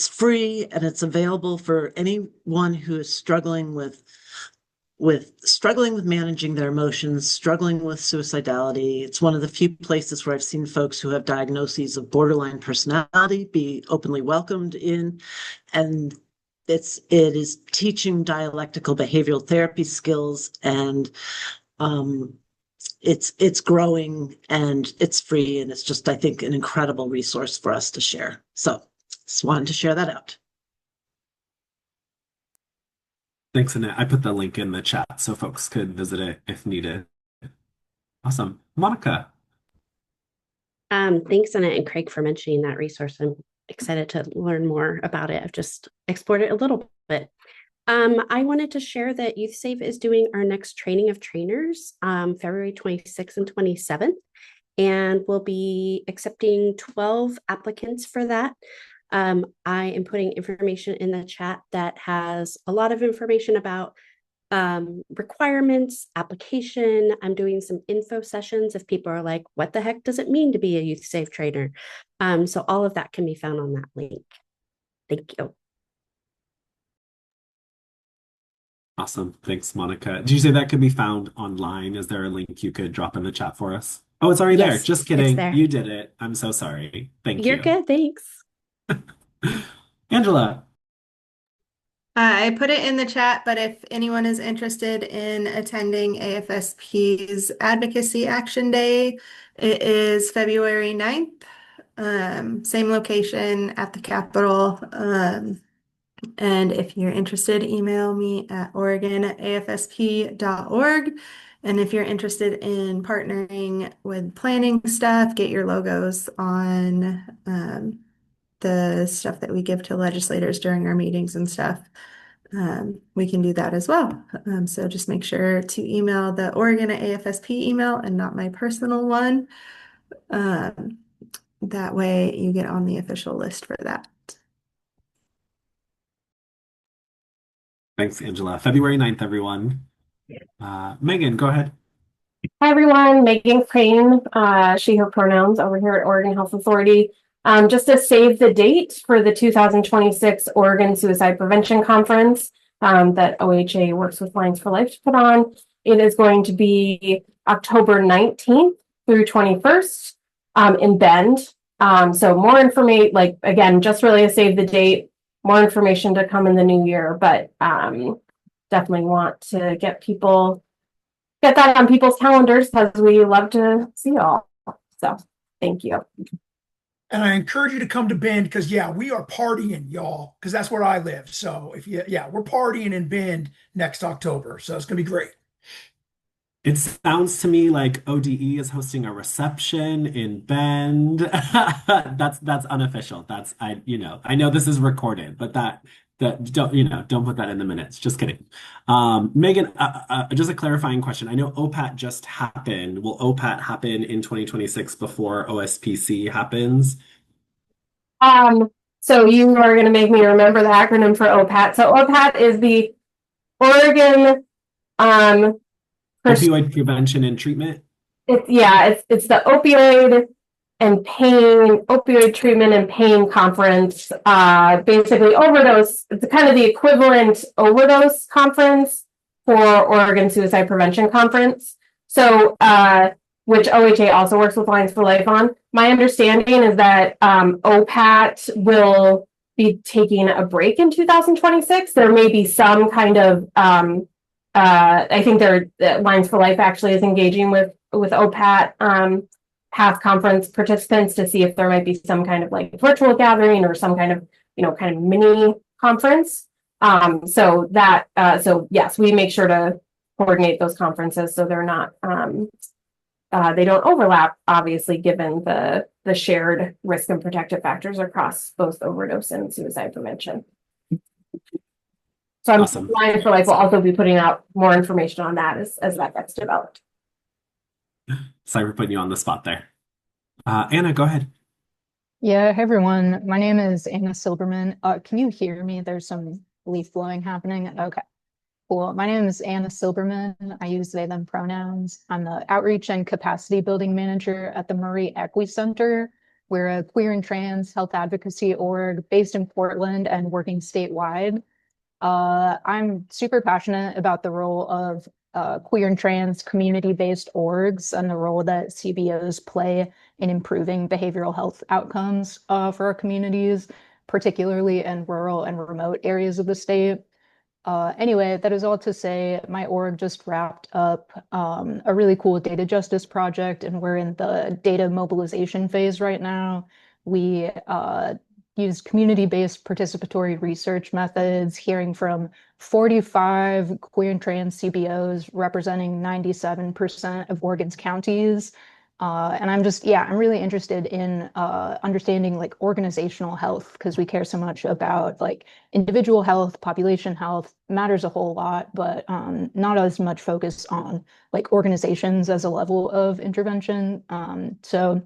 free and it's available for anyone who is struggling with managing their emotions, struggling with suicidality. It's one of the few places where I've seen folks who have diagnoses of borderline personality be openly welcomed in. And it is teaching dialectical behavioral therapy skills, and it's growing and it's free, and it's just, I think, an incredible resource for us to share. So just wanted to share that out. Thanks, Annette. I put the link in the chat so folks could visit it if needed. Awesome. Monica. Thanks, Annette and Craig, for mentioning that resource. I'm excited to learn more about it. I've just explored it a little bit. I wanted to share that YouthSafe is doing our next training of trainers, February 26th and 27th, and we'll be accepting 12 applicants for that. I am putting information in the chat that has a lot of information about requirements, application. I'm doing some info sessions if people are like, what the heck does it mean to be a YouthSafe trainer? So all of that can be found on that link. Thank you. Awesome. Thanks, Monica. Did you say that could be found online? Is there a link you could drop in the chat for us? Oh, it's already there. Yes, Just it's kidding. there. You did it. I'm so sorry. Thank You're you. good. Thanks. Angela. I put it in the chat, but if anyone is interested in attending AFSP's Advocacy Action Day, it is February 9th. Same location at the Capitol. And if you're interested, email me at oregon@afsp.org. And if you're interested in partnering with planning stuff, get your logos on the stuff that we give to legislators during our meetings and stuff. We can do that as well. So just make sure to email the Oregon@AFSP email and not my personal one. That way you get on the official list for that. Thanks, Angela. February 9th, everyone. Megan, go ahead. Hi, everyone. Megan Crane, she, her pronouns over here at Oregon Health Authority. Just to save the date for the 2026 Oregon Suicide Prevention Conference that OHA works with Lines for Life to put on. It is going to be October 19th through 21st in Bend. So more information, like, again, just really to save the date, more information to come in the new year, but definitely want to get that on people's calendars because we love to see y'all. So thank you. And I encourage you to come to Bend because, yeah, we are partying, y'all, because that's where I live. So we're partying in Bend next October. So it's going to be great. It sounds to me like ODE is hosting a reception in Bend. That's unofficial. I know this is recorded, but that don't put that in the minutes. Just kidding. Megan, just a clarifying question. I know OPAT just happened. Will OPAT happen in 2026 before OSPC happens? So you are going to make me remember the acronym for OPAT. So OPAT is the Oregon Opioid Prevention and Treatment. It's the opioid treatment and pain conference. Basically overdose. It's kind of the equivalent overdose conference for Oregon Suicide Prevention Conference. So, which OHA also works with Lines for Life on. My understanding is that OPAT will be taking a break in 2026. There may be some kind of I think Lines for Life actually is engaging with OPAT past conference participants to see if there might be some kind of like virtual gathering or some kind of kind of mini conference. So yes, we make sure to coordinate those conferences so they're not they don't overlap, obviously, given the shared risk and protective factors across both overdose and suicide prevention. So Awesome. Lines for Life will also be putting out more information on that as that gets developed. Sorry for putting you on the spot there. Anna, go ahead. Yeah, hey everyone. My name is Anna Silberman. Can you hear me? There's some leaf blowing happening. Okay, cool. My name is Anna Silberman. I use they, them pronouns. I'm the Outreach and Capacity Building Manager at the Murray Equi Center. We're a queer and trans health advocacy org based in Portland and working statewide. I'm super passionate about the role of queer and trans community-based orgs and the role that CBOs play in improving behavioral health outcomes for our communities, particularly in rural and remote areas of the state. Anyway, that is all to say, my org just wrapped up a really cool data justice project, and we're in the data mobilization phase right now. We used community-based participatory research methods, hearing from 45 queer and trans CBOs representing 97% of Oregon's counties. And I'm really interested in understanding like organizational health because we care so much about like individual health, population health matters a whole lot, but not as much focus on like organizations as a level of intervention. So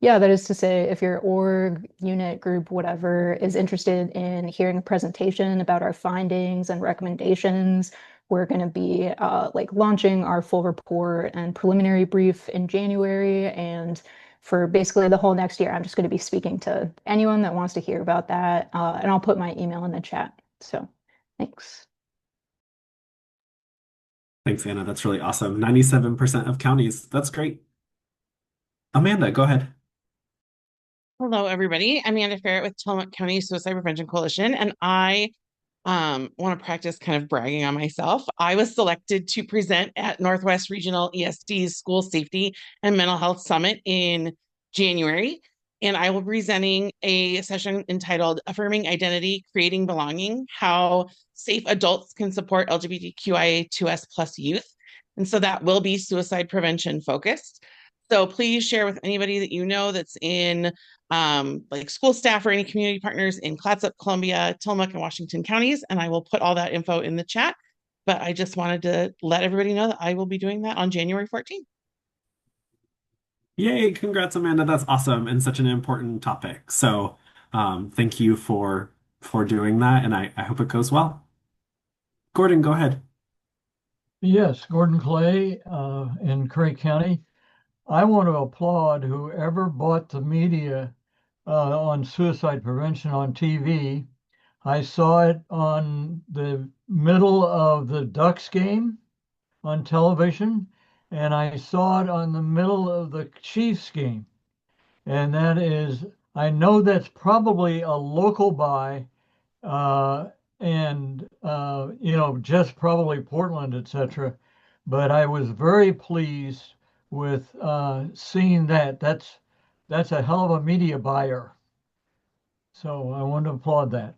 yeah, that is to say, if your org, unit, group, whatever, is interested in hearing a presentation about our findings and recommendations, we're going to be like launching our full report and preliminary brief in January. And for basically the whole next year, I'm just going to be speaking to anyone that wants to hear about that. And I'll put my email in the chat. So thanks. Thanks, Anna. That's really awesome. 97% of counties. That's great. Amanda, go ahead. Hello, everybody. I'm Amanda Ferret with Tillamook County Suicide Prevention Coalition, and I want to practice kind of bragging on myself. I was selected to present at Northwest Regional ESD's School Safety and Mental Health Summit in January, and I will be presenting a session entitled Affirming Identity, Creating Belonging, How Safe Adults Can Support LGBTQIA2S plus youth. And so that will be suicide prevention focused. So please share with anybody that you know that's in like school staff or any community partners in Clatsop, Columbia, Tillamook, and Washington counties. And I will put all that info in the chat. But I just wanted to let everybody know that I will be doing that on January 14th. Yay, congrats, Amanda. That's awesome and such an important topic. So thank you for doing that, and I hope it goes well. Gordon, go ahead. Yes, Gordon Clay in Craig County. I want to applaud whoever bought the media on suicide prevention on TV. I saw it on the middle of the Ducks game on television, and I saw it on the middle of the Chiefs game. And that is, I know that's probably a local buy, and just probably Portland, etc. But I was very pleased with seeing that. That's a hell of a media buyer. So I want to applaud that.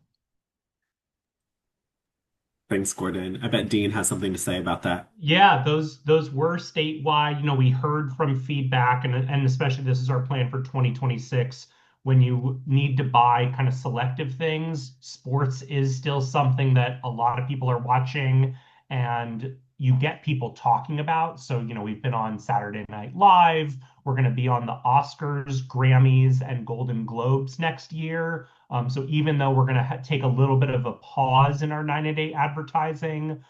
Thanks, Gordon. I bet Dean has something to say about that. Yeah, those were statewide. We heard from feedback, and especially this is our plan for 2026. When you need to buy kind of selective things, sports is still something that a lot of people are watching, and you get people talking about. So, we've been on Saturday Night Live. We're going to be on the Oscars, Grammys, and Golden Globes next year. So even though we're going to take a little bit of a pause in our 9-a-day advertising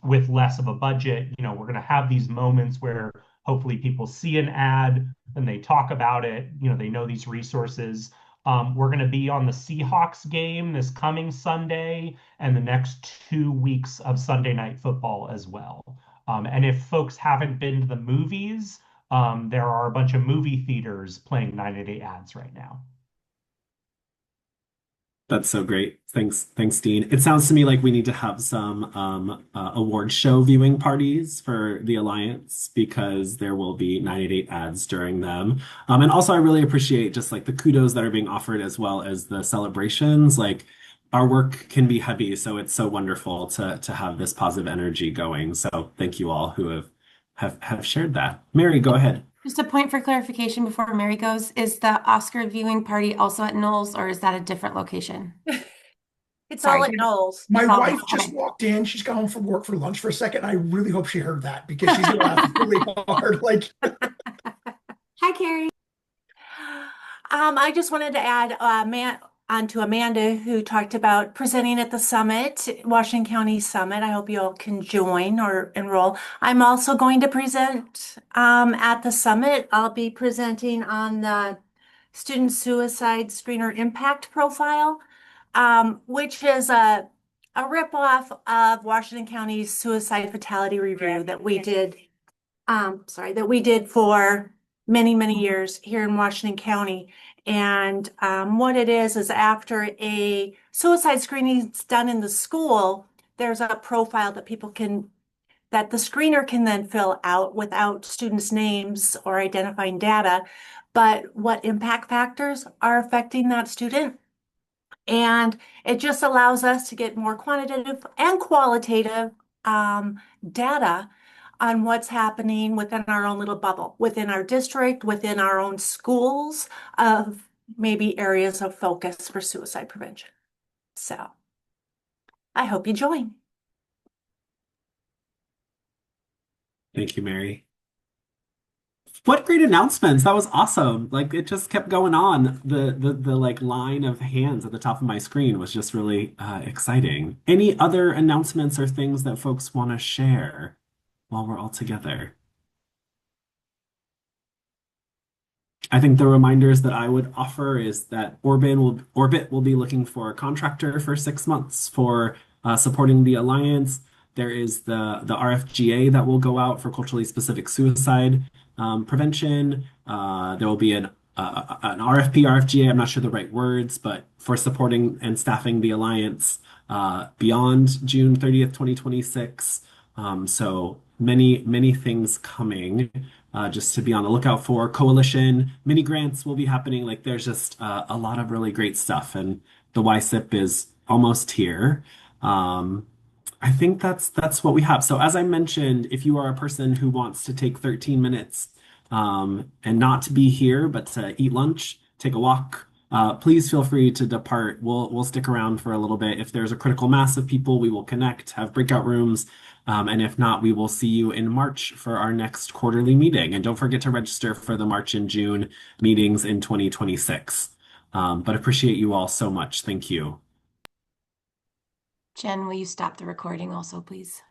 with less of a budget, we're going to have these moments where hopefully people see an ad and they talk about it. They know these resources. We're going to be on the Seahawks game this coming Sunday and the next 2 weeks of Sunday Night Football as well. And if folks haven't been to the movies, there are a bunch of movie theaters playing 9-a-day ads right now. That's so great. Thanks, Dean. It sounds to me like we need to have some award show viewing parties for the Alliance because there will be 988 ads during them. And also, I really appreciate just like the kudos that are being offered as well as the celebrations. Like our work can be heavy, so it's so wonderful to have this positive energy going. So thank you all who have shared that. Mary, go ahead. Just a point for clarification before Mary goes, is the Oscar viewing party also at Knowles or is that a different location? It's Sorry. all at Knowles. My It's all wife Knowles. just Okay. walked in. She's got home from work for lunch for a second. I really hope she heard that because she's laughing really hard. Like, Hi, Carrie. I just wanted to add on to Amanda, who talked about presenting at the summit, Washington County Summit. I hope you all can join or enroll. I'm also going to present at the summit. I'll be presenting on the student suicide screener impact profile, which is a ripoff of Washington County's suicide fatality review that we did. That we did for many, many years here in Washington County. And what it is after a suicide screening is done in the school, there's a profile that the screener can then fill out without students' names or identifying data, but what impact factors are affecting that student. And it just allows us to get more quantitative and qualitative data on what's happening within our own little bubble, within our district, within our own schools, of maybe areas of focus for suicide prevention. So I hope you join. Thank you, Mary. What great announcements. That was awesome. Like it just kept going on. The like line of hands at the top of my screen was just really exciting. Any other announcements or things that folks want to share while we're all together? I think the reminders that I would offer is that Orbit will be looking for a contractor for 6 months for supporting the Alliance. There is the RFGA that will go out for culturally specific suicide prevention. There will be an RFP, RFGA, I'm not sure the right words, but for supporting and staffing the Alliance beyond June 30th, 2026. So many things coming just to be on the lookout for. Coalition mini grants will be happening. Like there's just a lot of really great stuff, and the YSIPP is almost here. Um, I think that's what we have. So as I mentioned, if you are a person who wants to take 13 minutes and not to be here, but to eat lunch, take a walk, please feel free to depart. We'll stick around for a little bit. If there's a critical mass of people, we will connect, have breakout rooms. And if not, we will see you in March for our next quarterly meeting. And don't forget to register for the March and June meetings in 2026. But appreciate you all so much. Thank you. Jen, will you stop the recording also, please?